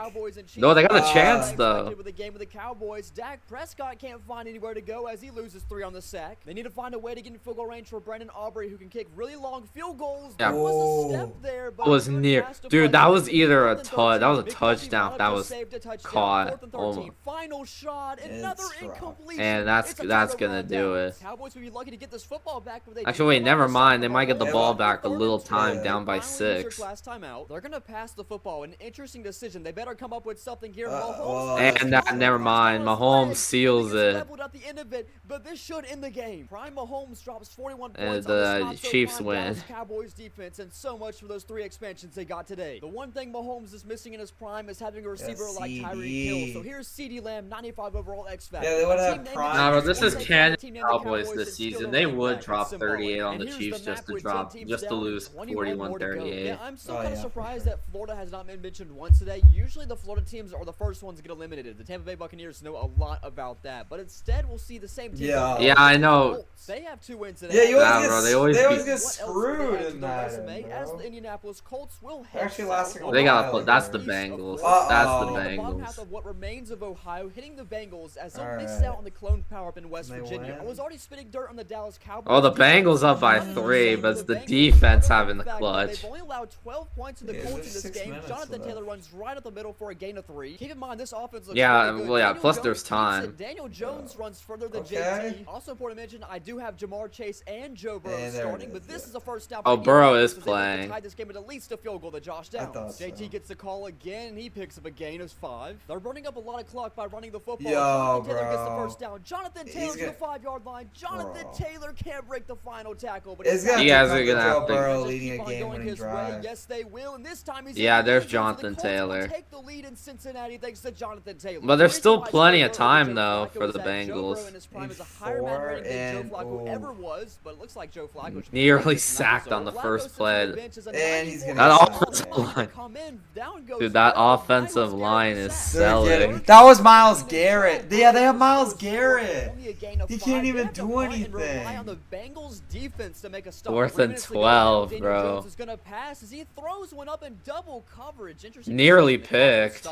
no, they got a Uh, chance though. With the game of the Cowboys, Dak Prescott can't find anywhere to go as he loses 3 on the sack. They need to find a way to get in field goal range for Brandon Aubrey, who can kick really long field goals. Yeah. There was a Oh. step there, but It was good near. pass to Dude, play. that was either a 4th and 13. that was a Big Bobby touchdown. Bonnett That just was saved a touchdown. caught. 4th and Oh 13. Final final shot, another incompletion. And that's gonna do it. Cowboys would be lucky to get this football back. Actually, wait, never mind. They might get the ball back a little time, down by 6. Last time out, they're gonna pass the football. An interesting decision. They better come up with something here. And that, never mind. Mahomes seals it. At the end of it, but this should end the game. Prime Mahomes drops 41 And points the Chiefs win. Cowboys defense, and so much for those 3 expansions they got today. The one thing Mahomes is missing in his prime is having a receiver like Tyreek Hill. So here's CeeDee Lamb, 95 overall X Factor. Yeah, they would have prime. Nah, bro, this is canon Cowboys this season. They would drop 38 on the Chiefs just to lose 41-38. Yeah, I'm still kind of surprised that Florida has not been mentioned once today. Usually the Florida teams are the first ones to get eliminated. The Tampa Bay Buccaneers know a lot about that, but instead we'll see the same team. Yeah, I know. They have 2 wins today. Yeah, you always they always get screwed in that. As the Indianapolis Colts will actually lasting a They while. got that's the Bengals. That's the The bottom half Bengals. of what remains of Ohio hitting the Bengals as they'll miss out on the clone power up in West Virginia. I was already spitting dirt on the Dallas Cowboys. Oh, the Bengals up by 3, but it's the defense having the clutch. They've only allowed 12 points to the Colts in this game. Jonathan Taylor runs right up the middle for a gain of 3. Keep in mind this offense looks really good. Well, yeah. Daniel Plus, Jones there's time. Daniel Jones runs further than JT. Also important to mention, I do have Jamar Chase and Joe Burrow starting, but this is a first down. Oh, Burrow is playing. Tie this game at least a field goal to Josh Downs. JT gets the call again, and he picks up a gain of 5. They're burning up a lot of clock by running the football. Jonathan Taylor gets the first down. Jonathan Taylor to the 5-yard line. Jonathan Taylor can't break the final tackle, but you guys are gonna have to. Burrow leading a game-winning drive. Yes, they will, and this time he's There's Jonathan Taylor. Take the lead in Cincinnati thanks to Jonathan Taylor. But there's still plenty of time though for the Bengals. Nearly sacked on the first play. And he's gonna that offensive line. Dude, that offensive line is selling. That was Myles Garrett. Yeah, they have Myles Garrett. He can't even do anything. 4th and 12, bro. Nearly picked.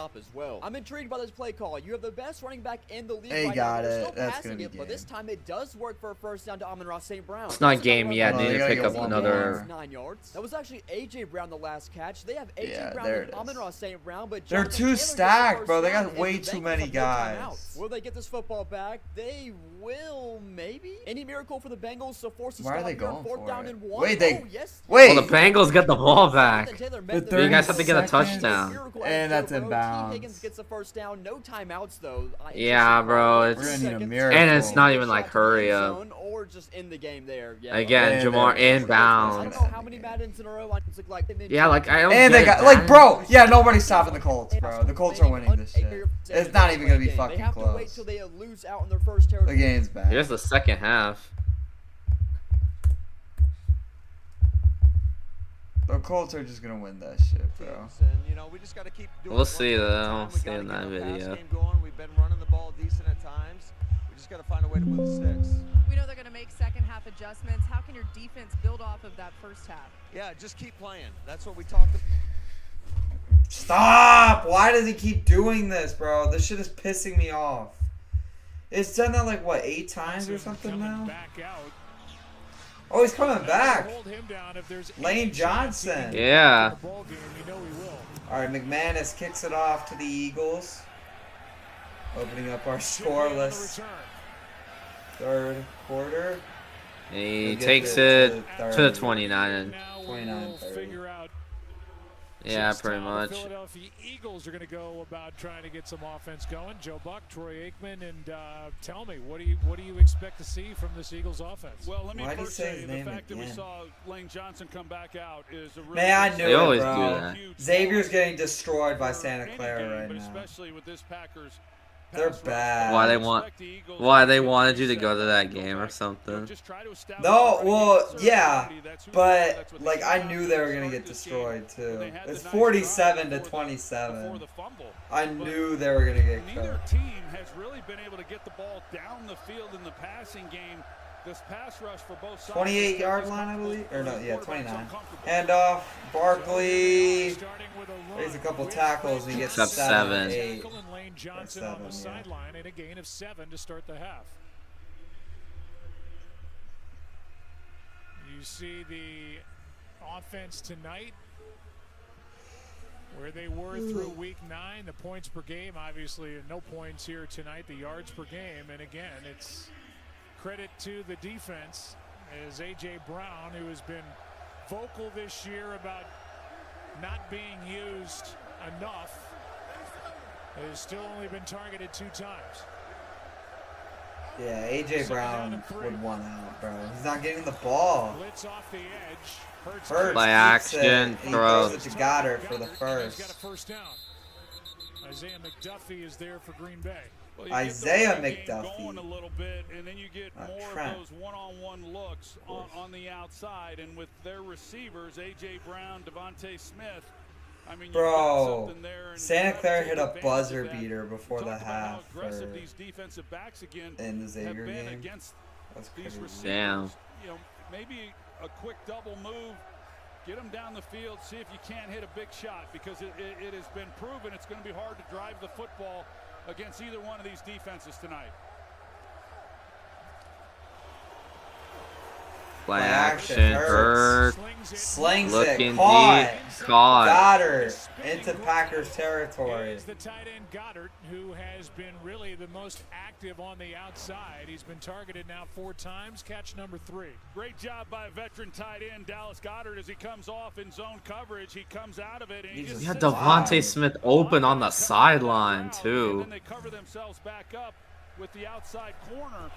I'm intrigued by this play call. You have the best running back in the league. They got it. That's gonna be but this time it does work for a first down to Amon-Ra St. Brown. It's not game yet. Need to pick up another. 9 yards. That was actually AJ Brown the last catch. They have AJ Brown there and Amon-Ra St. Brown, but they're too stacked, bro. They got way too many guys. Will they get this football back? They will, maybe. Any miracle for the Bengals to force a stop. Why are they going for 4th down it? and 1? Wait, they Well, the Bengals get the ball back. The You guys have to get a touchdown. And that's inbounds. Higgins gets the first down. No timeouts though. Yeah, bro. We're gonna need a miracle. And it's not even like hurry up. Or just in the game there. Yeah. Again, Jamar inbounds. I don't know how many Maddens in a row. Yeah, like I don't. And get they got it, like, man. bro. Yeah, nobody's stopping the Colts, bro. The Colts are winning this shit. It's not even gonna be fucking They have to wait close. till they lose out in their first territory. The game's bad. Here's the second half. The Colts are just gonna win that shit, bro. We'll see though. We'll see in that video. We've been running the ball decent at times. We just got to find a way to move the sticks. We know they're going to make second half adjustments. How can your defense build off of that first half? Yeah, just keep playing. That's what we talked about. Stop! Why does he keep doing this, bro? This shit is pissing me off. It's done that like what, 8 times or something now? Oh, he's coming back. Lane Johnson. Yeah. Alright, McManus kicks it off to the Eagles. Opening up our scoreless 3rd quarter. He takes it to the 29. 29-30. Yeah, pretty much. Philadelphia Eagles are going to go about trying to get some offense going. Joe Buck, Troy Aikman, and tell me, what do you expect to see from this Eagles offense? Well, let me Why'd he first say say his the name fact that we again? saw Lane Johnson come back out is a really Man, I knew They it, always bro. do that. Xavier's getting destroyed by Santa any Clara game, right but now. especially with this Packers. They're bad. Why they wanted you to go to that game or something? No, well, yeah, but like I knew they were gonna get destroyed too. It's 47-27. I knew they were gonna get Neither cut. team has really been able to get the ball down the field in the passing game. This pass rush for both sides. 28-yard line, I believe, or no, yeah, 29. Handoff, Barkley. There's a couple tackles and he gets Except 7. 8. Lane Johnson on the sideline and a gain of 7 to start the half. You see the offense tonight where they were through week 9. The points per game, obviously no points here tonight. The yards per game, and again, it's credit to the defense as A.J. Brown, who has been vocal this year about not being used enough, has still only been targeted 2 times. Yeah, A.J. Brown would want out, bro. He's not getting the ball. Blitz off the edge. Hurts Play keeps action, it. He throws. throws it to Goddard for the He's got a first. first down. Isaiah McDuffie is there for Green Bay. Well, Isaiah get the run game McDuffie. going a little bit, and then you get more Trent. of those one-on-one looks on the outside, and with their receivers, A.J. Brown, Devontae Smith. I mean, Bro, there, Santa Clara take hit a advantage buzzer of that. beater before the Talked about how half aggressive for, these defensive backs again in the have Xavier been game. against That's these crazy. receivers. Damn. You know, maybe a quick double move, get them down the field, see if you can't hit a big shot, because it has been proven it's going to be hard to drive the football against either one of these defenses tonight. Play action, action, Hurts. Hurts. Slings Looking it, caught. deep, caught. Goddard into Packers territory. Is the tight end Goddard, who has been really the most active on the outside. He's been targeted now 4 times. Catch number 3. Great job by veteran tight end Dallas Goedert as he comes off in zone coverage. He comes out of it, and he Jesus. just You had sits Devontae there. Smith open on the Comes sideline, around, too. And then they cover themselves back up with the outside corner.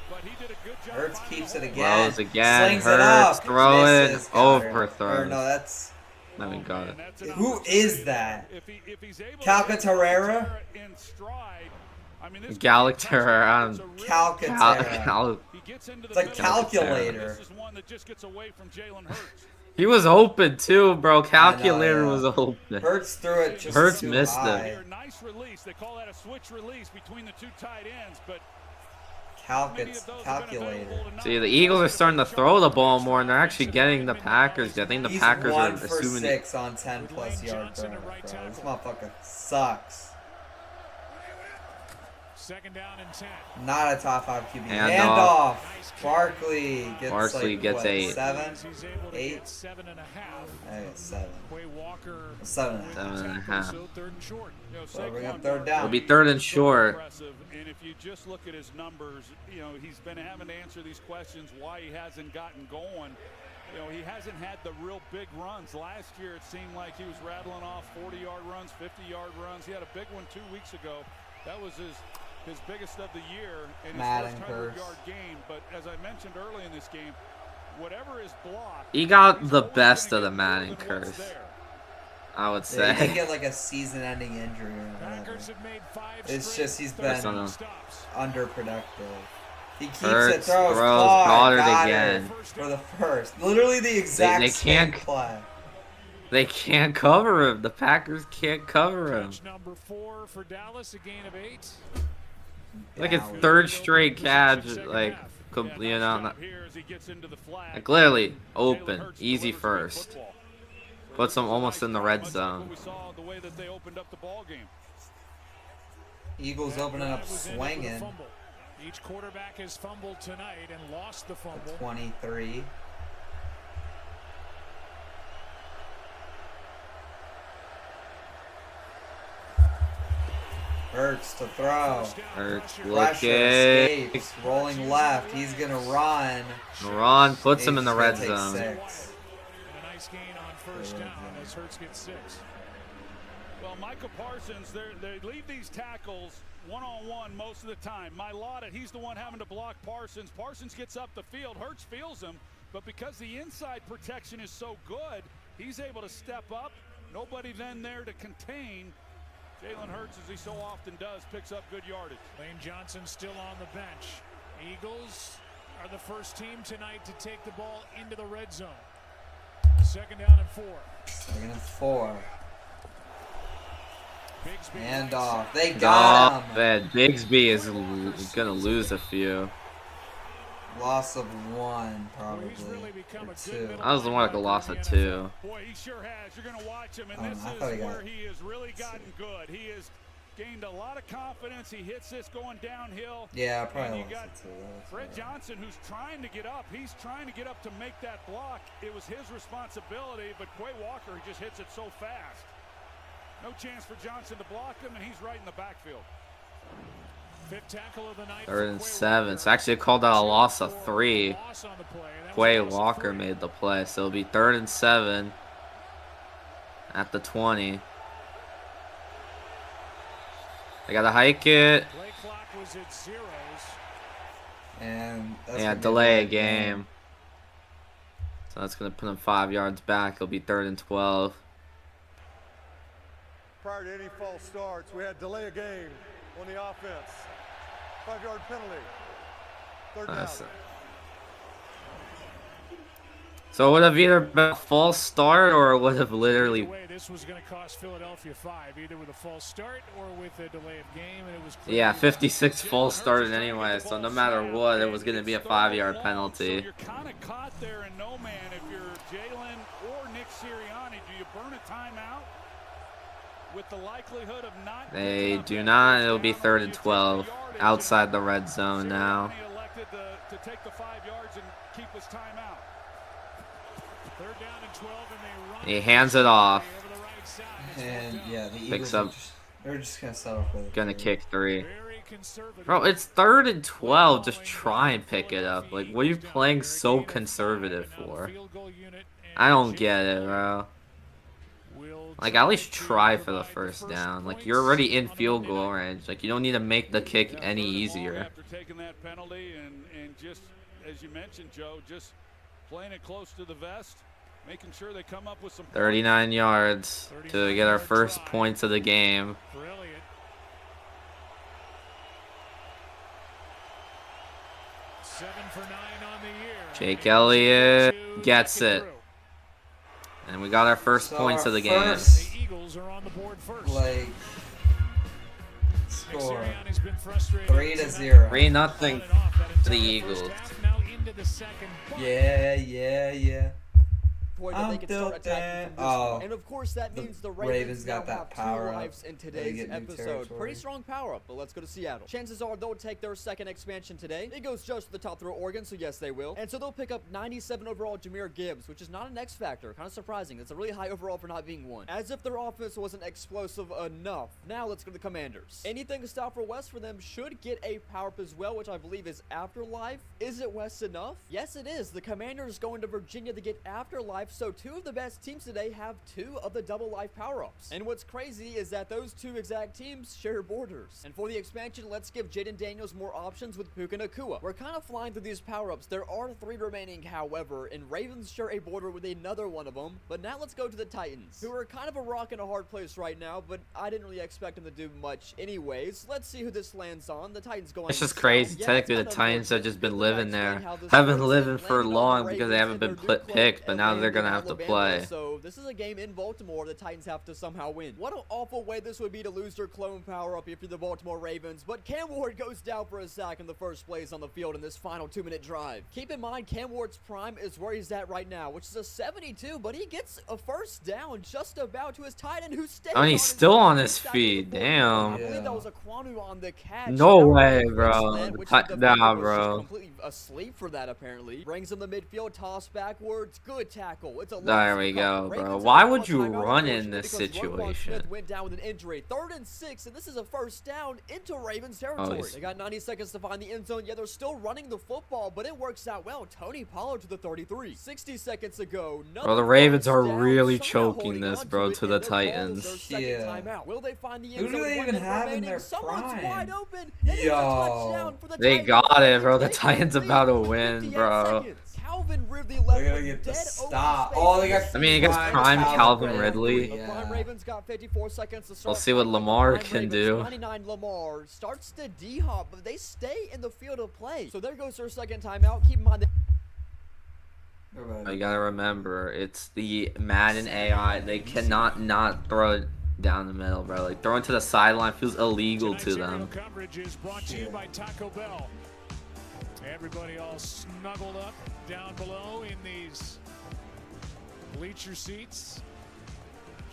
But he did a good job. Hurts finding keeps a it hole. again. Throws again, Slings it Hurts, up. throw it, Misses Goddard. overthrows. Or no, that's I mean, got it. That's an who opportunity is that? If he's able to Calcaterra? get in stride, I mean, this Galacterra. Calcaterra. He gets into It's the like middle. calculator. This is one that just gets away from Jalen Hurts. He was open too, bro. Calculator yeah. was open. Hurts threw it just Hurts too missed high. it. Nice release. They call that a switch release between the 2 tight ends, but Calculator. See, the Eagles are starting to throw the ball more, and they're actually getting the Packers. I think the He's Packers 1 are for assuming. 6 on 10+ yard throws, bro. This motherfucker sucks. 2nd down and 10. Not a top 5 QB. Handoff. Handoff. Barkley gets Barkley like, gets what, 8. 7? He's able to 8? get 7.5. I got 7. Quay Walker 7.5. 7.5. so 3rd and short. You know, So bring Saquon up 3rd Barkley down. It'll be 3rd and short. impressive, and if you just look at his numbers, you know, he's been having to answer these questions why he hasn't gotten going. You know, he hasn't had the real big runs. Last year, it seemed like he was rattling off 40-yard runs, 50-yard runs. He had a big one 2 weeks ago. That was his biggest of the year in his Madden first curse. 100-yard game. But as I mentioned early in this game, whatever is blocked, He got he's the always best gonna of the get more Madden than what's curse, there. I would Yeah, he did say. get like a season-ending injury or whatever. Packers have made 5 It's straight just he's third been down stops. underproductive. He keeps it, Hurts, throws, throws, caught, Goddard got again. it for the first. Literally the exact they same can't- play. They can't cover him. The Packers can't cover him. Catch number 4 for Dallas, a gain of 8. Like a Down. 3rd straight catch, like, you know, not, like literally open, easy first. Puts them almost in the red zone. We saw the way that they opened up the ball game. Eagles opening up swinging. Each quarterback has fumbled tonight and lost the fumble. 23. Hurts to throw. Hurts Pressure looking. escapes. Rolling left. He's going to run. Ron puts him in the He's red gonna zone. take 6. And a nice gain on first down as Hurts gets 6. Well, Micah Parsons, they leave these tackles one-on-one most of the time. Mailata, he's the one having to block Parsons. Parsons gets up the field. Hurts feels him, but because the inside protection is so good, he's able to step up. Nobody then there to contain. Jalen Hurts, as he so often does, picks up good yardage. Lane Johnson still on the bench. Eagles are the first team tonight to take the ball into the red zone. 2nd down and 4. 2nd and 4. Bigsby Hand lights off. up. They got him. Man, Bigsby is gonna lose a few. Loss of 1, Well, probably. he's really become Or a good 2. middle I was more like a loss of 2. Boy, he sure has. You're going to watch him, and Oh, this I is thought he got where it. he has really gotten good. He has gained a lot of confidence. He hits this going downhill. Yeah, I And probably you lost got it too. That was Fred bad. Johnson, who's trying to get up. He's trying to get up to make that block. It was his responsibility, but Quay Walker just hits it so fast. No chance for Johnson to block him, and he's right in the backfield. Fifth tackle of the night. 3rd and 7. It's actually called out a loss of 3. Quay Walker made the play, so it'll be 3rd and 7 at the 20. They gotta hike it. Play clock was at zeros. And that's Yeah, gonna be delay a the game. So that's gonna put them 5 yards back. It'll be 3rd and 12. Prior to any false starts, we had delay a game on the offense. 5-yard penalty. 3rd down. So it would have either been a false start or it would have literally. This was going to cost Philadelphia 5, either with a false start or with a delay of game, and it was. Yeah, 56 false started anyway, so no matter what, it was going to be a 5-yard penalty. So you're kind of caught there in no man. If you're Jalen or Nick Sirianni, do you burn a timeout? With the likelihood of not. They do not. It'll be 3rd and 12 outside the red zone now. Elected to take the 5 yards and keep his timeout. 3rd down and 12, and they run. He hands it off. And yeah, the Picks Eagles up. they're just gonna settle for it. Gonna kick 3. Bro, it's 3rd and 12. Just try and pick it up. Like, what are you playing so conservative for? I don't get it, bro. Like, at least try for the 1st down. Like, you're already in field goal range. Like, you don't need to make the kick any easier. After taking that penalty and just, as you mentioned, Joe, just playing it close to the vest, making sure they come up with some 39 yards to get our first points of the game. 7 for 9 on the year. Jake Elliott gets it. And we got our first points of the game. The Eagles are on the board first. Like, score Sirianni's been frustrated 3-0. 3-0 to the Eagles. Now into the second. Yeah. That they can start attacking from this point. And of course that means the Ravens got now that have power 2 up. lives in They today's get new episode. territory. Pretty strong power up, but let's go to Seattle. Chances are they'll take their second expansion today. It goes just to the top throw Oregon, so yes they will. And so they'll pick up 97 overall Jahmyr Gibbs, which is not an X factor. Kind of surprising. It's a really high overall for not being one. As if their offense wasn't explosive enough. Now let's go to the Commanders. Anything to stop for West for them should get a power up as well, which I believe is Afterlife. Is it West enough? Yes it is. The Commanders going to Virginia to get Afterlife, so 2 of the best teams today have 2 of the double life power-ups. And what's crazy is that those 2 exact teams share borders. And for the expansion, let's give Jaden Daniels more options with Puka Nacua. We're kind of flying through these power-ups. There are 3 remaining, however, and Ravens share a border with another one of them. But now let's go to the Titans, who are kind of a rock and a hard place right now, but I didn't really expect them to do much anyways. Let's see who this lands on. The Titans going. It's just crazy. Technically, the Titans have just been living there. Haven't been living for long because they haven't been picked, but now they're going to have to play. So this is a game in Baltimore the Titans have to somehow win. What an awful way this would be to lose their clone power up if you're the Baltimore Ravens, but Cam Ward goes down for a sack in the first plays on the field in this final 2-minute drive. Keep in mind, Cam Ward's prime is where he's at right now, which is a 72, but he gets a first down just about to his tight end who stays and he's still on his feet. Damn. I believe that was a Kwanu on the catch. No way, bro. Nah, bro. Completely asleep for that apparently. Brings him the midfield, toss backwards. Good tackle. It's a there we go, bro. Why would you run in this situation? Went down with an injury. 3rd and 6, and this is a first down into Ravens territory. They got 90 seconds to find the end zone. Yeah, they're still running the football, but it works out well. Tony Pollard to the 33. 60 seconds ago. Bro, the Ravens are really choking this, bro, to the Titans. Yeah. Will they find the end zone? Who do they even have in their Someone's prime? wide open. Yo. They got it, bro. The Titans about to win, bro. Calvin Ridley They're left gonna get the stop. Oh, they got. I mean, against prime Calvin Ridley. The prime Ravens got 54 seconds to start. We'll see what Lamar can do. 99 Lamar starts to D-hop, but they stay in the field of play. So there goes their second timeout. Keep in mind. You gotta remember, it's the Madden AI. They cannot not throw it down the middle, bro. Like, throwing to the sideline feels illegal to them. Coverage is brought to you by Taco Bell. Everybody all snuggled up down below in these bleacher seats.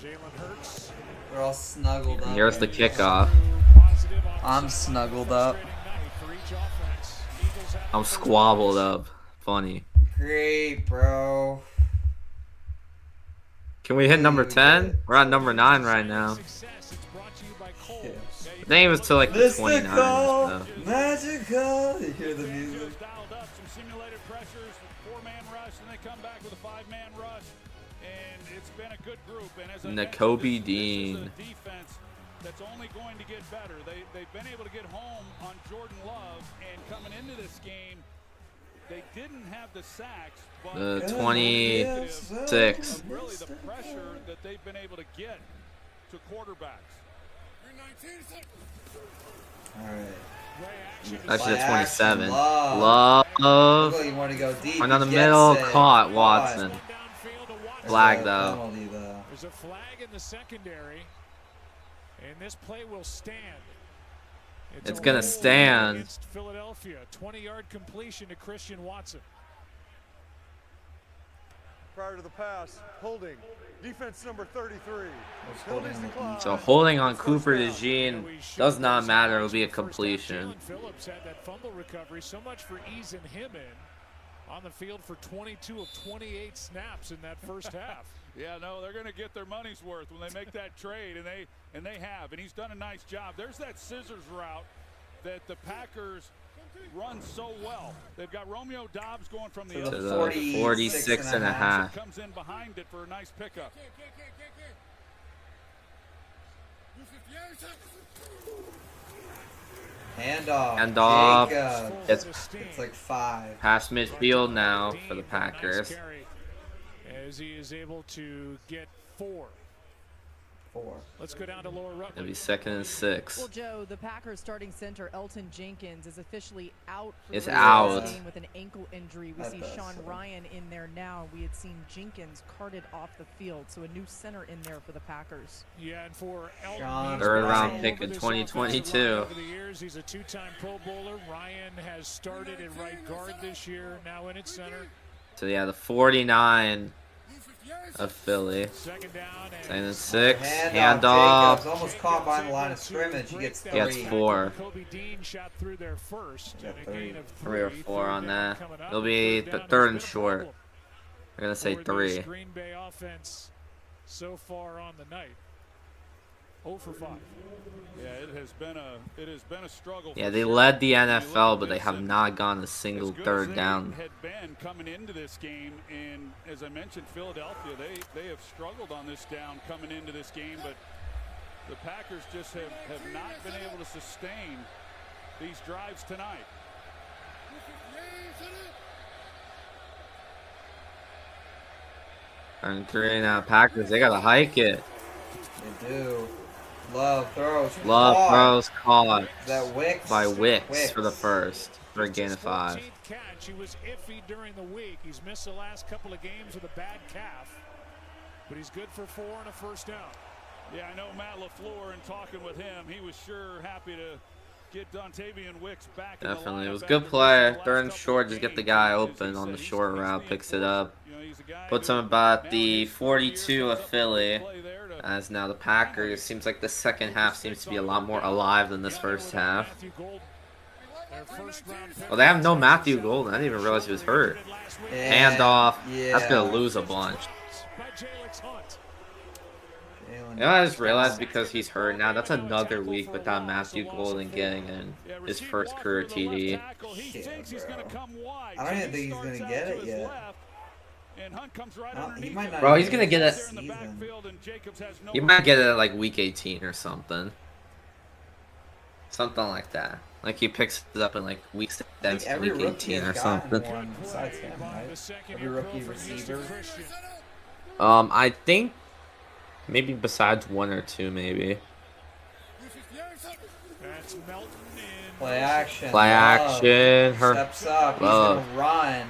Jalen Hurts. We're all snuggled up. Here's the kickoff. I'm snuggled up. I'm squabbled up. Funny. Great, bro. Can we hit number 10? We're on number 9 right now. Yeah. I think it was to like the 29. Mystical, So. magical. You hear the music. Dialed up some simulated pressures, 4-man rush, and they come back with a 5-man rush, and it's been a good group. And as I Nakobe mentioned, Dean. this is a defense that's only going to get better. They've been able to get home on Jordan Love, and coming into this game, they didn't have the sacks, but 26. really the pressure that they've been able to get to quarterbacks. Alright. Actually, the 27. Love. Love. Look like you want to go deep. Went down the He middle, gets it. caught Watson. Flag though. Penalty, though. There's a flag in the secondary, and this play will stand. It's a gonna hold stand. Against Philadelphia, 20-yard completion to Christian Watson. Prior to the pass, holding. Defense number 33. Holding on the defense. So holding on Cooper DeJean does not matter. It'll be a completion. Jalen Phillips had that fumble recovery, so much for easing him in. On the field for 22 of 28 snaps in that first half. Yeah, no, they're going to get their money's worth when they make that trade, and they have, and he's done a nice job. There's that scissors route that the Packers run so well. They've got Romeo Doubs going from the To other the 46 and a half. comes in behind it for a nice pickup. Handoff. Handoff. Jacob. It's like 5. Past midfield now for the Packers. As he is able to get 4. 4. Let's go down to Laura Rutley. It'll be 2nd and 6. Well, Joe, the Packers starting center Elton Jenkins is officially out for It's the rest of out. this game with an ankle injury. We see Sean Ryan in there now. We had seen Jenkins carted off the field, so a new center in there for the Packers. Yeah, and for Sean Elton, Third Ryan. round pick in 2022. over the years, he's a 2-time Pro Bowler. Ryan has started at right guard this year, now in at center. So yeah, the 49 of Philly. Second down And then 6. Handoff. Handoff. Jacobs almost caught behind the line of scrimmage. He gets 3. Gets 4. Kobe Dean shot through there first. Yeah, And a gain of 3 or 4 Third on down that. coming up. It'll be the Third down 3rd has and been a short. problem We're gonna say for 3. this Green Bay offense so far on the night. 0 for 5. Yeah, it has been a struggle. Yeah, for they sure. led the When you look NFL, at but they this, have and not gone a as single good as 3rd they down. had been coming into this game, and as I mentioned, Philadelphia, they have struggled on this down coming into this game, but the Packers just have not been able to sustain these drives tonight. And 3 now. Packers, they gotta hike it. They do. Love throws. Love Caught. throws caught Is that Wicks? by Wicks for the first. For a gain of 5. 14th catch. He was iffy during the week. He's missed the last couple of games with a bad calf, but he's good for 4 and a first down. Yeah, I know Matt LaFleur, and talking with him, he was sure happy to get Dontavian Wicks back. Definitely. It was a in good the play. lineup after 3rd and the last short, couple just of get the games. guy As he open on said, the he's short the route, picks it up. You know, he's a guy Puts who him about now the his 42 of years Philly. play there to- As now the Packers, seems like the second half seems to be a lot more alive than this first half. Matthew Golden, their first round pick. Well, they have no Matthew Golden. I didn't even realize he was hurt. Yeah. Handoff. Yeah. That's going to lose a bunch. By Jalix Hunt. Jalen. You know, I just realized because he's hurt now, that's another week without Matthew Golden getting in his first career TD. Yeah, bro. I don't even think he's gonna get it yet. He might not Bro, even he's gonna get this it. season. He might get it at like week 18 or something. Something like that. Like he picks it up in like week I think 7, every week rookie 18 or has gotten something. one besides him, right? Every rookie receiver. I think maybe besides 1 or 2, maybe. That's Melton in. Play action. Play Love. action. Her Steps up. Love. He's gonna run.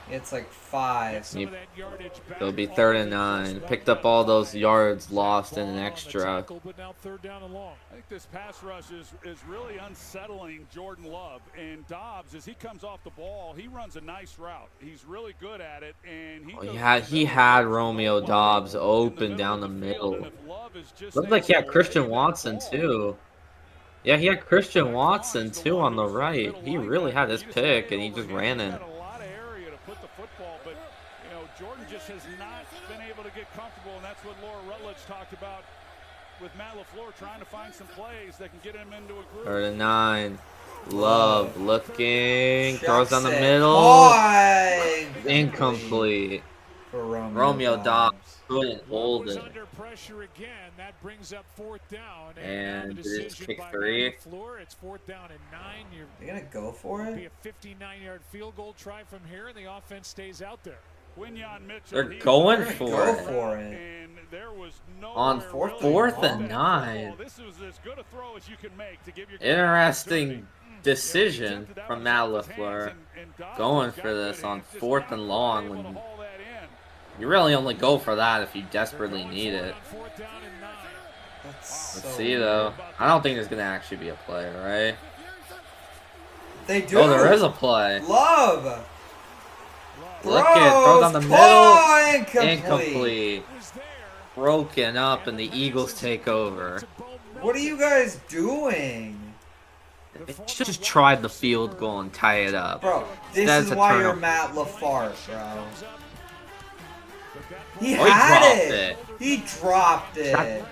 It's like 5. Some of that yardage back It'll be on 3rd and defense. 9. Picked up all those yards lost in an Ball on the extra. tackle, but now 3rd down and long. I think this pass rush is really unsettling Jordan Love. And Dobbs, as he comes off the ball, he runs a nice route. He's really good at it. And He had Romeo Dobbs open down the middle. Looked like he had Christian Watson too. Yeah, he had Christian Watson too on the right. He really had his pick and he just ran it. Jordan just has not been able to get comfortable, and that's what Laura Rutledge talked about with Matt LaFleur, trying to find some plays that can get him into a groove. 39. Love looking. Throws down the Chucks it. middle. Oh, Incomplete. for Romeo Dobbs couldn't Love hold was it. under pressure again. That brings up 4th down. And now the it's decision kick by 3. LaFleur. It's 4th down and 9. You're gonna go for Be it? a 59-yard field goal try from here, and the offense stays out there. Quinyon Mitchell, They're he's going very for Go it. for it. And there was On nowhere really 4th on and that 9. football. This was as good a throw as you can make to give your Interesting decision from Matt LaFleur. Going for this on 4th and long when you really only go for that if you desperately need it. That's Let's so see though. I don't think there's gonna actually be a play, right? They do. Oh, there is a play. Love. Look it, throws on the middle. Incomplete. Incomplete. Broken up, and the Eagles take over. What are you guys doing? They should just tried the field goal and tie it up. Bro, this That's is a why turnover. you're Matt LaFleur, bro. He Oh, he had dropped it. it. He dropped it.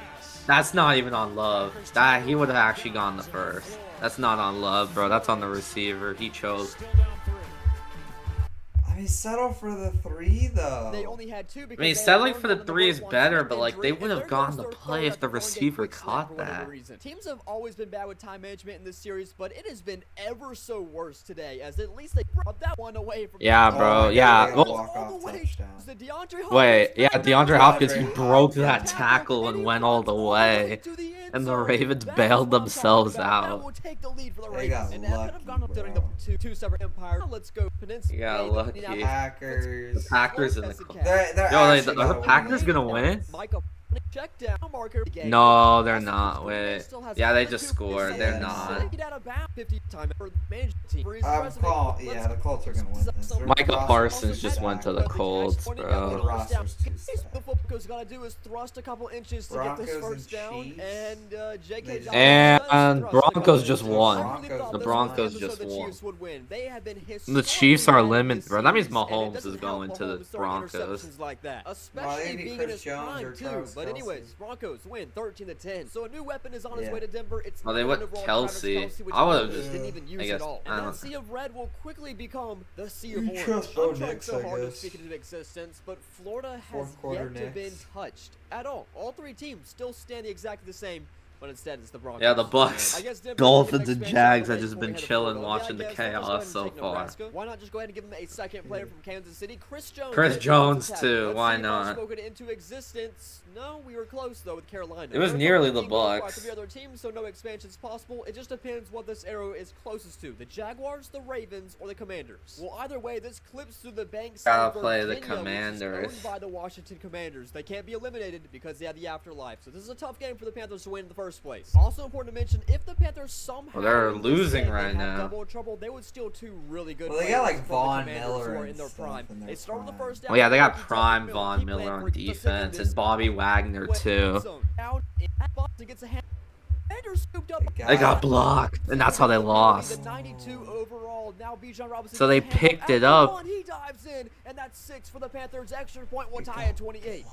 That's not even on Love. That he would have actually gone the first. That's not on Love, bro. That's on the receiver. He chose. I mean, settle for the 3 though. They only had 2 I because mean, they settling had for the learned from 3 is number 1 better, snap but like they injury, would have and gone there the goes their play third if the throwing a receiver quick snap caught for whatever that. reason. Teams have always been bad with time management in this series, but it has been ever so worse today, as at least they brought that one away from. Yeah, the bro. Oh, yeah. they got Well, walk-off all the way touchdown. to the DeAndre wait. Yeah, Hopkins. DeAndre Hopkins. He DeAndre broke that Hopkins. tackle and went all the Runs way. to the end And the zone. Ravens That's bailed what I'm themselves talking about. That out. will take the lead for the They got Ravens, and that could have gone lucky, during the bro. two separate empires. Let's go Peninsula. You got lucky. Packers. The Packers in the. They're Yo, actually are the gonna Packers win. gonna win? Michael, check down marker. No, they're not. Wait. Yeah, they just scored. They're not. Yeah, the Colts are gonna win this. Their Michael roster's Parsons too just went to the stacked. Colts, Their bro. roster's too stacked. The Broncos gotta do is thrust a couple inches to get this Broncos first and down, Chiefs. and They J.K. just- And Broncos just I won. really thought The this Broncos was just the won. Chiefs would win. They have been The Chiefs are historically bad in limited, this bro. That means series, and it Mahomes doesn't is going help to the Mahomes throwing Broncos. interceptions like that, Well, especially maybe being Chris in his Jones prime or too. Travis But anyways, Kelce. Broncos win 13-10. So a new weapon is on his Yeah. way to Denver. It's Oh, they not went overall Kelce. Travis Kelce, which I would've Mahomes just- didn't even use I guess- at all. I And don't that sea of red will quickly become the sea of You orange. trust Bo I'm trying Nix, so I hard to guess. speak it into existence, but Florida has Fourth quarter yet to been Knicks. touched at all. All 3 teams still standing exactly the same. But instead, it's the Broncos. Yeah, the Bucks, I guess Denver Dolphins, can and make Jags expansion have play just before been we head to chilling, Florida. watching the Yeah, I guess let's just go chaos ahead so and take far. Nebraska. Why not just go ahead and give them a second player from Kansas City? Chris Jones. Chris hit the Jones, attack. too. Let's Why see if I've not? spoken it into existence. No, we were close though with Carolina. It was They're nearly the being built by Bucks. 3 other teams, so no expansion is possible. It just depends what this arrow is closest to: the Jaguars, the Ravens, or the Commanders. Well, either way, this clips through the banks. Gotta of play the Virginia, which is Commanders. owned by the Washington Commanders. They can't be eliminated because they have the afterlife. So this is a tough game for the Panthers to win in the first place. Also important to mention, if the Panthers somehow Well, they're win this losing game, right they have now. double trouble, they would steal 2 really good Well, they got, players like, from the Von Commanders Miller who are and in their stuff prime. in their They start with the prime. first down. Well, yeah, they got Kentucky prime Miller. Von He Miller played on for the second defense this and Bobby Wagner went too. zone. Out in that box and gets a hand. Commanders scooped up. They got blocked, and that's how they lost. The 92 overall. Now Bijan Robinson So they gets a hand picked at it the up. 1. He dives in, and that's 6 for the Panthers. Extra point will tie at 28.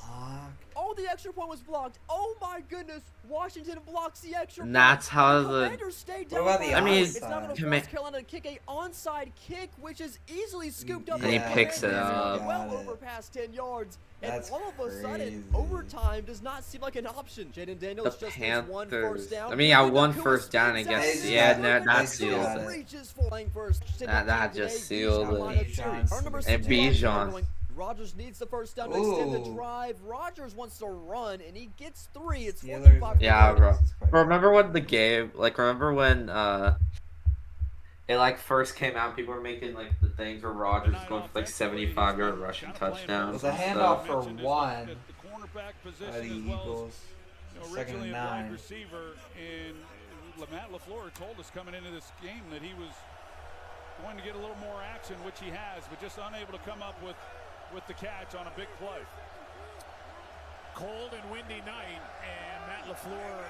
Oh, the extra point was blocked. Oh my goodness. Washington blocks the extra And point. that's how And the- Commanders stay What down about by the I mean, it's not going to Comma- force Carolina to kick a onside kick, which is easily scooped up. And by he the picks it Commanders, up. well Got it. over past 10 yards. And That's all of a crazy. sudden, overtime does not seem like an option. Jaden Daniels The just gets 1 Panthers. first down. I mean, yeah, With the 1 Cougars first down, I speeds guess. out. Yeah, They that got sealed it. it. Reaches for playing first. That just sealed it. Our number And 6 Bijan. Rodgers needs the first down to extend the Ooh. drive. Rodgers wants to run, and he gets 3. It's Steelers 45 are- Yeah, bro. Quite- Remember when the game, like, remember when it like first came out, people were making like the things where Rodgers was going for like 75-yard rushing It touchdowns. was a and handoff stuff. for Mentioned is 1 at the cornerback by position the as well as, Eagles. Second originally and a wide 9. receiver, and Matt LaFleur told us coming into this game that he was going to get a little more action, which he has, but just unable to come up with the catch on a big play. Cold and windy night, and Matt LaFleur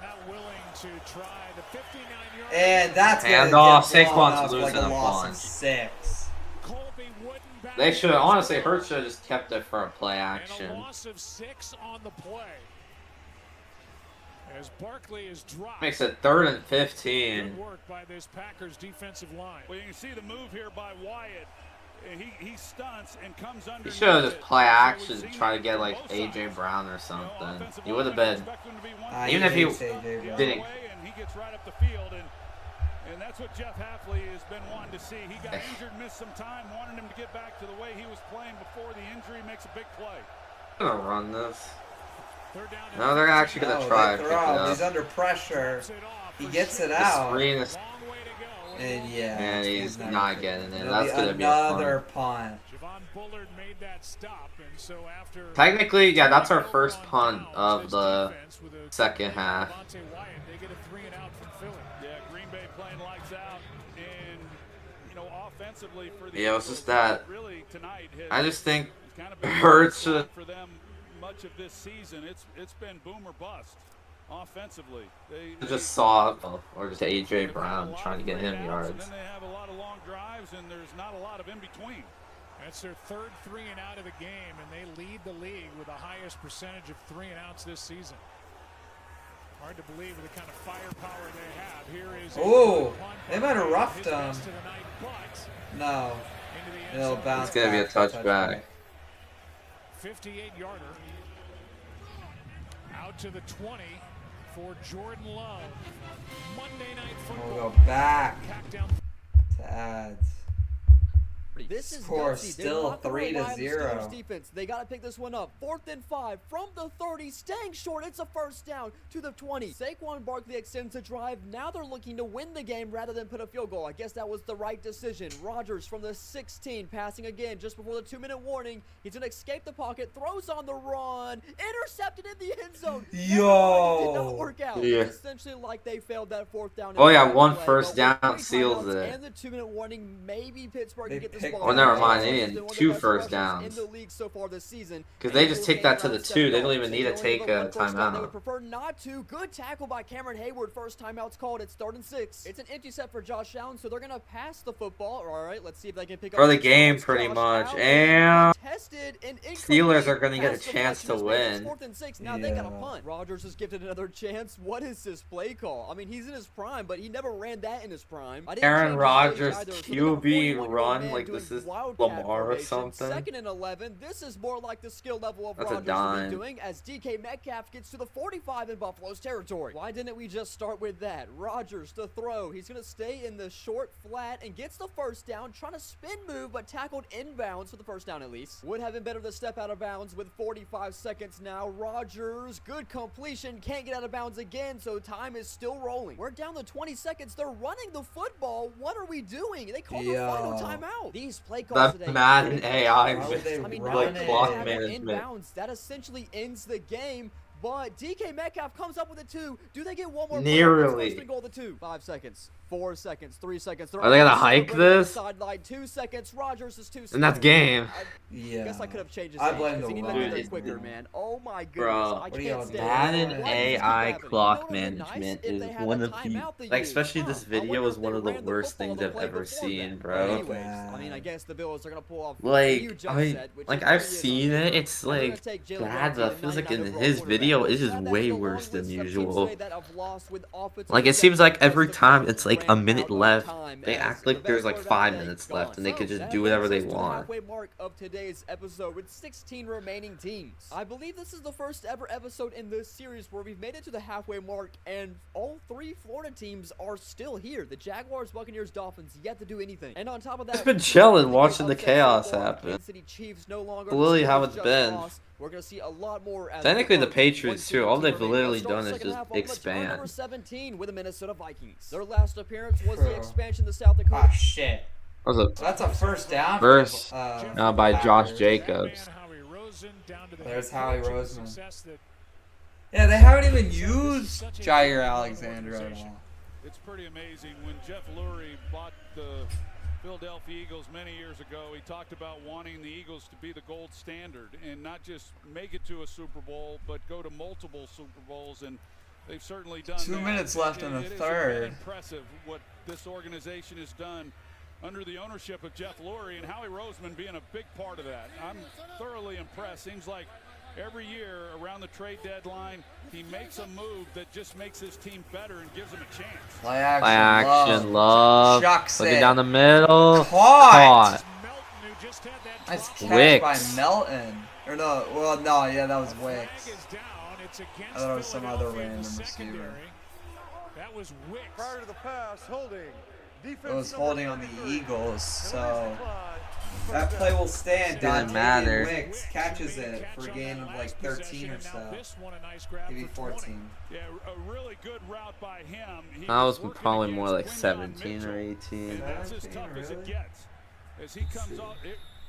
not willing to try the 59-yard. And that's gonna Handoff, get blown Saquon's up losing like a a loss of bunch. 6. They should honestly. Hurts should have just kept it for a play action. And a loss of 6 on the play. As Barkley is dropped. Makes it 3rd and 15. Good work by this Packers defensive line. Well, you can see the move here by Wyatt. He stunts and comes under. He should have just play action and try to get like AJ Brown or something. He would have been, even if he didn't. And he gets right up the field, and that's what Jeff Hafley has been wanting to see. He got injured, missed some time, wanted him to get back to the way he was playing before the injury. Makes a big play. I'm gonna run this. No, they're actually gonna try. They throw. He's under pressure. He gets it out. And yeah, and he's not getting it. It'll That's be gonna be another punt. Technically, yeah, that's our first punt of the second half. Yeah, Green Bay playing lights out, and you know, offensively for the Yeah, it's just that. Really tonight I just think kind of been Hurts should. for them much of this season. It's been boom or bust. Offensively, they Just saw, or just AJ Brown trying to get him yards. And then they have a lot of long drives, and there's not a lot of in between. That's their 3rd 3 and out of the game, and they lead the league with the highest percentage of 3 and outs this season. Hard to believe with the kind of firepower they have. Here is oh, they might have roughed him. No, it'll bounce. It's gonna be a touchback. 58-yarder out to the 20. For Jordan Love. Monday Night Football. We'll go back to ads. This is Score gutsy. still 3-0. Defense. They got to pick this one up. 4th and 5 from the 30, staying short. It's a first down to the 20. Saquon Barkley extends the drive. Now they're looking to win the game rather than put a field goal. I guess that was the right decision. Rodgers from the 16, passing again just before the 2-minute warning. He's going to escape the pocket, throws on the run, intercepted in the end zone. Yo! Did not work out. Yeah. It's essentially like they failed that 4th down. Oh yeah, one first down seals it. And the 2-minute warning, maybe Pittsburgh can get this. Oh, never mind. They need 2 first downs. Because they just take that to the 2. They don't even need to take a timeout. They would prefer not to. Good tackle by Cameron Hayward. First timeout's called. It's 3rd and 6. It's an empty set for Josh Allen, so they're going to pass the football. All right, let's see if they can pick up For the game, pretty much. And Steelers are going to get a chance to win. 4th and 6. Now they got a punt. Rodgers is gifted another chance. What is this play call? I mean, he's in his prime, but he never ran that in his prime. Aaron Rodgers QB run like this is Lamar or something. 2nd and 11. This is more like the skill level of That's a Rodgers dime. doing as DK Metcalf gets to the 45 in Buffalo's territory. Why didn't we just start with that? Rodgers to throw. He's going to stay in the short flat and gets the first down, trying to spin move, but tackled inbounds for the first down at least. Would have been better to step out of bounds with 45 seconds now. Rodgers, good completion, can't get out of bounds again, so time is still rolling. We're down to 20 seconds. They're running the football. What are we doing? They called the final timeout. These play calls today. That Madden AI with like clock management. Inbounds, that essentially ends the game. But DK Metcalf comes up with a 2. Do they get one more? Nearly. First goal, the 2. 5 seconds. 4 seconds. 3 seconds. Are they gonna hike this? Sideline. 2 seconds. Rodgers is 2 seconds. And that's game. Yeah. I guess I could have changed his I name, blame 'cause the he Rodgers. needed to be there quicker, man. Oh my goodness. Bro, I can't stand Madden it. AI clock You know what would've been nice management if is they had one a of the, timeout they like, used. especially this I video wonder is if one they of the ran worst football things the I've play ever before seen, that. bro. Anyways, I mean, I guess the Bills are gonna pull off a Like, huge I mean, upset, which like is I've pretty seen amazing. it. It's They're gonna like take Jalen bad, but Ramsey, it feels like 99 in overall his quarterback. video, it's just Now that's way along worse than with some teams usual. today that have lost with offensive Like, it seems like every receptions time because it's like a ran minute out on left. time They as act the like there's best like quarterback 5 today minutes gone. left and they could So, just that do whatever brings they us to the want. halfway mark of today's episode with 16 remaining teams. I believe this is the first ever episode in this series where we've made it to the halfway mark and all 3 Florida teams are still here. The Jaguars, Buccaneers, Dolphins yet to do anything. And on top of that, Just been chilling, watching the chaos happen. Kansas City Chiefs no longer Literally the how Steelers it's just been. lost. We're going to see a lot more as Technically the one Patriots team too. All team they've remains. literally Let's start done the is second just half on let's turn number expand. 17 with the Minnesota Vikings. Their last appearance was the expansion to South Dakota. Ah, shit. That was That's a first down. Verse by Packers. Josh Jacobs. There's Howie Roseman. Yeah, they haven't even used Jair Alexander at all. It's pretty amazing. When Jeff Lurie bought the Philadelphia Eagles many years ago, he talked about wanting the Eagles to be the gold standard and not just make it to a Super Bowl, but go to multiple Super Bowls, and they've certainly done 2 that. minutes left in the It is third. impressive what this organization has done under the ownership of Jeff Lurie, and Howie Roseman being a big part of that. I'm thoroughly impressed. Seems like every year around the trade deadline, he makes a move that just makes his team better and gives him a chance. Play Play action, action, love. Chucks Look it. it down the middle. Caught. Nice catch Wicks. by Melton. Or no, well, no, yeah, that was Wicks. I thought it was some other random receiver. That was Wicks. Prior to the pass, holding. It was holding on the Eagles, so that play will stand. Didn't matter. Wicks catches it for a gain of like 13 or so, maybe 14. Yeah, a really good route by him. That was probably more like 17 or 18. And that's as tough as it gets. As he comes off,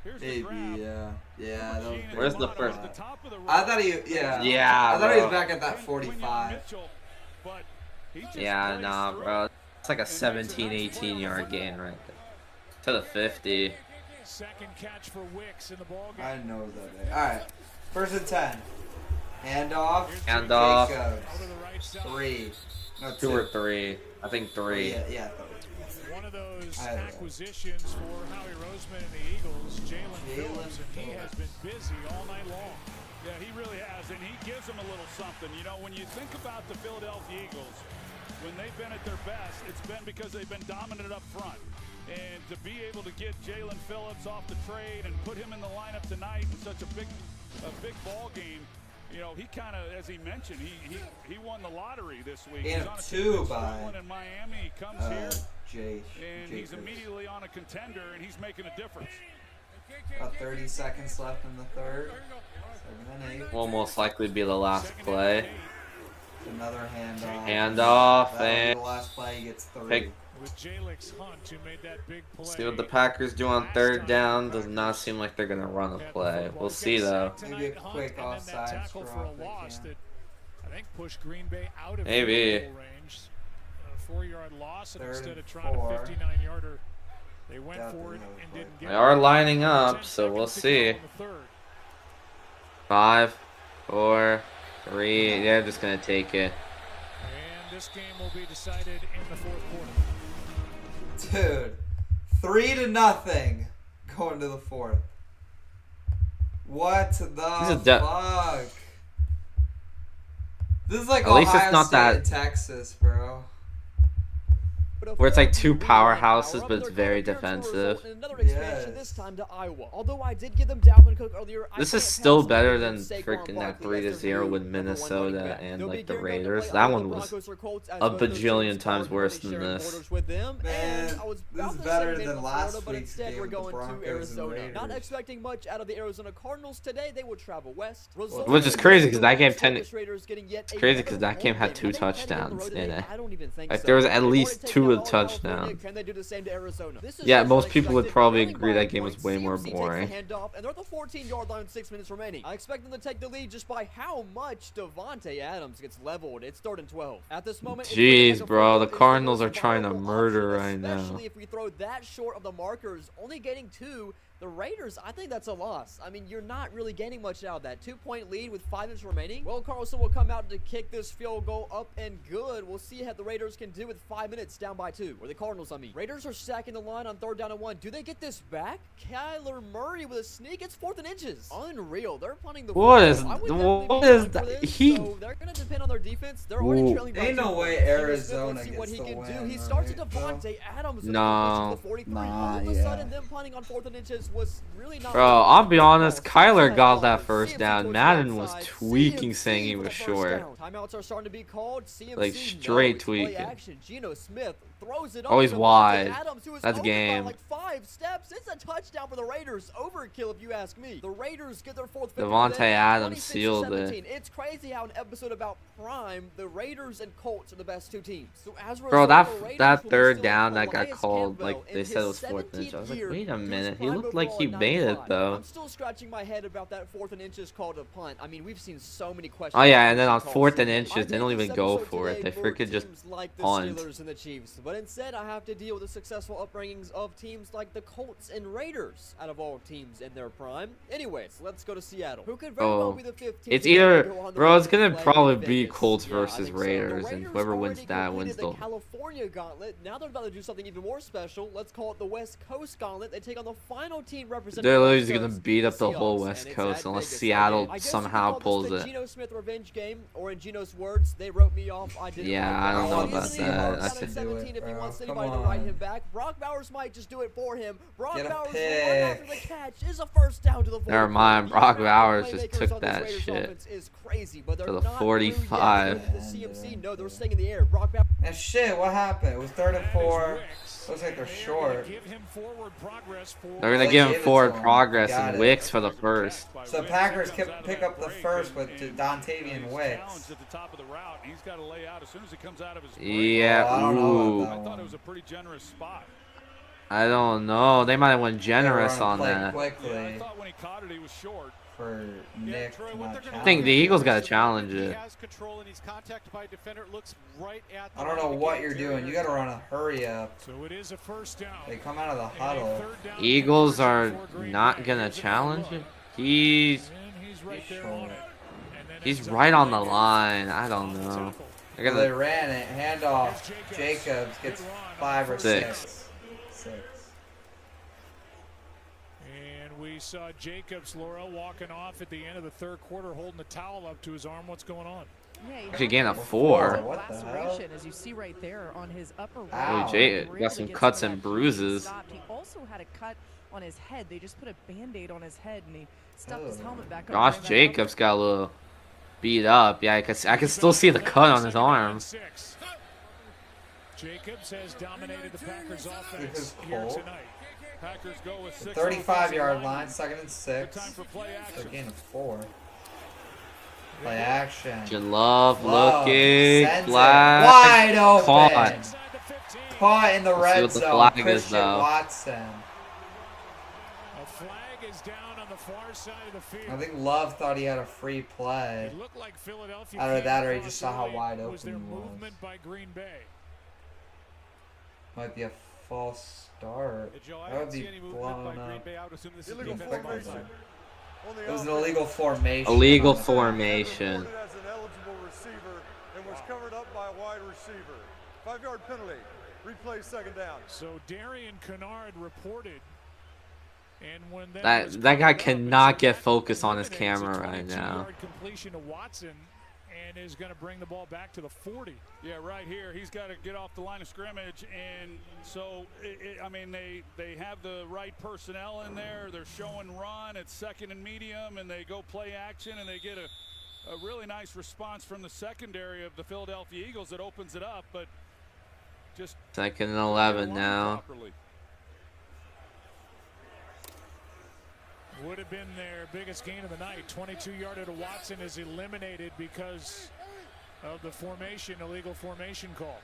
here's the Maybe, grab. yeah. That was Where's the first? I thought he, Yeah, I thought he was bro. back at that 45. Yeah, nah, bro. It's like a 17, 18 yard gain right there. To the 50. Second catch for Wicks in the ball game. I didn't know it was that big. All right, 1st and 10. Handoff. Handoff. Jacobs. 3. No, 2 or 3. I think 3. Yeah. One of those acquisitions for Howie Roseman and the Eagles, Jalen Phillips, and he has been busy all night long. Yeah, he really has, and he gives them a little something. You know, when you think about the Philadelphia Eagles, when they've been at their best, it's been because they've been dominant up front. And to be able to get Jalen Phillips off the trade and put him in the lineup tonight in such a big ball game, you know, he kind of, as he mentioned, he won the lottery this week. And he's on a 2 by struggling in Miami. He comes here, and he's Jacobs. immediately on a contender, and he's making a difference. About 30 seconds left in the third. 7 and 8. Will most likely be the last play. Another handoff. Handoff, That'll be and the last play. He gets 3. pick. With Jalix Hunt, who made that big play. See what the Packers do on 3rd down. Does not seem like they're gonna run a play. We'll see though. Maybe a quick offside tackle for a loss that I think pushed Green Bay out of Maybe. field goal range. A 4-yard loss, and 3rd instead of and trying 4. a 59-yarder, they went for it and didn't get it. They are lining up, so we'll see. 5, 4, 3. They're just gonna take it. And this game will be decided in the 4th quarter. Dude, 3-0 going to the 4th. What the fuck? This is like At least Ohio it's not State that- and Texas, bro. Where it's like 2 powerhouses, but it's very defensive. Another expansion, this time to Iowa. Although I did give them Dalvin Cook earlier, This is still better than freaking that 3-0 with Minnesota and like the Raiders. That one was a bajillion times worse than this. Man, this is better than last week's game we're with the going to Broncos and Arizona. Raiders. Not expecting much out of the Arizona Cardinals today. They will travel west. Which is crazy because that game it's crazy because that game had 2 touchdowns in it. Like there was at least 2 touchdowns. Can they do the same to Arizona? Yeah, most people would probably agree that game was way more boring. And they're at the 14-yard line with 6 minutes remaining. I expect them to take the lead just by how much Devontae Adams gets leveled. It's 3rd and 12. At this moment, Jeez, bro, the Cardinals are trying to murder right now. Especially if we throw that short of the markers, only gaining 2. The Raiders, I think that's a loss. I mean, you're not really gaining much out of that. 2-point lead with 5 minutes remaining. Well, Carlson will come out to kick this field goal up and good. We'll see how the Raiders can do with 5 minutes down by 2. Or the Cardinals, I mean. Raiders are stacking the line on 3rd down and 1. Do they get this back? Kyler Murray with a sneak. It's 4th and inches. Unreal. They're punting the What football. is that? So they're going to depend on their defense. They're already trailing by Ain't 2 no way points. Arizona Let's see gets what he the can win, do. He starts right, to Devontae Adams. No. All of a sudden, them punting on 4th and inches was really not. Bro, I'll be honest, Kyler got that 1st down. Madden was tweaking saying he was short. Timeouts are starting to be called. CMC Like, straight tweaking. Action. Geno Smith throws it up Always to wide. Adams, who is That's open by game. like 5 steps. It's a touchdown for the Raiders. Overkill, if you ask me. The Raiders get their 4th victory Devontae today, Adams 26-17. sealed it. It's crazy how an episode about Prime, the Raiders and Colts are the best 2 teams. So as a Bro, result, the Raiders that will 3rd still down have that got Elias called, Campbell like, they in said it his was 4th inch. I was like, 17th wait a year minute. He to his looked prime like he overall made it, 95. though. I'm still scratching my head about that 4th and inches called a punt. I mean, we've seen so many questions. Oh, yeah, and then on calls. 4th and inches, I they don't think even this go episode for it. today They for freaking just teams like the punt. Steelers and the Chiefs. But but instead I have to deal with the successful upbringings of teams like the Colts and Raiders, out of all teams in their prime. Anyways, let's go to Seattle, who could very well be the 15th. It's either, bro, it's gonna probably be Colts versus Raiders, and whoever wins that wins the California Gauntlet. Now they're about to do something even more special. Let's call it the West Coast Gauntlet. They take on the final team representing. They're literally just gonna beat up the whole West Coast unless Seattle somehow pulls it. Geno Smith revenge game, or in Geno's words, they wrote me off. I didn't. Yeah, I don't know about that. 17 if he wants anybody to write him back. Brock Bowers might just do it for him. Brock Bowers after the catch is a first down to the 40. Never mind, Brock Bowers just took that shit to the 45. The CMC, no, they're staying in the air. Brock Bowers. And shit, what happened? It was 3rd and 4. Looks like they're short. They're gonna give him forward progress and Wicks for the first. So the Packers can pick up the first with Dontavian Wicks. Yeah, ooh. I thought it was a pretty generous spot. I don't know. They might have went generous on that. Quickly. I thought when he caught it, he was short. For Nick, I think the Eagles got to challenge it. I don't know what you're doing. You got to run a hurry up. So it is a first down. They come out of the huddle. Eagles are not gonna challenge it. He's right on the line. I don't know. Well, they ran it. Handoff. Jacobs gets 5 or 6. We saw Jacobs, Laura, walking off at the end of the 3rd quarter, holding the towel up to his arm. What's going on? Actually, gain a 4. What the hell? As you see right there on his upper Oh, Jay got some cuts and bruises. He also had a cut on his head. They just put a Band-Aid on his head, and he stuffed his helmet back up. Josh Jacobs got a little beat up. Yeah, I can still see the cut on his arm. Jacobs has dominated the Packers offense here tonight. Packers go with 6 35-yard line, 2nd and 6. They're getting 4. Play action. Love looking flag. Wide open. Caught. Caught in the red the zone. flag is, Christian though. Watson. A flag is down on the far side of the field. I think Love thought he had a free play. It looked like Philadelphia Either that or he just saw how wide open was their he was. movement by Green Bay. Might be a false start. That would be blown up. It was an illegal formation. Illegal formation. As an eligible receiver and was covered up by a wide receiver. 5-yard penalty. Replay 2nd down. So Darian Kennard reported, and when That guy cannot get focus on his camera right now. Completion to Watson, and is going to bring the ball back to the 40. Yeah, right here. He's got to get off the line of scrimmage, and so I mean they have the right personnel in there. They're showing run. It's 2nd and medium, and they go play action, and they get a really nice response from the secondary of the Philadelphia Eagles that opens it up, but just 2nd and 11 now. Properly. Would have been their biggest gain of the night. 22-yarder to Watson is eliminated because of the formation, illegal formation call.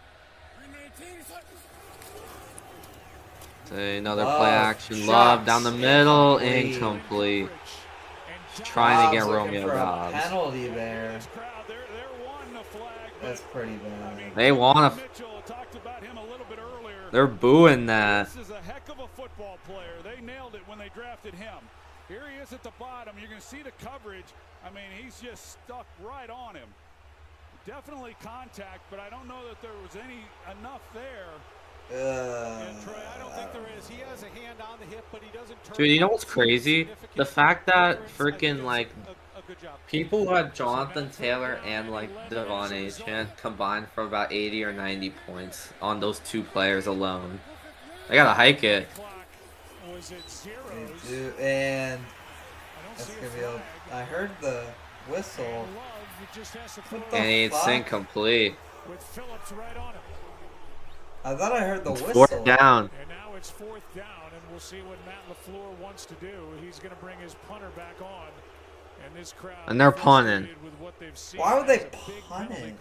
Another play action. Love down the middle, incomplete. Trying to get Romeo Dobbs. Penalty there. That's pretty bad. They want to. They're booing that. This is a heck of a football player. They nailed it when they drafted him. Here he is at the bottom. You're going to see the coverage. I mean, he's just stuck right on him. Definitely contact, but I don't know that there was enough there. Troy, I don't think there is. He has a hand on the hip, but he doesn't turn. Dude, you know what's crazy? The fact that freaking like people who had Jonathan Taylor and like Devon Achane combined for about 80 or 90 points on those 2 players alone. They gotta hike it. And that's gonna be I heard the whistle. And it's incomplete. I thought I heard the whistle. 4th down. And now it's 4th down, and we'll see what Matt LaFleur wants to do. He's going to bring his punter back on, and this crowd. And they're punting. Why would they punt it?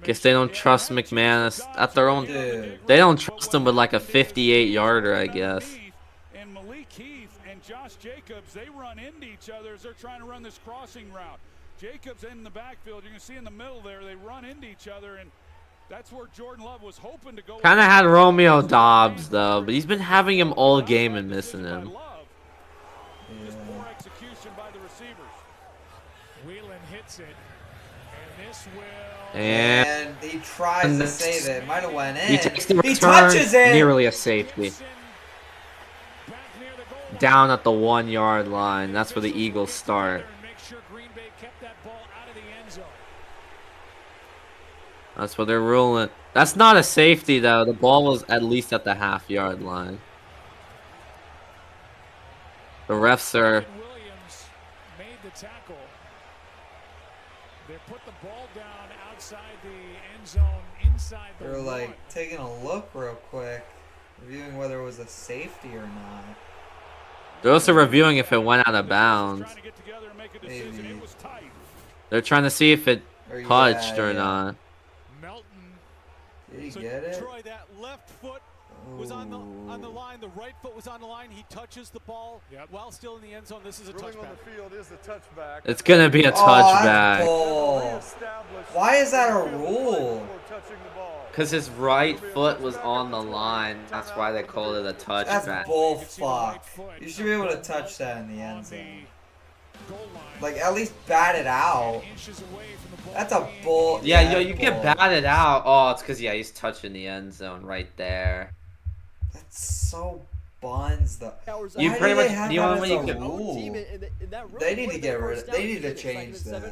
Guess they don't trust McManus at their own. Dude. They don't trust him with like a 58-yarder, I guess. And Malik Heath and Josh Jacobs, they run into each other as they're trying to run this crossing route. Jacobs in the backfield. You can see in the middle there, they run into each other, and That's where Jordan Love was hoping to go. Kind of had Romeo Dobbs though, but he's been having him all game and missing him. Just poor execution by the receivers. Whelan hits it, and this will. And he tries to save it. Might have went in. He takes the return, touches it. nearly a safety. Down at the 1 yard line. That's where the Eagles start. That's what they're ruling. That's not a safety though. The ball was at least at the half-yard line. The refs are. Williams made the tackle. They put the ball down outside the end zone, inside the They're like one. taking a look real quick, reviewing whether it was a safety or not. They're also reviewing if it went out of bounds. Maybe. They're trying to see if it touched or yeah. not. Did he get it? Troy, that left foot was on the line. The right foot was on the line. He touches the ball while still in the end zone. This is a touchback. On the field is the touchback. It's gonna be a touchback. Why is that a rule? Because his right foot was on the line. That's why they called it a touchback. That's bull fuck. You should be able to touch that in the end zone. Like, at least bat it out. That's a bull. Yeah, yo, you can bat it out. Oh, it's because, yeah, he's touching the end zone right there. That's so buns, though. You Why pretty do they much. have The that only way as you a can. rule? They need to get rid of. They need to change that.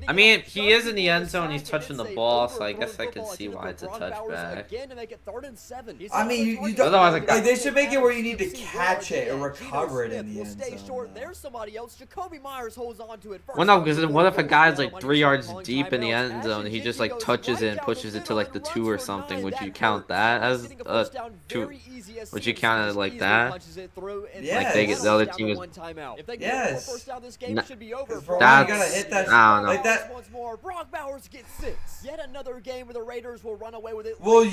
I mean, he is in the end zone. He's touching the ball, so I guess I could see why it's a touchback. I mean, you don't. Otherwise, Like, they should make it where you need to catch it or recover it in the end zone. There's somebody else. Jacoby Myers holds on to it. Well, no, because what if a guy's like 3 yards deep in the end zone and he just like touches it and pushes it to like the 2 or something? Would you count that as a 2? Would you count it like that? Yeah. Like the other team is. Yes. That's. Gotta hit that. I don't know. Like that. Once more, Brock Bowers gets 6. Yet another game where the Raiders will run away with it. Well,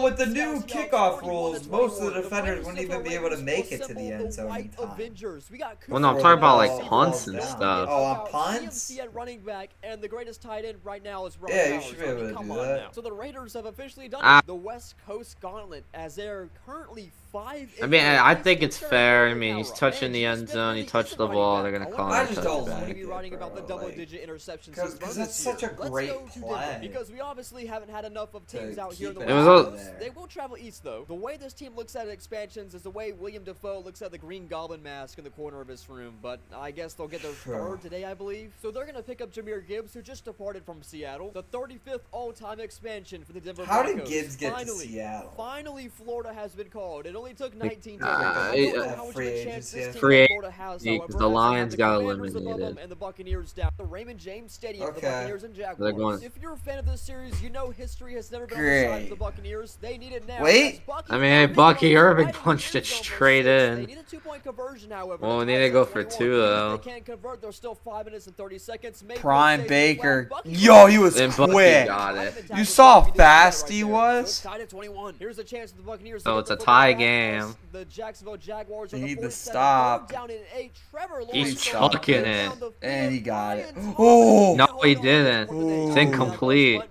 with the new kickoff rules, most of the defenders wouldn't even be able to make it to the end zone in time. Well, no, I'm talking about like punts and stuff. Oh, on punts? Running back and the greatest tight end right now is Brock Yeah, you Bowers. should be able to Come do on that. now. So the Raiders have officially done Ah. the West Coast Gauntlet as they're currently 5. I mean, I think it's fair. I mean, he's touching the end zone. He touched the ball. They're gonna call I it a just don't touchback. like it, writing about the bro. double-digit interceptions. Because that's such a great play. Because we obviously haven't had enough of teams To out here in the keep it West was Coast. They will travel east, though. The way this team looks at expansions is the way William Defoe looks at the Green Goblin mask in the corner of his room. But I guess they'll get their third today, I believe. So they're going to pick up Jahmyr Gibbs, who just departed from Seattle. The 35th all-time expansion for the Denver How Broncos. did Gibbs get to Seattle? Finally, Florida has been called. It only took 19 days. Free agency. Free Florida has, agency, however, 'cause the as they have Lions the got Commanders above eliminated. them and the Buccaneers down. The Raymond James Stadium for the Okay. Buccaneers and They're Jaguars. going- If you're a fan of this series, you know history has never been on the side of the Buccaneers. They need it now. Wait. as Bucky I mean, hey, Irving Bucky runs Irving right into punched the it end zone for straight 6. in. They need a 2-point conversion, however. Well, The we need to time's go at for 21. 2 If though. they can't convert, there's still 5 minutes and 30 seconds. Maybe Prime they'll save Baker. the flag. Bucky Yo, he was And Bucky quick. got it. You saw how fast he was? So it's tied at 21. Here's a chance for the Buccaneers. So to it's get a the tie football back. game. The Jacksonville Jaguars They on the need to 47. stop. Third down and 8. Trevor He's Lawrence chucking goes it. down the And he field. got it. Lions Oh! No, he didn't. Ooh. It's incomplete.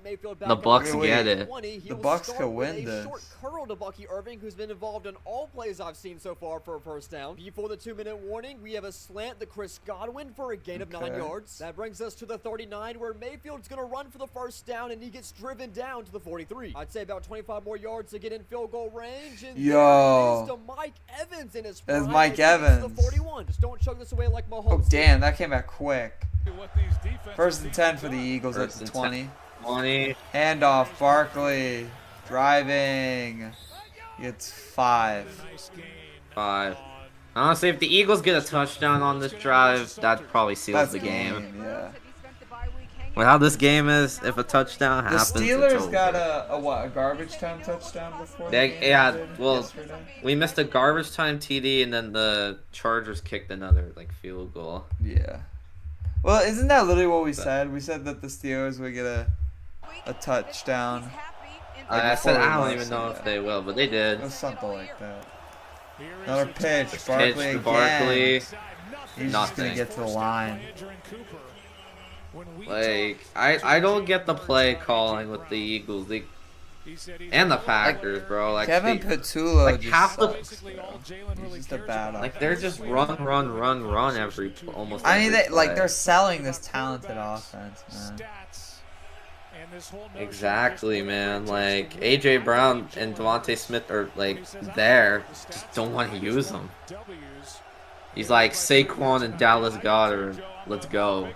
The Bucks Wait, get it. The Bucks could win this. Short curl to Bucky Irving, who's been involved in all plays I've seen so far for a first down. Before the 2-minute warning, we have a slant to Chris Godwin for a gain of 9 yards. That brings us to the 39, where Mayfield's going to run for the first down, and he gets driven down to the 43. I'd say about 25 more yards to get in field goal range. And Yo. there it is to Mike Evans in his That's prime Mike as he gets to Evans. The 41. Just don't chug this away like Mahomes. Oh, did. damn, that came back quick. What these defensive 1st and teams 10 have for the done. Eagles at 1st the and 20. 20. Handoff, Barkley. Driving. Gets 5. Nice gain 5. on Honestly, if the Eagles get a touchdown on this drive, that probably seals That's the game. Yeah. Well, how this game is, if a touchdown The happens, it's Steelers over. got a garbage time touchdown before the game Yeah, ended well, yesterday? we missed a garbage time TD, and then the Chargers kicked another like field goal. Yeah. Well, isn't that literally what we said? We said that the Steelers would get a touchdown. I said before I don't we even know lost, if they will, but they did. It was something like that. Here is Another the pitch. touchdown. Barkley Pitch to again. Barkley. He's just Nothing. gonna get to the line. Andrew and Cooper. Like, I don't get the play calling with the Eagles and the Packers, bro. Like Kevin Patullo like just half the sucks, bro. He's just a bad like they're just run every almost. I mean, every play. they're selling this talented offense, man. Exactly, man. Like AJ Brown and Devontae Smith are like there, just don't want to use them. He's like Saquon and Dallas Goedert. Let's go.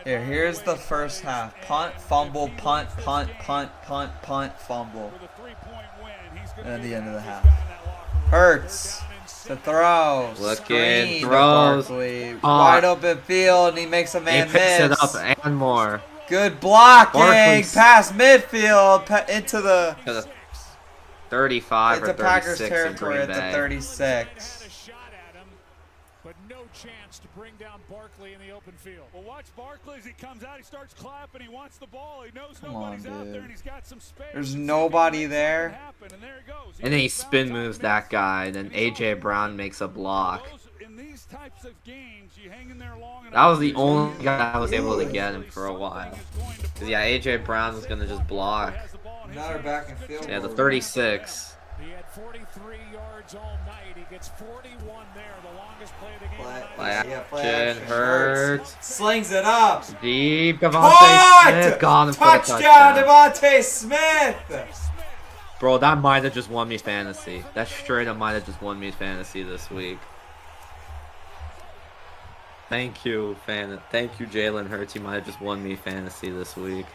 Here's the first half. Punt, fumble, punt, punt, punt, punt, punt, fumble. And at the end of the half. Hurts to throw. Looking, Screen to throws. Barkley. Wide open field, and he makes a man He picks miss. it up and more. Good blocking. Barkley's Past midfield. Into the 35 or into 36 Packers in territory Green at the Bay. 36. But no chance to bring down Barkley in the open field. Well, watch Barkley as he comes out. He starts clapping. He wants the ball. He knows Come nobody's on, out dude. there, and he's got some space. There's nobody there. And there it goes. And then he spin moves that guy, and then AJ Brown makes a block. In these types of games, you hang in there long That was the only guy I was able to get him for a while. 'Cause yeah, AJ Brown was gonna just block. Now they're back in field. Yeah, the 36. He had 43 yards all night. He gets 41 there, the longest play of the game. Play action, Hurts. Slings it up. Deep, Devontae Smith got him for the Touchdown, touchdown. Devontae Smith. Bro, that might have just won me fantasy. That straight up might have just won me fantasy this week. Thank you, Thank you, Jalen Hurts. He might have just won me fantasy this week.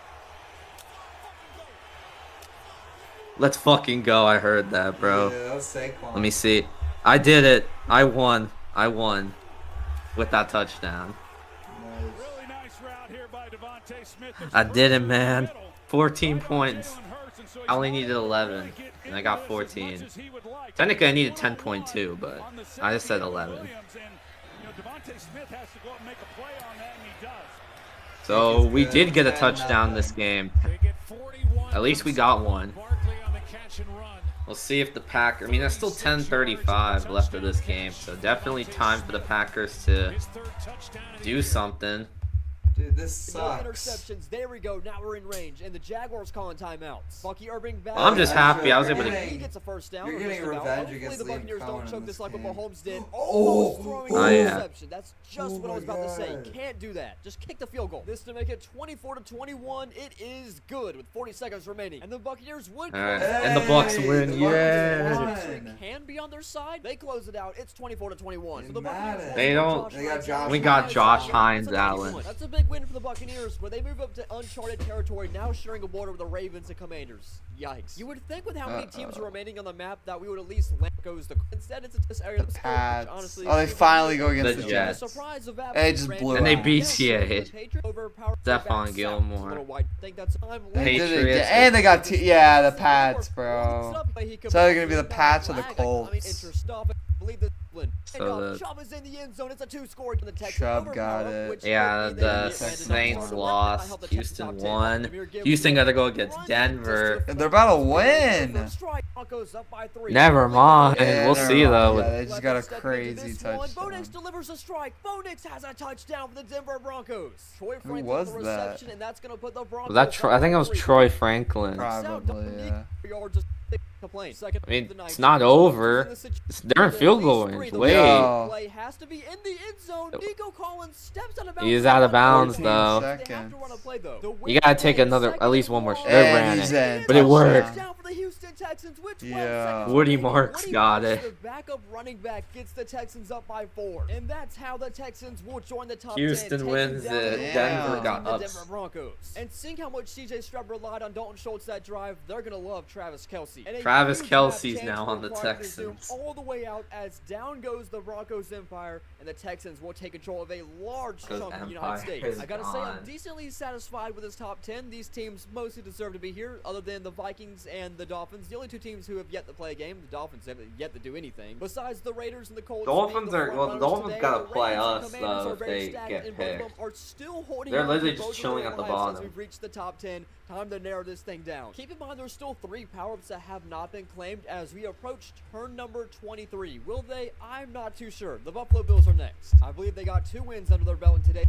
Let's fucking go. I heard that, bro. Yeah, that was Saquon. Let me see. I did it. I won. With that touchdown. Really nice route here by Devontae Smith. I did it, man. 14 points. I only needed 11, and I got 14. Technically, I needed 10.2, but I just said 11. So we did get a touchdown this game. At least we got one. We'll see if the Packers... I mean, there's still 10:35 left of this game, so definitely time for the Packers to do something. Dude, this No sucks. interceptions. There we go. Now we're in range, and the Jaguars calling timeouts. Bucky Irving back. I'm just happy I was able to... He gets a first down. You're or getting just about. revenge Hopefully against the Liam Buccaneers Cohen don't in choke this this like what game. Mahomes did. Oh. Almost throwing Oh, an yeah. interception. That's just what I was about to say. Can't do that. Just kick the field goal. This to make it 24-21. It is good with 40 seconds remaining, and the Buccaneers would. All right, and the Bucks win. Yeah. Can be on their side. They close it out. It's 24-21. So the Madden. They don't- They got Josh We got Hines. Josh Hines, Allen. That's a big win for the Buccaneers, where they move up to uncharted territory, now sharing a border with the Ravens and Commanders. Yikes. You would think with how many teams are remaining on the map that we would at least goes the... Instead, it's this area of the scope, which Pats. honestly... Oh, they finally go against The the Jets. Jets. Surprise of They just blew And they out. beat CA. Stephon Stephon Gilmore. Think that's time They did it Patriots. again. And they got yeah, the Pats, bro. So they're gonna be the Pats or the Colts. So Chubb is in the end zone. It's a two-score in the Texans. Chubb got it. Which Yeah, would be the the Saints end. lost. The Houston top 10. won. Houston got to go against Denver. They're about to win. Broncos up by 3. Never mind. Yeah, We'll never see mind. though. Yeah, they just got a Step into crazy this one. touchdown. Bo Nix delivers a strike. Bo Nix has a touchdown for the Denver Broncos. Troy Franklin was with the that? reception, and that's going to put the Broncos Was that Troy? I think it was Troy Franklin. Probably, yeah. Second, I mean, it's not over. They're in field goal range. Wait. Yo. Play has to be in the end zone. Nico Collins steps out of bounds. He is out of bounds 14 though. seconds. They have to run a play, though. You gotta take another, at least one more. They And ran he's it, in. but it worked. Touchdown for the Houston Texans with 12 Yeah. seconds Woody remaining. Marks Woody got Marks, it. The backup running back gets the Texans up by 4, and that's how the Texans will join the top 10. Houston taking wins down it. the Denver Broncos got and the ups. Denver Broncos. And seeing how much CJ Stroud relied on Dalton Schultz that drive, they're gonna love Travis Kelce. And a Travis huge map Kelce's change now on the required to zoom Texans. all the way out as down goes the Broncos empire, and the Texans will take control of a large Because chunk of the empire United States. is I gotta say, I'm gone. decently satisfied with this top 10. These teams mostly deserve to be here, other than the Vikings and the Dolphins. The only two teams who have yet to play a game. The Dolphins have yet to do anything. Besides the Raiders and the Colts. Dolphins being are- the well, front the runners Dolphins today, gotta the play Ravens and us, Commanders though, are if very they stacked, get and both of them picked. are still holding They're on literally to just both of chilling their at the lives bottom. Since we've reached the top 10. Time to narrow this thing down. Keep in mind there's still 3 power-ups that have not been claimed as we approach turn number 23. Will they? I'm not too sure. The Buffalo Bills are next. I believe they got 2 wins under their belt today.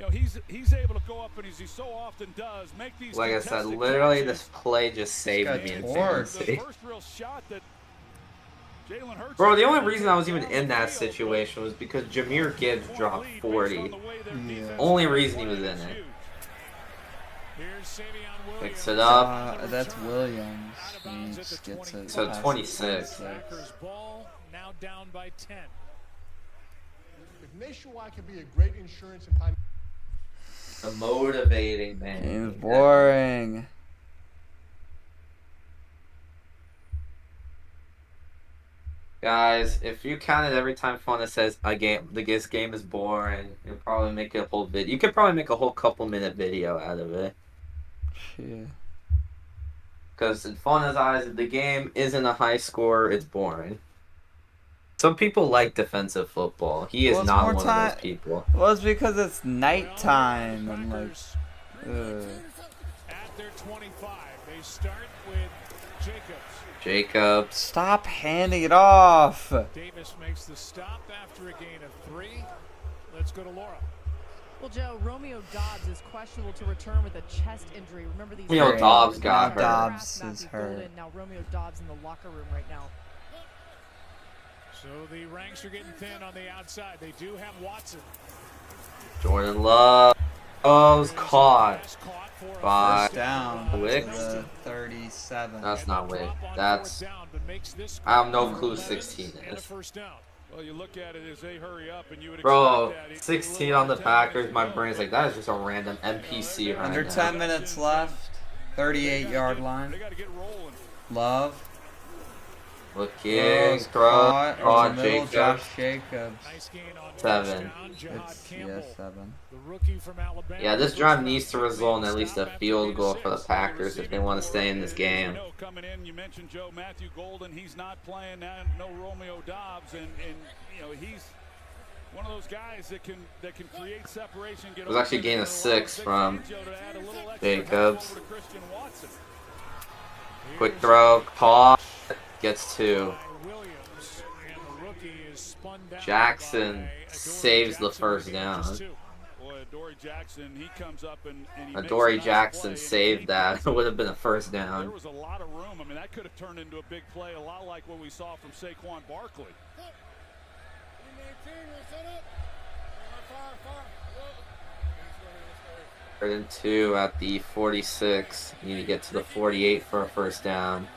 you know, he's able to go up and as he so often does, make these. Like I said, literally this play just saved me in fantasy. The first real shot that Jalen Hurts. Bro, the only reason I was even in that situation was because Jahmyr Gibbs dropped 40. Yeah. Only reason he was in it. Picks it up. That's Williams. He just gets it. So 26. Now down by 10. If Nationwide can be a great insurance and time. A motivating man. Game's boring. Guys, if you counted every time Fauna says this game is boring, you'll probably make a whole video. You could probably make a whole couple-minute video out of it. Yeah. Because in Fauna's eyes, if the game isn't a high score, it's boring. Some people like defensive football. He is not one of those people. Well, it's because it's nighttime and like. At their 25, they start with Jacobs. Stop handing it off. Davis makes the stop after a gain of 3. Let's go to Laura. Well, Joe, Romeo Dobbs is questionable to return with a chest injury. Remember these. Romeo Dobbs got hurt. Dobbs is hurt. Now Romeo Dobbs in the locker room right now. So the ranks are getting thin on the outside. They do have Watson. Jordan Love. Oh, was caught by First down. Wick. To the 37. That's not Wick. That's. I have no clue 16 is. Well, you look at it as they hurry up, and you would Bro, 16 on the Packers. My brain's like, that is just a random NPC right Under now. 10 minutes left. 38-yard line. Love. Looking, throw, Caught. Jacobs. Josh Jacobs. 7. It's, yeah, 7. Yeah, this drive needs to result in at least a field goal for the Packers if they want to stay in this game. Coming in, you mentioned Joe Matthew Golden. He's not playing now. No Romeo Dobbs, and you know he's one of those guys that can create separation. It was actually a gain of 6 from Jacobs. Quick throw, caught, gets 2. Jackson saves the first down. Adoree Jackson, he comes up and Adoree Jackson saved that. It would have been a first down. There was a lot of room. I mean, that could have turned into a big play, a lot like what we saw from Saquon Barkley. 3rd and 2 at the 46. You need to get to the 48 for a first down.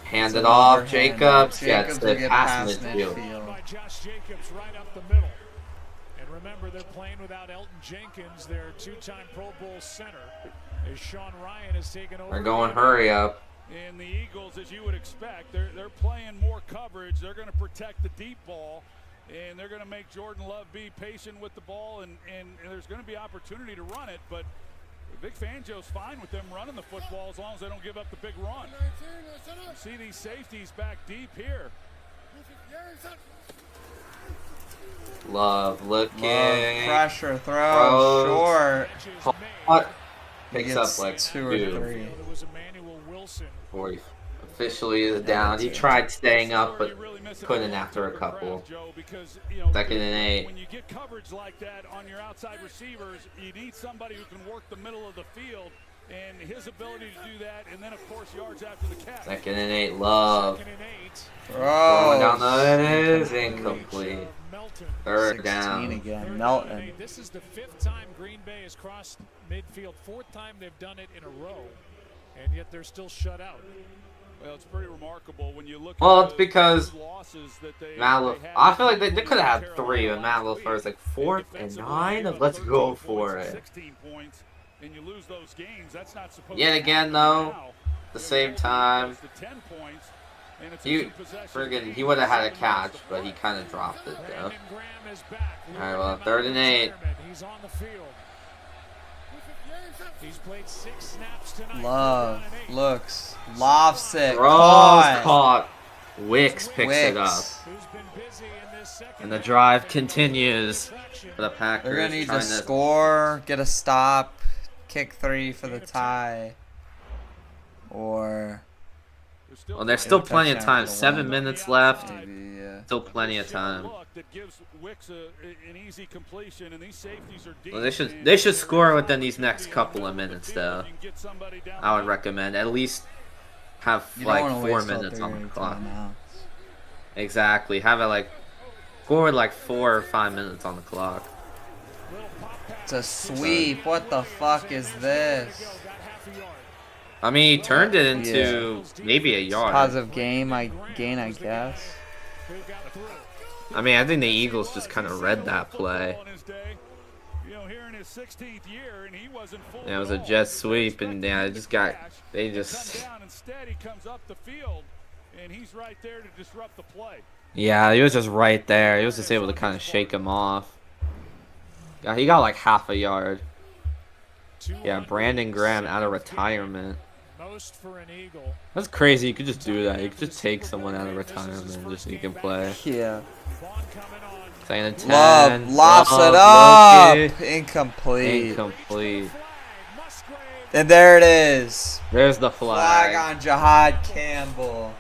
Hand it off. Jacobs gets the pass midfield. By Josh Jacobs right up the middle. And remember, they're playing without Elton Jenkins, their 2-time Pro Bowl center, as Sean Ryan has taken over. They're going hurry up. And the Eagles, as you would expect, they're playing more coverage. They're going to protect the deep ball, and they're going to make Jordan Love be patient with the ball, and there's going to be opportunity to run it, but Vic Fangio's fine with them running the football as long as they don't give up the big run. You see these safeties back deep here. Love looking. Pressure throw. Short. Picks up like 2 or 3. 40. Officially is down. He tried staying up, but couldn't after a couple. 2nd and 8. When you get coverage like that on your outside receivers, you need somebody who can work the middle of the field, and his ability to do that, and then of course yards after the catch. 2nd and 8. Love. Bro. Going down it is incomplete. 3rd down. Again. Melton. This is the 5th time Green Bay has crossed midfield. 4th time they've done it in a row, and yet they're still shut out. Well, it's pretty remarkable when you look at Well, it's because Matt I feel like they could have had 3, and Matt LaFleur's like 4th and 9. Let's go for it. 16 points, and you lose those games. That's not supposed Yet again, though, at the same time, he would have had a catch, but he kind of dropped it though. All right, well, 3rd and 8. He's on the field. He's played 6 snaps tonight. Love looks. Lofts it. Caught. Wicks picks it up. And the drive continues for the Packers. They're going to need to score, get a stop, kick 3 for the tie, or Well, there's still plenty of time. Touchdown for 7 one. minutes left. Maybe, yeah. Still plenty of time. Well, they should score within these next couple of minutes, though. I would recommend at least have You don't like wanna 4 waste all minutes on the three clock. timeouts. Exactly. Have it like forward like 4 or 5 minutes on the clock. It's a sweep. What the fuck is this? I mean, he turned it into maybe a yard. Positive gain, I guess. I mean, I think the Eagles just kind of read that play. Yeah, it was a jet sweep, and yeah, it just got. They just. Yeah, he was just right there. He was just able to kind of shake him off. Yeah, he got like half a yard. Yeah, Brandon Graham out of retirement. That's crazy. You could just do that. You could just take someone out of retirement and just you can play. Yeah. Second and 10. Love lofts it up. Loki. Incomplete. Incomplete. And there it is. There's the flag. Flag on Jahad Campbell.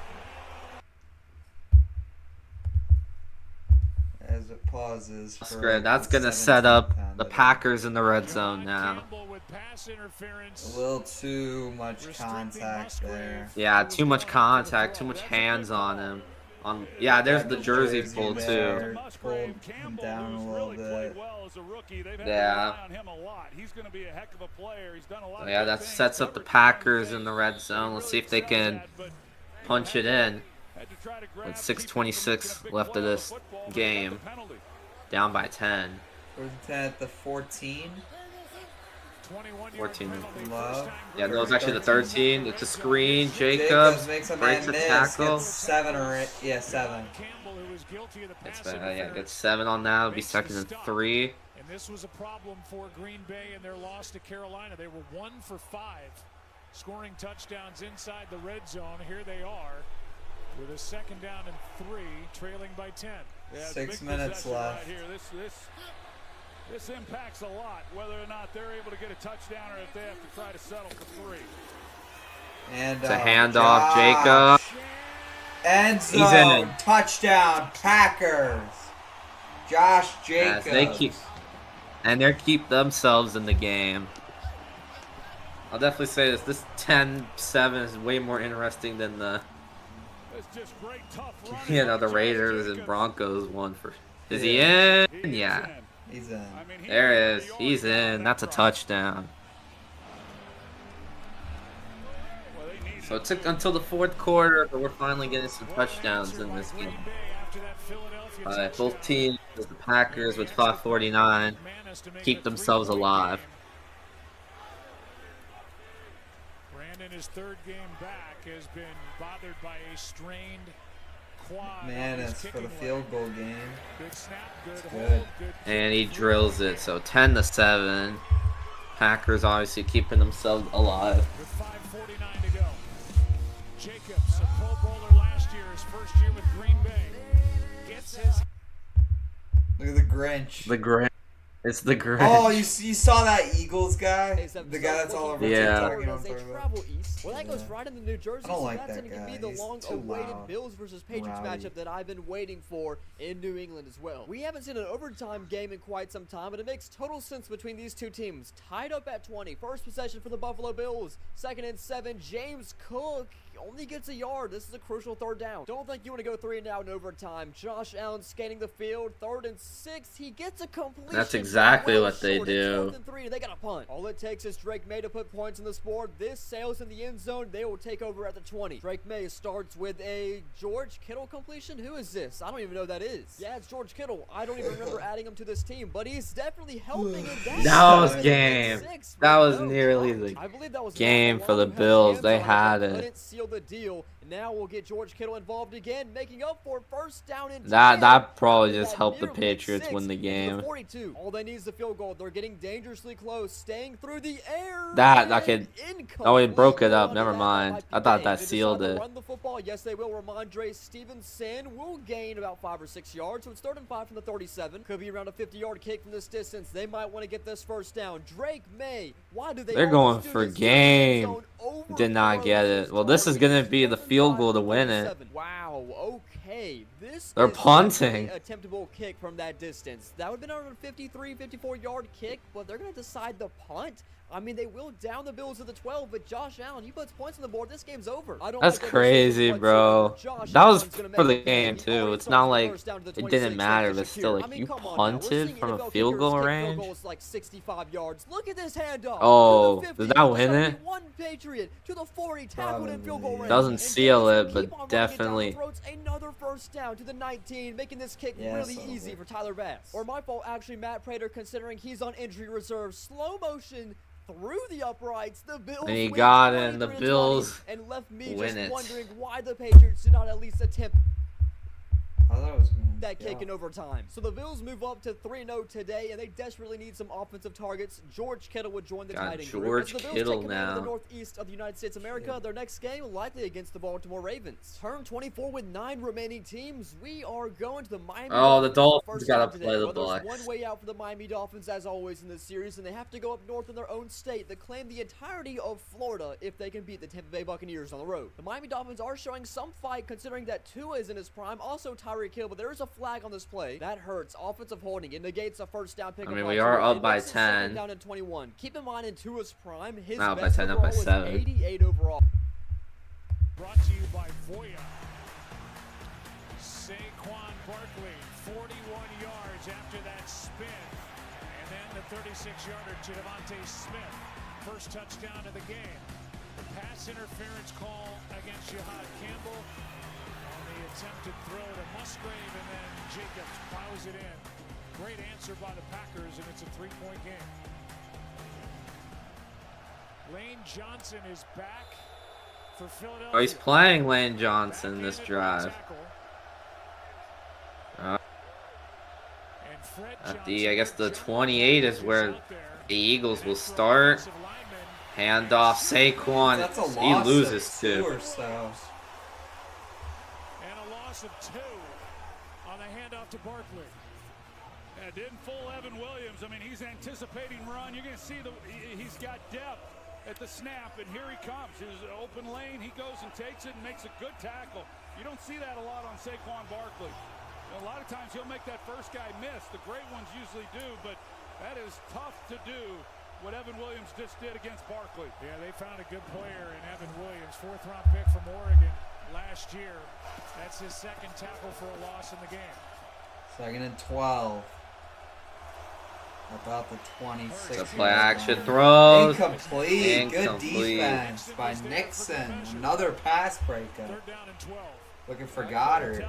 As it pauses. That's good. That's gonna set up the Packers in the red zone now. A little too much contact there. Yeah, too much contact, too much hands on him. Yeah, there's the jersey pull too. Pulled him down a little bit. Yeah. Yeah, that sets up the Packers in the red zone. Let's see if they can punch it in. With 6:26 left of this game, down by 10. We're at the 14. 14. Love. Yeah, that was actually the 13. It's a screen. Jacobs makes a breaks man a miss. tackle. Gets 7 or 8. Yeah, 7. Yeah, gets 7 on that. It'll be second and 3. And this was a problem for Green Bay in their loss to Carolina. They were 1 for 5, scoring touchdowns inside the red zone. Here they are with a second down and 3, trailing by 10. Yeah, 6 minutes left. Right here. This impacts a lot, whether or not they're able to get a touchdown or if they have to try to settle for 3. And it's a handoff, Jacob. End zone. He's in. Touchdown, Packers. Josh Jacobs. They keep themselves in the game. I'll definitely say this 10-7 is way more interesting than the the Raiders and Broncos one for. Is he in? Yeah. He's in. There it is. He's in. That's a touchdown. So it took until the 4th quarter, but we're finally getting some touchdowns in this game. Both teams, the Packers with 5:49, keep themselves alive. Brandon, his 3rd game back, has been bothered by a strained quad. Manis for the field goal game. Good snap, good. And he drills it, so 10-7. Packers obviously keeping themselves alive. With 5:49 to go. Jacobs, a Pro Bowler last year, his first year with Green Bay. Gets his. Look at the Grinch. The Grinch. It's the Grinch. Oh, you saw that Eagles guy? The guy that's all over TikTok. Well, that goes right into New Jersey. I don't like that's that going to guy. be the He's long-awaited too Bills versus Patriots matchup that I've been waiting for in New England as well. We haven't seen an overtime game in quite some time, but it makes total sense between these two teams. Tied up at 20. First possession for the Buffalo Bills. 2nd and 7. James Cook only gets a yard. This is a crucial 3rd down. Don't think you want to go 3 and out in overtime. Josh Allen scanning the field. 3rd and 6. He gets a completion. That's exactly what they do. 4th and 3. They got a punt. All it takes is Drake May to put points on this board. This sails in the end zone. They will take over at the 20. Drake May starts with a George Kittle completion. Who is this? I don't even know who that is. Yeah, it's George Kittle. I don't even remember adding him to this team, but he's definitely helping in that was game. That was nearly the game for the Bills. They had it. Seal the deal. Now we'll get George Kittle involved again, making up for 1st down and 10. That probably just helped the Patriots win the game. 42. All they need is the field goal. They're getting dangerously close, staying through the air. Oh, it broke it up. Never mind. I thought that sealed it. Run the football. Yes, they will. Ramondre Stevenson will gain about 5 or 6 yards. So it's 3rd and 5 from the 37. Could be around a 50-yard kick from this distance. They might want to get this 1st down. Drake May. Why do they? They're going for game. Over Did not get it. Well, this is going to be the field goal to win it. Wow, okay. This They're is punting. definitely an attemptable kick from that distance. That would have been around a 53, 54-yard kick, but they're going to decide the punt. I mean, they will down the Bills to the 12, but Josh Allen, he puts points on the board. This game's over. That's crazy, bro. That was for the game, too. It's not like it didn't matter, but still, like, you punted from a field goal range? Like 65 yards. Look at this handoff. Oh, did that win it? One Patriot to the 40, tackled in field goal range. Doesn't seal it, but definitely. Another first down to the 19, making this kick really easy for Tyler Bass. Or my fault, actually, Matt Prater, considering he's on injury reserve. Slow motion through the uprights. The Bills and he got it, and the Bills and left me win just it. wondering why the Patriots did not at least attempt that kick in overtime. So the Bills move up to 3-0 today, and they desperately need some offensive targets. George Kittle would join the tight end group. George As the Bills Kittle take now. The northeast of the United States of America. Their next game likely against the Baltimore Ravens. Turn 24 with 9 remaining teams. We are going to the Miami. Oh, the Dolphins Dolphins gotta play the Bucs. Bucs. One way out for the Miami Dolphins, as always in this series, and they have to go up north in their own state. They claim the entirety of Florida if they can beat the Tampa Bay Buccaneers on the road. The Miami Dolphins are showing some fight, considering that Tua is in his prime. Also Tyreek Hill, but there is a flag on this play. That hurts. Offensive holding. It negates a first down pick. I mean, we are up by 10. Down in 21. Keep in mind, in Tua's prime, his Not by best 10, up by overall was 7. 88 overall. Brought to you by Voya. Saquon Barkley, 41 yards after that spin. And then the 36-yarder to Devontae Smith. First touchdown of the game. The pass interference call against Jihad Campbell. The attempted throw to Musgrave, and then Jacobs plows it in. Great answer by the Packers, and it's a 3-point game. Lane Johnson is back for Philadelphia. Oh, he's playing Lane Johnson this drive. At the, I guess the 28 is where the Eagles will start. Handoff Saquon. He loses too. Of 2 on the handoff to Barkley. Yeah, didn't fool Evan Williams. I mean, he's anticipating run. You're going to see he's got depth at the snap, and here he comes. His open lane, he goes and takes it and makes a good tackle. You don't see that a lot on Saquon Barkley. A lot of times he'll make that first guy miss. The great ones usually do, but that is tough to do. What Evan Williams just did against Barkley. Yeah, they found a good player in Evan Williams, 4th-round pick from Oregon last year. That's his second tackle for a loss in the game. 2nd and 12. About the 26. The play action throws. Incomplete. Good defense by Nixon. Another pass breakup. 3rd down and 12. Looking for Goddard.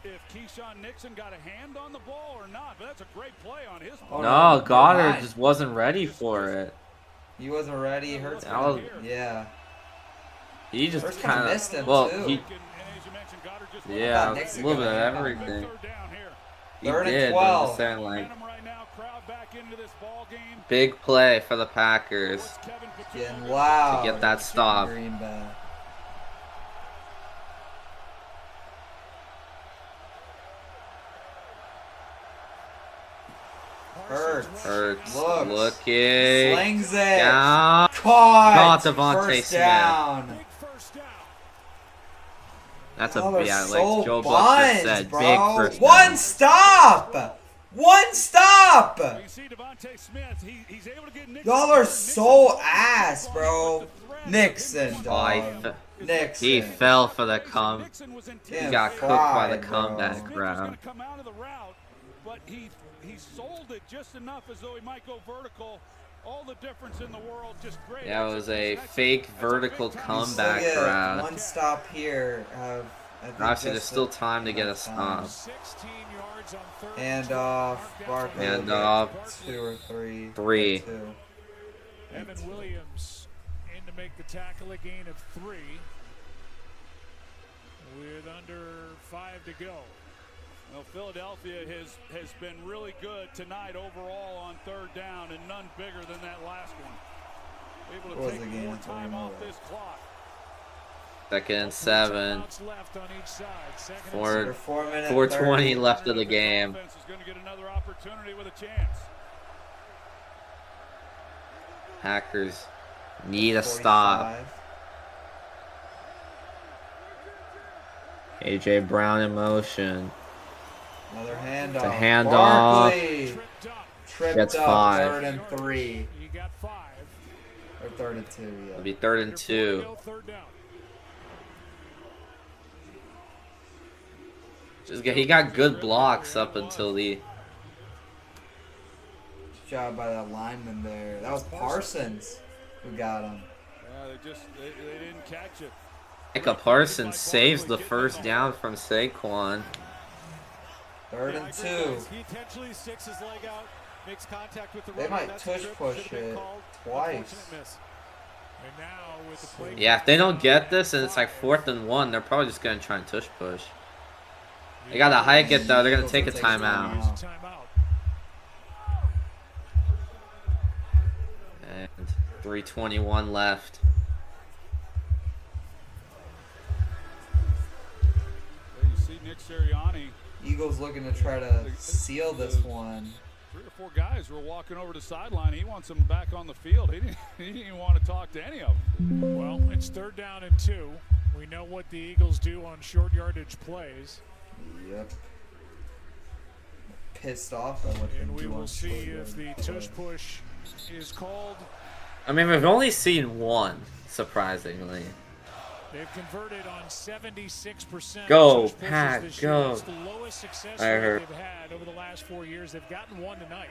If Keyshawn Nixon got a hand on the ball or not, but that's a great play on his part. No, Goddard just wasn't ready for it. He wasn't ready. Hurts. Yeah. He just Hurts kind missed him of, well, too. he, yeah, a little bit of everything. He did, but I'm just saying, like, big play for the Packers. Getting loud. To get that stop. Green Bay. Hurts. Looks. Looking. Slings it. Down. Caught. Devontae First Smith. down. That's a, yeah, like Joe Buck just said, bro. big first down. One stop! One stop! Y'all are so ass, bro. Nixon, dog. Nixon. He fell for the He got cooked by the comeback route. But he sold it just enough as though he might go vertical. All the difference in the world, just great. Yeah, it was a fake vertical comeback route. One stop here. Obviously, there's still time to get a stop. And off. Barkley. And off. 2 or 3. 3. 2. Evan Williams in to make the tackle, a gain of 3. With under 5 to go. Well, Philadelphia has been really good tonight overall on 3rd down, and none bigger than that last one. Able to take more time off this clock. 2nd and 7. 4:20 30 left of the game. Is going to get another opportunity with a chance. Packers need a stop. A.J. Brown in motion. Another handoff. It's a handoff. Barkley tripped Gets up. 5. 3rd and 3. You got 5. Or 3rd and 2, yeah. It'll be 3rd and 2. Third down. He got good blocks up until the. Good job by that lineman there. That was Parsons who got him. Yeah, they didn't catch it. Micah Parsons saves the first down from Saquon. 3rd and 2. He intentionally sticks his leg out, makes contact with the They runner. might That's tush a trip. push Should've been it called. twice. Unfortunate miss. And now with the play. Yeah, if they don't get this and it's like 4th and 1, they're probably just gonna try and tush push. They gotta hike it though. They're gonna take a timeout. And 3:21 left. There you see Nick Sirianni. Eagles looking to try to seal this one. 3 or 4 guys were walking over the sideline. He wants them back on the field. He didn't even want to talk to any of them. Well, it's 3rd down and 2. We know what the Eagles do on short yardage plays. Yep. Pissed off at what they And we do will on see short if the yardage tush play. push is called. I mean, we've only seen one, surprisingly. They've converted on 76%. Go, tush pushes Pat, this year. go. It's the lowest success I rate heard. they've had over the last 4 years. They've gotten one tonight.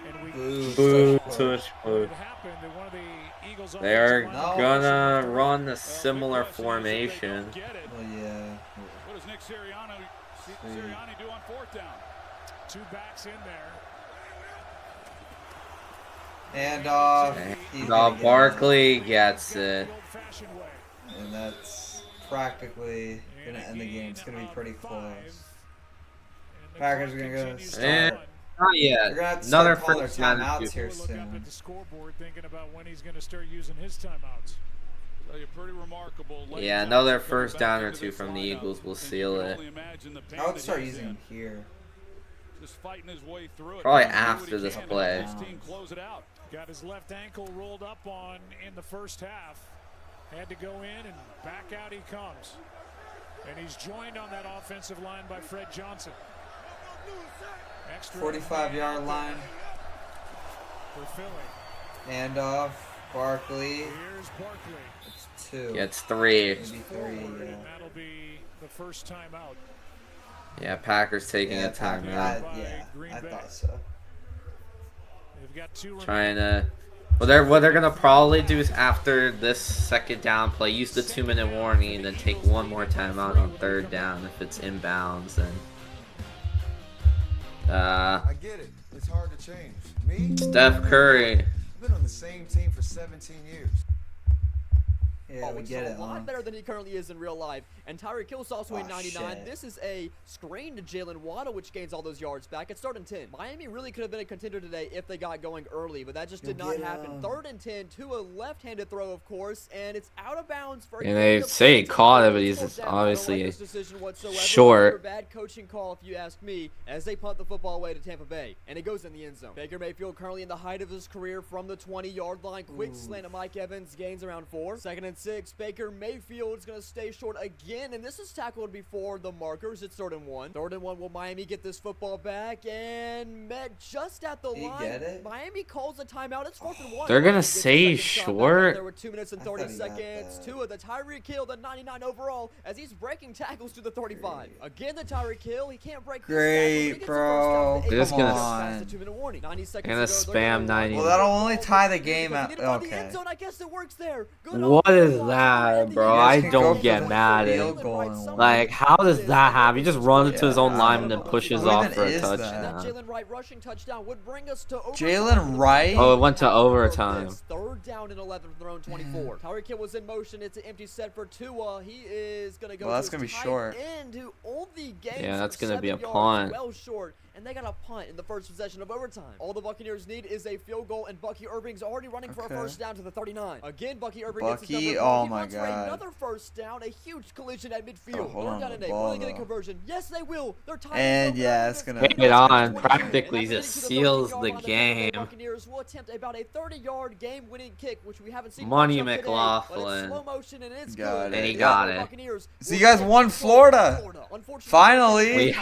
And we Boo, tush tush it push. happened that one of the Eagles They are offensive gonna linemen- run a similar formation. Well, yeah. What does Nick Sirianni do on 4th down? 2 backs in there. And he's And gonna get Barkley gets it. it. And that's practically gonna end the game. It's gonna be pretty close. Packers are gonna go And start. not They're yet. gonna have to Another start calling their first down. timeouts here Look up soon. at the scoreboard thinking about when he's going to start using his timeouts. Pretty remarkable. Yeah, another first down or 2 from the Eagles will seal it. I would start using him here. Just fighting his way through it. Probably Do what he after this can to play. help his team close it out. Got his left ankle rolled up on in the first half. Had to go in and back out he comes. And he's joined on that offensive line by Fred Johnson. Extra 45-yard line. for Philly. And Barkley. Here's Barkley. It's 2. Gets 3. Maybe 3, And yeah. that'll be the first time out. Yeah, Packers taking Yeah, a timeout. yeah, I thought so. They've got 2 Trying to. Well, what they're gonna probably do is after this 2nd down play, use the 2-minute warning and then take one more timeout on 3rd down if it's inbounds. And I get it. It's hard to change. Me? Steph Curry. I've been on the same team for 17 years. Yeah, we get it. A lot better than he currently is in real life. And Tyreek Hill's also a 99. Shit. This is a screen to Jalen Waddle, which gains all those yards back. It's 3rd and 10. Miami really could have been a contender today if they got going early, but that just did not happen. 3rd and 10 to a left-handed throw, of course, and it's out of bounds for. And they say he caught it, but he's obviously short. Bad coaching call, if you ask me, as they punt the football away to Tampa Bay, and it goes in the end zone. Baker Mayfield currently in the height of his career from the 20-yard line. Quick slant at Mike Evans, gains around 4. 2nd and 6. Baker Mayfield is going to stay short again, and this is tackled before the markers. It's 3rd and 1. 3rd and 1. Will Miami get this football back? And met just at the line. Get it? Miami calls a timeout. It's 4th and 1. They're gonna Gets the say second shot back short. up. There were 2 minutes and 30 seconds. Tua, the Tyreek Hill, the 99 overall, as he's breaking tackles to the 35. Again, the Tyreek Hill. He can't break this Great, tackle, bro. but he They're gets just the gonna- first down. Past the 2-minute warning. 90 seconds Gonna to go. They're spam gonna 90. Well, that'll only tie the game out. Because he needed to find the Okay. end zone. I guess it works there. Good What on is Watson. that, bro? You guys I can go don't for get the mad at field it. goal and one. Like, how does that happen? He just runs into his own Yeah. lineman and pushes Who off even for a is that? That touchdown. Jalen Wright rushing touchdown would bring us to overtime. Jalen Wright? Oh, it went to overtime. 3rd down and 11 from their own 24. Tyreek Hill was in motion. It's an empty set for Tua. He is going to go Well, that's to gonna his be tight short. end, who only gains Yeah, that's gonna 7 be a yards, punt. well short. and they got a punt in the first possession of overtime. All the Buccaneers need is a field goal, and Bucky Irving's already running for a first down to the 39. Again, Bucky Irving gets his number. Oh he my runs for God. another first down, a huge collision at midfield. Hold on Third down to and the 8. ball, Will they get a though. conversion? Yes, they will. They're tied. And yeah, it's gonna Take it on. Practically just seals the game. Buccaneers will attempt about a 30-yard game-winning kick, which we haven't seen Money much of today, McLaughlin. but it's slow motion and it's Got good. it. And he got it. So you guys won Florida. Finally.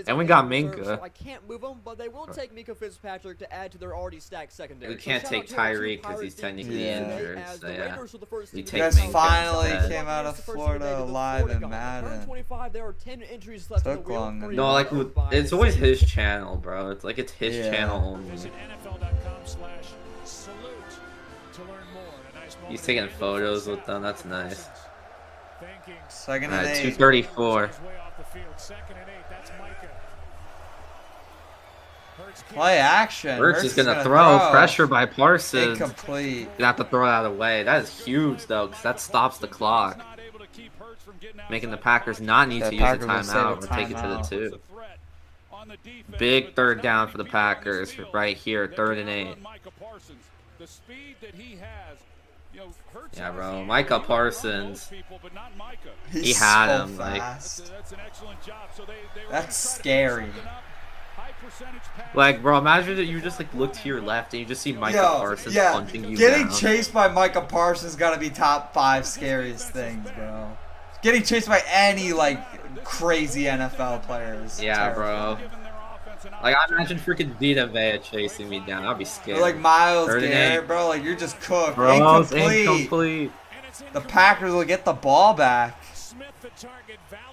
And we got Minka. So I can't move them, but they will take Mika Fitzpatrick to add to their already stacked secondary. We can't take Tyreek because he's technically injured. So yeah, we You take guys Minka finally instead. came out of Florida alive and Madden. 25, there are 10 injuries left Took long. No, like it's always his channel, bro. It's like it's his channel only. Visit NFL.com/salute to learn more. A nice moment He's taking photos with them. That's nice. Second All and right, 8. 234. Second and 8. That's Micah. Play action. Hurts is gonna throw. Pressure by Parsons. Incomplete. Gonna have to throw it out of the way. That is huge though, because that stops the clock, making the Packers not need to use a timeout or take it to the 2. Big third down for the Packers right here, 3rd and 8. Yeah, bro, Micah Parsons. He had him like. That's scary. Like, bro, imagine that you just like look to your left and you just see Micah Parsons punching you Getting down. chased by Micah Parsons gotta be top 5 scariest things, bro. Getting chased by any like crazy NFL players. Yeah, bro. Like, I imagine freaking Vita Vea chasing me down. I'd be scared. Or like Miles 3rd and Garrett, 8. bro. Like you're just cooked. Bro, Incomplete. The Packers will get the ball back.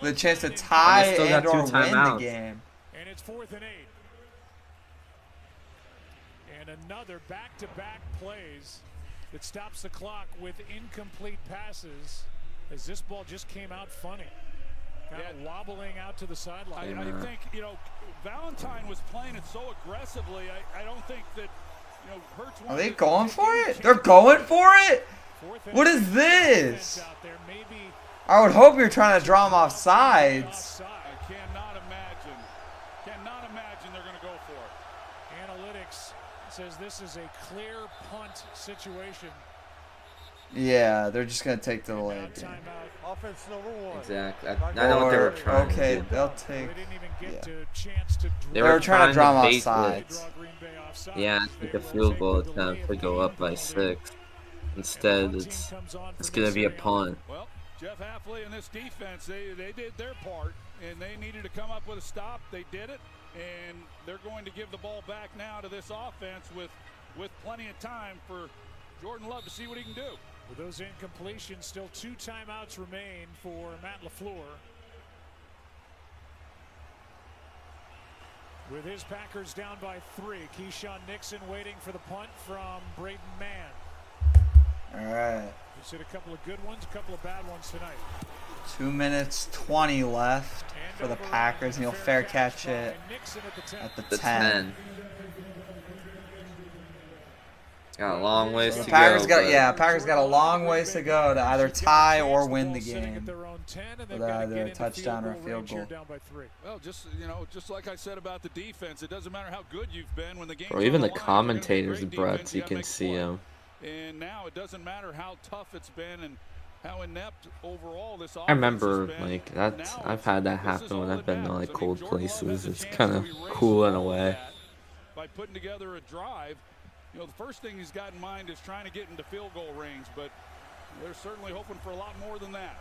The chance to tie still got and or 2 win the timeouts. And game. it's 4th and 8. And another back-to-back plays that stops the clock with incomplete passes, as this ball just came out funny. Kind of wobbling out to the sideline. I think, Valentine was playing it so aggressively. I don't think that, Hurts. Are they going for it? They're going for it? What is this? I would hope you're trying to draw them off sides. I cannot imagine they're going to go for it. Analytics says this is a clear punt situation. Yeah, they're just going to take the leg. Offense number 1. Exactly. I know what they were trying okay, to do. they'll take. They were trying to draw them off bait sides. blitz. Yeah, take a field goal attempt to go up by 6. Instead, it's gonna be a punt. Well, Jeff Hafley and this defense, they did their part, and they needed to come up with a stop. They did it, and they're going to give the ball back now to this offense with plenty of time for Jordan Love to see what he can do. With those incompletions, still 2 timeouts remain for Matt LaFleur. With his Packers down by 3, Keyshawn Nixon waiting for the punt from Braden Mann. All right. He's hit a couple of good ones, a couple of bad ones tonight. 2 minutes 20 left for the Packers, and he'll fair catch it at the 10. Got a long ways to Packers go. Packers got a long ways to go to either tie or win the game with either a touchdown or a field goal. Well, just like I said about the defense, it doesn't matter how good you've been when the game. Bro, even the commentators, Brett, you can see them. And now it doesn't matter how tough it's been and how inept overall this offense I remember, has been. like, that's I've had that happen when I've been to like cold places. It's kind of cool in a way. By putting together a drive, the first thing he's got in mind is trying to get into field goal range, but they're certainly hoping for a lot more than that.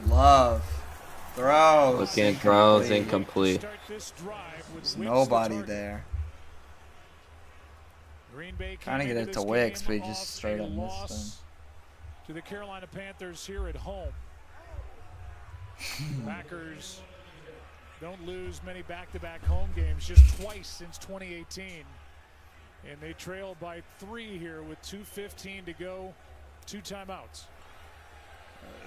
Love. Throws. Looking throws incomplete. There's nobody there. Trying to get it to Wicks, but he just straight up missed him. To the Carolina Panthers here at home. Packers don't lose many back-to-back home games, just twice since 2018. And they trail by 3 here with 2:15 to go, 2 timeouts.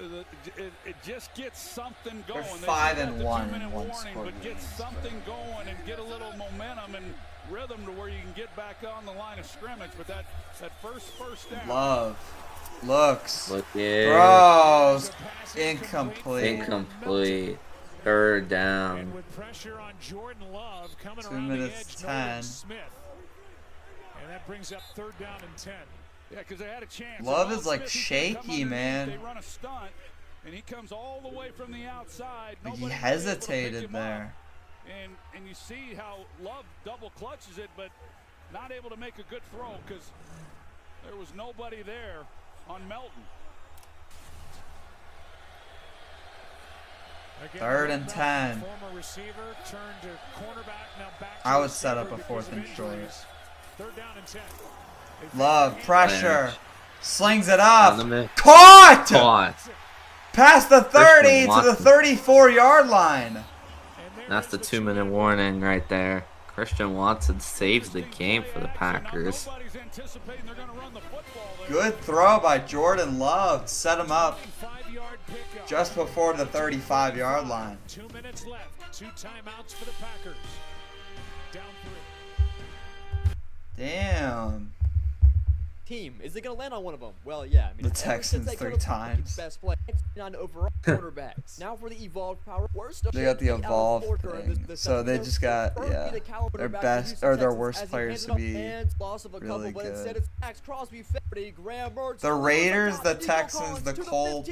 it just gets something They're going. 5-1 in in one score but get games, something going and get a little momentum and rhythm to where you can get back on the line of scrimmage. But that first down. Love. Looks. Look it. Throws. Incomplete. Incomplete. Third down. And with pressure on Jordan Love coming 2 around minutes the edge, Nolan 10. Smith. And that brings up 3rd down and 10. Yeah, because they had a chance. Love is like Smith, shaky, man. They run a stunt, and he comes all the way from the outside. Like he Nobody hesitated there. And you see how Love double clutches it, but not able to make a good throw because there was nobody there on Melton. Again, 3rd and 10. Former receiver turned to cornerback, now back to I would set up receiver a 4th because and of short. injuries. 3rd down and 10. Love. Pressure. Slings it On the up. mid. Caught! Caught. Past the 30 Christian to the Watson. 34-yard line. That's the 2-minute warning right there. Christian Watson saves the game for the Packers. Nobody's anticipating they're going to run the football there. Good throw by Jordan Love. Set him up 5-yard pickup. just before the 35-yard line. 2 minutes left. 2 timeouts for the Packers. Down 3. Damn. Team, is it going to land on one of them? Well, yeah. I mean, The ever since Texans they 3 cut off times. Best play. 9 overall quarterbacks. Now for the evolved power. Worst They got the evolved thing. So they just got, yeah, their best, or their worst players to be really good. The Raiders, the Texans, the Colts,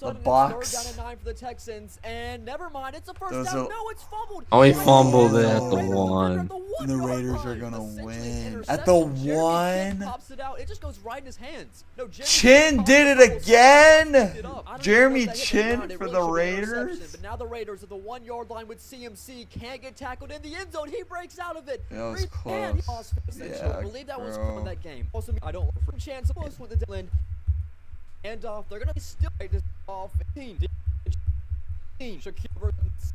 the Bucks. Down to 9 for the Texans, and never mind, it's a first Those down. are- No, it's fumbled. Oh, he fumbled it at the Raiders are 1. The one-yard Raiders line. are gonna Essentially win. interception. At the Jeremy Chin 1. pops it out. It just goes right in his hands. No, Jeremy Chin pops did the it ball, again. pops it up. I don't Jeremy even know if that hit the Chin ground. It for really the should be an interception, Raiders. But now the Raiders at the 1-yard line with CMC can't get tackled in the end zone. He breaks out of it. That was Reed Pan, he close. lost essentially. Yeah, I believe that was bro. in that game. Also, I don't look for a chance of close with the Dylan. And they're gonna still take this off 15.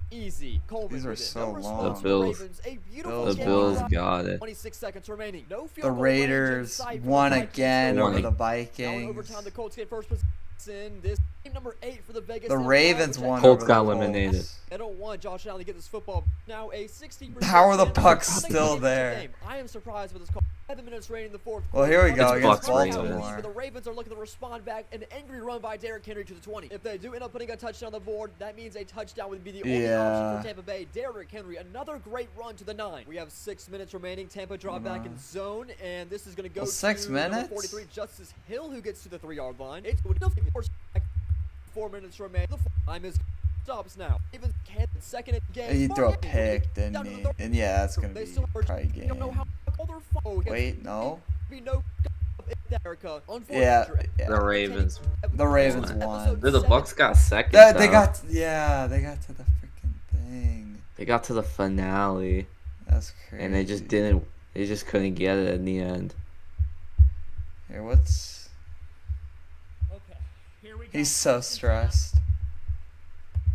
Easy. Coleman These are with it. so No long. response The from Bills. Ravens. A beautiful Bills The game Bills drive. got it. 26 seconds remaining. No field The goal range in Raiders sight for the won Vikings. again Won over the Now in overtime, Vikings. the Colts get first position. This team number 8 for the Vegas. The Empire, Ravens which won Colts over got the eliminated. Colts. They don't want Josh Allen to get this football. Now a 60%. How are the chance Bucks of still winning the there? game. I am surprised with this call. 7 minutes remaining in the fourth. Well, here we go It's against Bucks Ravens. Baltimore. The Ravens are looking to respond back. An angry run by Derrick Henry to the 20. If they do end up putting a touchdown on the board, that means a touchdown would be the only option for Tampa Bay. Derrick Henry, another great run to the 9. We have 6 minutes remaining. Tampa drop back in zone, and this is going to go Well, 6 to number minutes? 43, Justice Hill, who gets to the 3-yard line. It's 4 minutes remaining. The time is stops now. Even second in the game. He threw a pick, didn't he? And yeah, that's gonna be probably game. Wait, no. Yeah, The Ravens. The Ravens won. The Bucks got second. They though. got to the freaking thing. They got to the finale, That's crazy. and they just didn't. They just couldn't get it in the end. Here, what's? Okay, here we go. He's so stressed.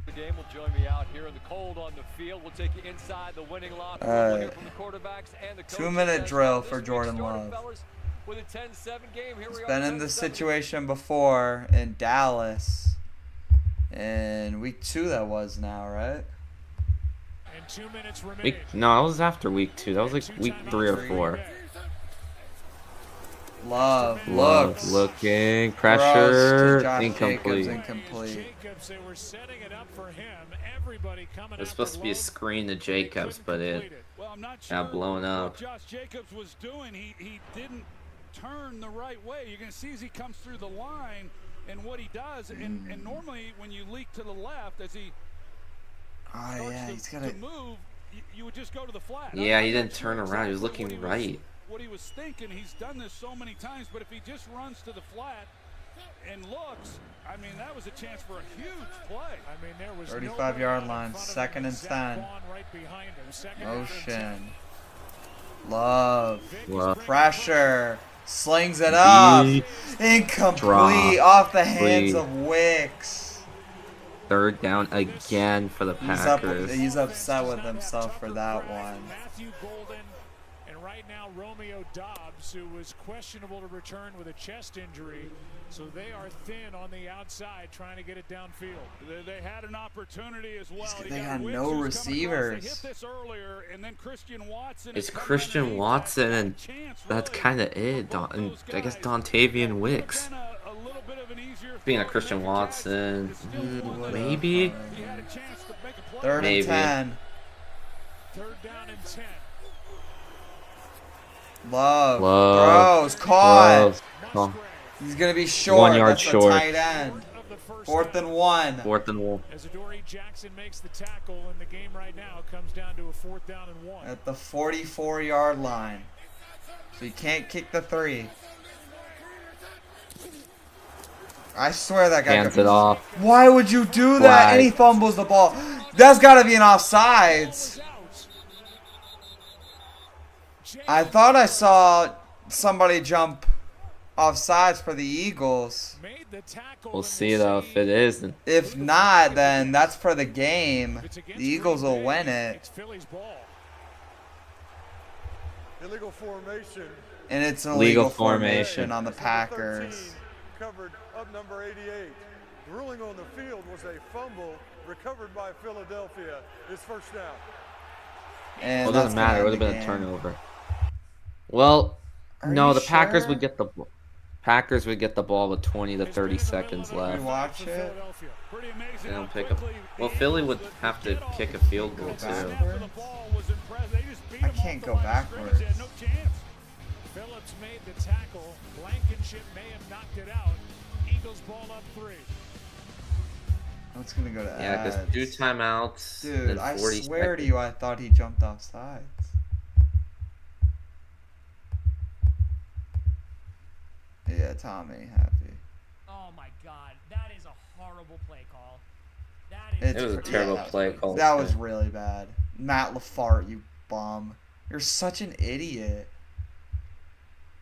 The game will join me out here in the cold on the field. We'll take you inside the winning locker room. All We'll hear right. from the quarterbacks and the coaches. 2-minute as drill this for week Jordan started, Love. fellas, with a 10-7 game. Here we are, Been in this 10-7. situation before in Dallas. In week 2 that was now, right? And 2 minutes remaining. No, that was after week 2. That was like week 3 or 4. Love Looking throws to pressure, Josh incomplete. Jacobs, incomplete. Jacobs, they were setting it up for him. Everybody coming It's out supposed the to be a low. screen to They Jacobs, couldn't but complete it Well, I'm not sure got blown up. what Josh Jacobs was doing. He didn't turn the right way. You're going to see as he comes through the line and what he does. And normally when you leak to the left as he Oh starts yeah, to, he's got to move, you would just go to the flat. Yeah, I'm he not didn't sure turn around. He was exactly looking what right. What he was thinking, he's done this so many times, but if he just runs to the flat and looks, I mean, that was a chance for a huge play. I mean, there was 35-yard nobody line, in front of 2nd him, and Zach 10. Vaughn right behind him. Second and 10. Motion. Love. Love. Pressure. Slings it up. Incomplete. Drop. Off the hands Complete. of Wicks. 3rd down again for the Packers. He's upset with himself for that one. Matthew Golden and right now Romeo Dobbs, who was questionable to return with a chest injury. So they are thin on the outside trying to get it downfield. They had an opportunity as well. They got no receivers. It's Christian Watson, and that's kind of it. And I guess Dontavian Wicks. Being a Christian Watson, maybe. Third and 10. Third down and 10. Love. Throws. Caught. Oh. He's going to be short. 1 yard That's short. A tight end. 4th and 1. 4th and 1. As Adoree Jackson makes the tackle, and the game right now comes down to a 4th down and 1. At the 44-yard line. So you can't kick the 3. I swear that guy hands it off. Why would you do that? And he fumbles the ball. That's got to be an offsides. I thought I saw somebody jump offsides for the Eagles. We'll see though if it isn't. If not, then that's for the game. The Eagles will win it. Illegal formation. And it's an illegal formation on the Packers. Covered up number 88. The ruling on the field was a fumble recovered by Philadelphia. It's first down. And well, it doesn't matter. It would have been a turnover. Well, no, the Packers would get the ball with 20 to 30 seconds left. We watch it. They don't pick up. Well, Philly would have to kick a field goal too. I can't go backwards. Phillips made the tackle. Blankenship may have knocked it out. Eagles ball up 3. It's gonna go to yeah, because 2 timeouts. Dude, I 40 swear seconds. to you, I thought he jumped off sides. Yeah, Tommy, happy. Oh my God, that is a horrible play call. It was a terrible play call. That was really bad. Matt LaFart, you bum. You're such an idiot.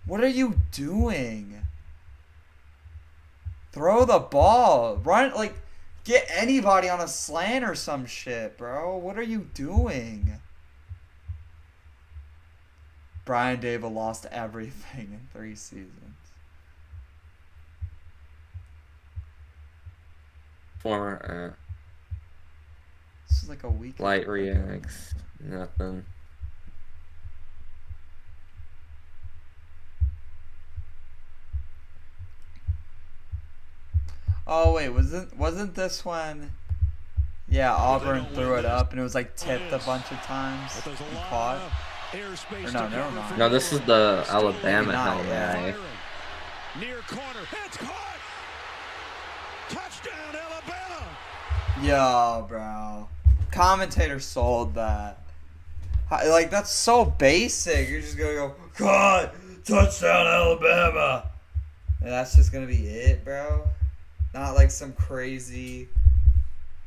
What are you doing? Throw the ball. Run, like, get anybody on a slant or some shit, bro. What are you doing? Brian Dable lost everything in 3 seasons. Former, This is like a week. Light reacts. Nothing. Oh wait, wasn't this when? Yeah, Auburn threw it up and it was like tipped a bunch of times and caught. Or no, never mind. No, this is the Alabama helmet. Yeah. Near corner, it's caught. Touchdown, Alabama. Yo, bro. Commentator sold that. Like, that's so basic. You're just gonna go, God, touchdown, Alabama. And that's just gonna be it, bro. Not like some crazy.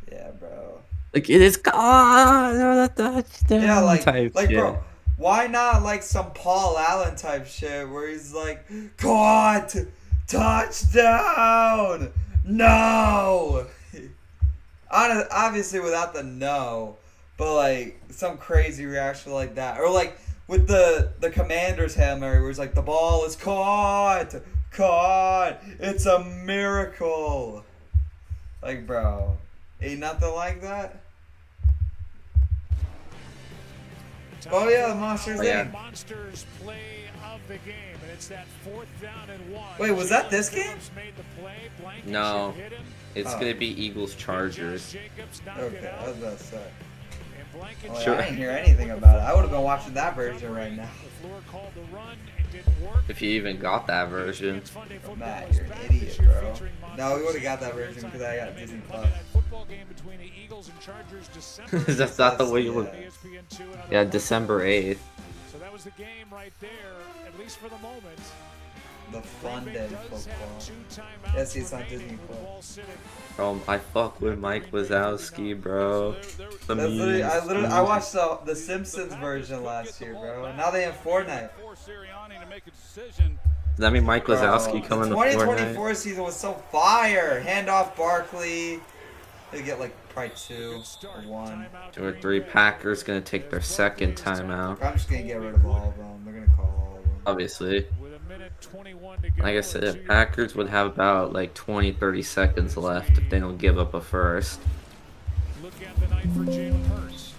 Yeah, bro. Like, it is God. Yeah, like shit. bro. Why not like some Paul Allen type shit where he's like, caught, touchdown, no. Obviously without the no, but like some crazy reaction like that, or like with the Commander's Hail Mary where he's like, the ball is caught, it's a miracle. Like, bro, ain't nothing like that. Oh yeah, the Monsters Inc. Monsters play of the game, and it's that 4th down and 1. Wait, was that this game? No, it's gonna be Eagles Chargers. Okay, I was about to say. Oh, Sure. I didn't hear anything about it. I would have been watching that version right now. If you even got that version. Matt, you're an idiot, bro. No, we would have got that version because I got Disney Plus. That's not the way you would. Yeah, December 8th. So that was the game right there, at least for the moment. The fun day football. Yes, he's on Disney Plus. I fuck with Mike Wazowski, bro. I watched the Simpsons version last year, bro. And now they have Fortnite. Does that mean Mike Wazowski coming to Fortnite? The 2024 season was so fire. Handoff Barkley. They get like probably 2 or 1. 2 or 3. Packers gonna take their second timeout. I'm just gonna get rid of all of them. They're gonna call all of them. Obviously. Like I said, Packers would have about like 20-30 seconds left if they don't give up a first. Look at the night for Jalen Hurts.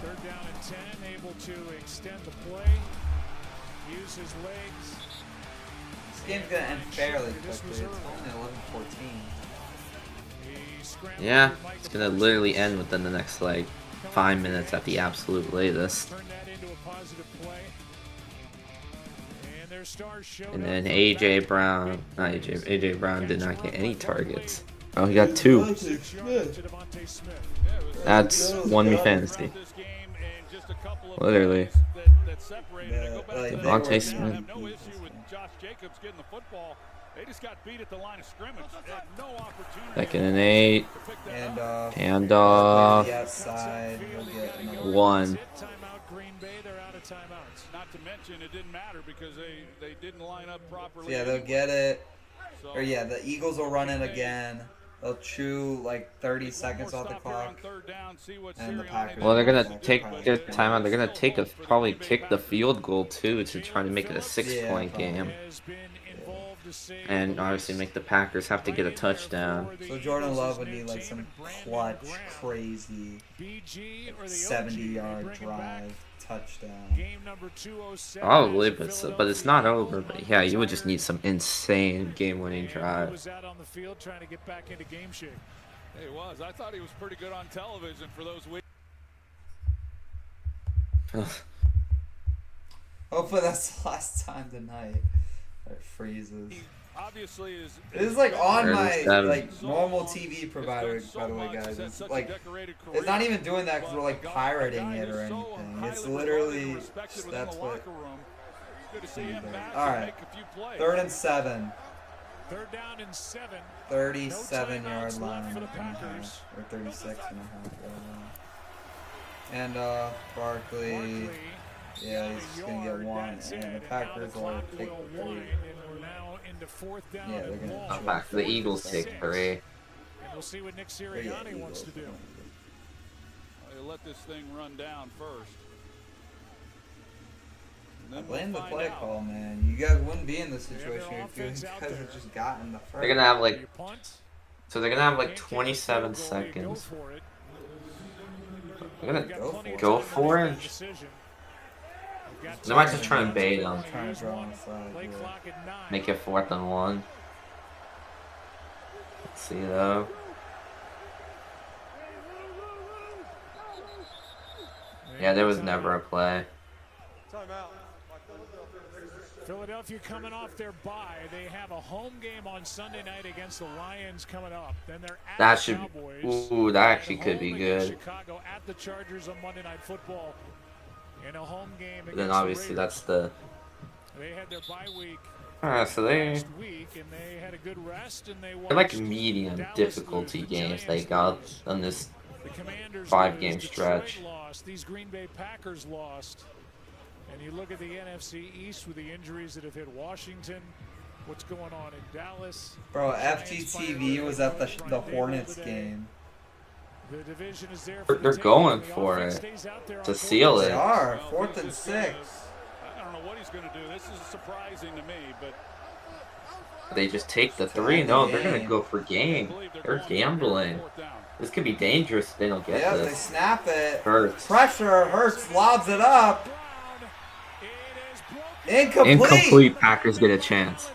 3rd down and 10, able to extend the play, use his legs. This game's gonna end fairly quickly. It's only 11-14. Yeah, it's gonna literally end within the next like 5 minutes at the absolute latest. And then AJ Brown, not AJ Brown did not get any targets. Oh, he got 2. That's won me fantasy. Literally. Devontae Smith. They just got beat at the line of scrimmage. Had no opportunity. 2nd and 8. Handoff. Outside. 1. Not to mention it didn't matter because they didn't line up properly. Yeah, they'll get it. Or yeah, the Eagles will run it again. They'll chew like 30 seconds off the clock. And the Packers. Well, they're gonna take their timeout. They're gonna take a probably kick the field goal too to try to make it a 6-point game. And obviously make the Packers have to get a touchdoon. So Jordan Love would need like some clutch, crazy 70-yard drive touchdown. Probably, but it's not over. But yeah, you would just need some insane game-winning drive. Was out on the field trying to get back into game shape. He was. I thought he was pretty good on television for those weeks. Hopefully that's the last time tonight. It freezes. Obviously is this is like on my like normal TV provider, by the way, guys. It's like it's not even doing that because we're like pirating it or anything. It's literally that's what. All right, 3rd and 7. 3rd down and 7. 37-yard line or 36 and a half yard line. And Barkley. Yeah, he's just going to get 1, and the Packers will take 3. Yeah, they're going to back. The Eagles take 3. And we'll see what Nick Sirianni wants to do. They'll let this thing run down first. I blame the play call, man. You guys wouldn't be in this situation if you guys had just gotten the first. They're going to have like... So they're going to have like 27 seconds. They're going to go for it? They might just try and bait them. Make it 4th and 1. Let's see though. Yeah, there was never a play. Philadelphia coming off their bye. They have a home game on Sunday night against the Lions coming up. Then they're at the Cowboys. Ooh, that actually could be good. Chicago at the Chargers on Monday Night Football. In a home game against then obviously that's the. They had their bye week. So they're like medium difficulty games they got on this 5-game stretch. These Green Bay Packers lost. And you look at the NFC East with the injuries that have hit Washington. What's going on in Dallas? Bro, FGTV was at the Hornets game. The division is there. They're going for it to seal it. They are 4th and 6. I don't know what he's going to do. This is surprising to me, but they just take the 3. No, they're gonna go for game. They're gambling. This could be dangerous if they don't get this. Yeah, they snap it. Hurts. Pressure. Hurts lobs it up. Incomplete. Incomplete. Packers get a chance.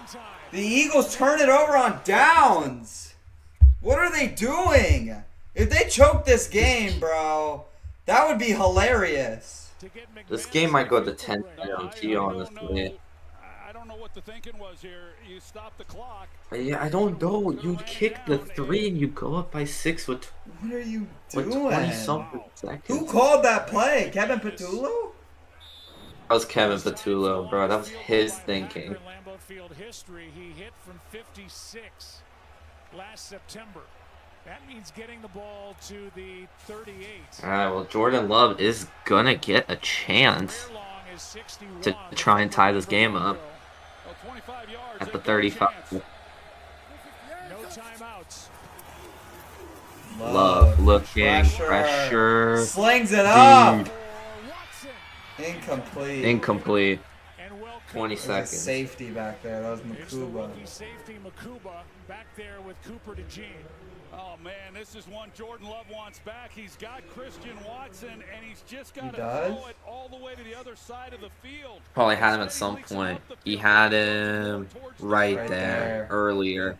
The Eagles turn it over on downs. What are they doing? If they choke this game, bro, that would be hilarious. This game might go to 10 guarantee, honestly. I don't know what the thinking was here. You stop the clock. Yeah, I don't know. You kick the 3 and you go up by 6 with. What are you doing? 20-something seconds. Who called that play? Kevin Patullo? That was Kevin Patullo, bro. That was his thinking. He hit from 56 last September. That means getting the ball to the 38. Alright, well, Jordan Love is gonna get a chance to try and tie this game up at the 35. timeouts. Love looking pressure. Slings it up. Dude. Incomplete. Incomplete. 20 There's a seconds. safety back there. That was It's the Makuba. rookie safety Makuba back there with Cooper to Gene. Oh man, this is one Jordan Love wants back. He's got Christian Watson, and he's just got to does? throw it all the way to the other side of the field. Probably had him at some point. He had him right there earlier.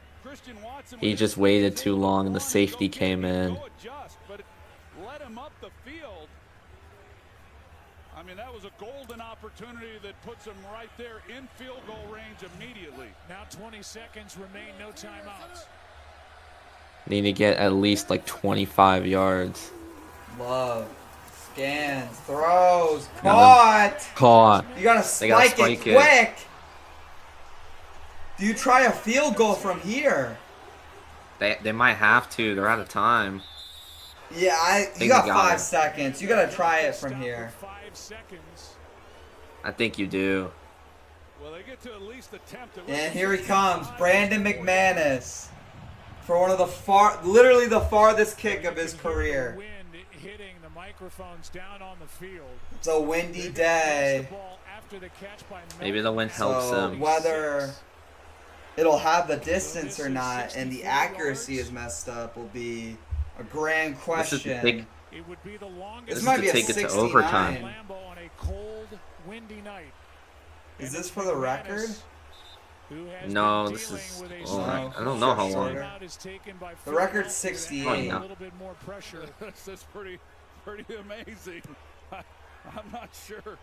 He just waited too long and the safety came in. Go adjust, but let him up the field. I mean, that was a golden opportunity that puts him right there in field goal range immediately. Now 20 seconds remain, no timeouts. Need to get at least like 25 yards. Love. Scans. Throws. Caught. Caught. You gotta spike it quick. Do you try a field goal from here? They might have to. They're out of time. Yeah, you got 5 seconds. You gotta try it from here. 5 seconds. I think you do. Well, they get to at least attempt it. And here he comes, Brandon McManus, for one of the literally the farthest kick of his career. Wind hitting the microphones down on the field. It's a windy day. Maybe the wind helps him. Whether it'll have the distance or not and the accuracy is messed up will be a grand question. It would be the longest. This might be a take it to 69. overtime. On a cold, windy night. Is this for the record? No, this is. Oh, I don't know how long. The record's 68. A little bit more pressure. That's pretty amazing. I'm not sure.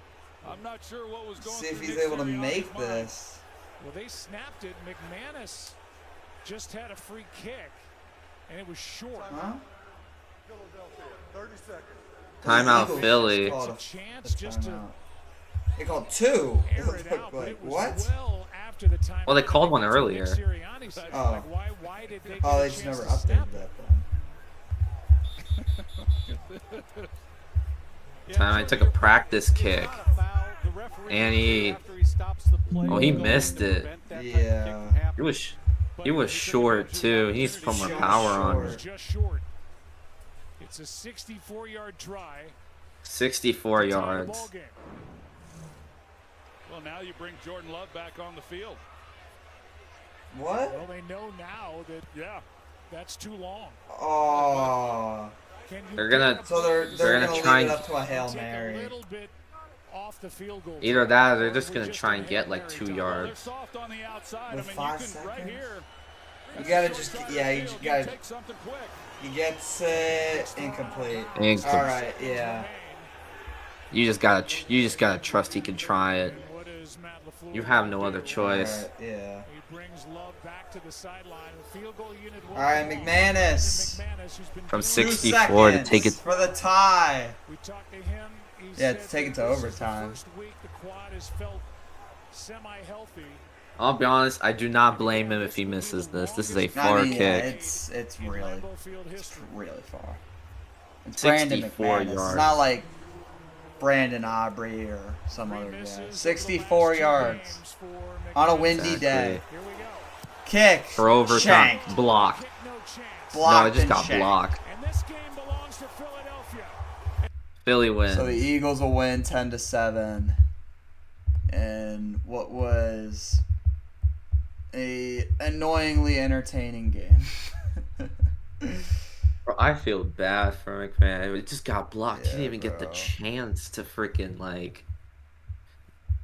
I'm not sure what was going. See if through he's Nick able to Sirianni's make mind. this. Well, they snapped it. McManus just had a free kick, and it was short. Huh? 30 seconds. Timeout, Philly. It's a chance just to They called 2. air it out, but it was What? well after the time. Well, they called one earlier. Nick Sirianni said, Oh. like, why did they Oh, get they a just chance never to snap updated it? that then. Time I took a practice kick. And he missed it. Yeah. He was short too. He needs to put more power on it. Just short. It's a 64-yard try. 64 to tie the yards. ball game. Well, now you bring Jordan Love back on the field. What? Well, they know now that that's too long. Oh. They're gonna. So they're gonna gonna try leave it and up to a Hail Take a Mary. little bit off the field goal. Either that, or they're just gonna try and get like 2 They're yards. soft on the outside. With I mean, 5 you can right seconds? here. You gotta just, yeah, you just gotta. Take something quick. He gets it incomplete. Incomplete. All right, yeah. You just gotta trust he can try it. What does Matt LaFleur You have no do? other choice. All right, yeah. He brings Love back to the sideline. The field goal unit will All right, go on. McManus. McManus, who's been From doing 64 to take it. for the tie. We talked to him. He Yeah, said to take it that to this is the overtime. first week the quad has felt semi-healthy. I'll be honest, I do not blame him if he misses this. This is a far I mean, yeah, kick. it's in really, Lambeau Field it's history. really far. It's Brandon 64 McManus. It's yards. not like Brandon Aubrey or some other guy. Misses of the 64 last two yards games for on a McManus. windy day. Here we go. Kick For overtime. shanked. Block. Kick, no chance. Blocked No, it just and got shanked. blocked. And this game belongs to Philadelphia. Philly wins. So the Eagles will win 10-7 in what was a annoyingly entertaining game. Bro, I feel bad for McMahon. It just got blocked. He Yeah, didn't even get the bro. chance to freaking like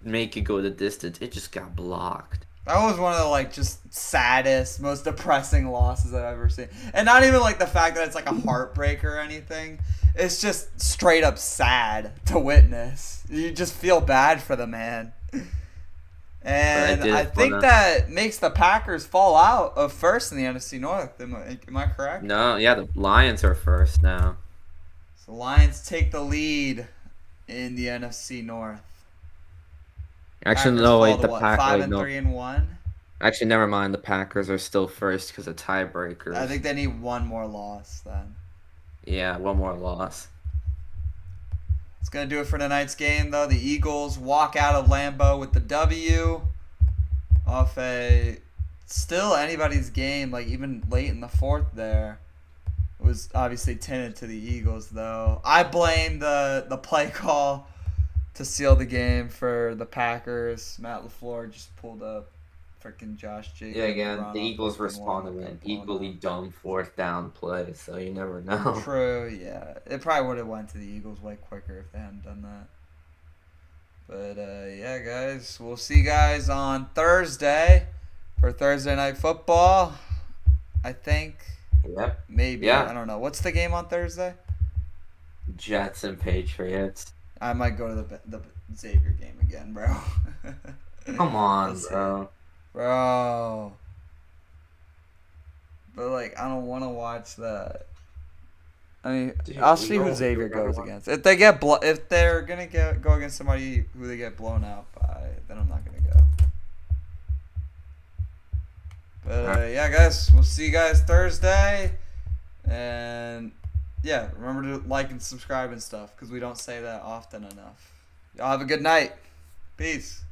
make it go the distance. It just got blocked. That was one of the like just saddest, most depressing losses I've ever seen. And not even like the fact that it's like a heartbreak or anything. It's just straight up sad to witness. You just feel bad for the man. And I think that makes the Packers fall out of first in the NFC North. Am I correct? No, yeah, the Lions are first now. So Lions take the lead in the NFC North. Actually, Packers no, fall wait, to the what, Packers. 5-3-1. Actually, never mind. The Packers are still first because of tiebreakers. I think they need one more loss then. Yeah, one more loss. It's going to do it for tonight's game, though. The Eagles walk out of Lambeau with the W off a still anybody's game. Like even late in the fourth there, was obviously tinted to the Eagles though. I blame the play call to seal the game for the Packers. Matt LaFleur just pulled up freaking Josh Jacobs. Yeah, again, the Eagles responded with an equally dumb fourth down play, so you never know. True, yeah. It probably would have went to the Eagles way quicker if they hadn't done that. But, yeah, guys, we'll see you guys on Thursday for Thursday Night Football. I think. Yep. Maybe. Yeah. I don't know. What's the game on Thursday? Jets and Patriots. I might go to the Xavier game again, bro. Come on, bro. Bro. But, like, I don't want to watch that. I mean, Dude, I'll see who Xavier goes against. If they get if they're gonna go against somebody who they get blown out by, then I'm not gonna go. But yeah, guys, we'll see you guys Thursday, and yeah, remember to like and subscribe and stuff because we don't say that often enough. Y'all have a good night. Peace.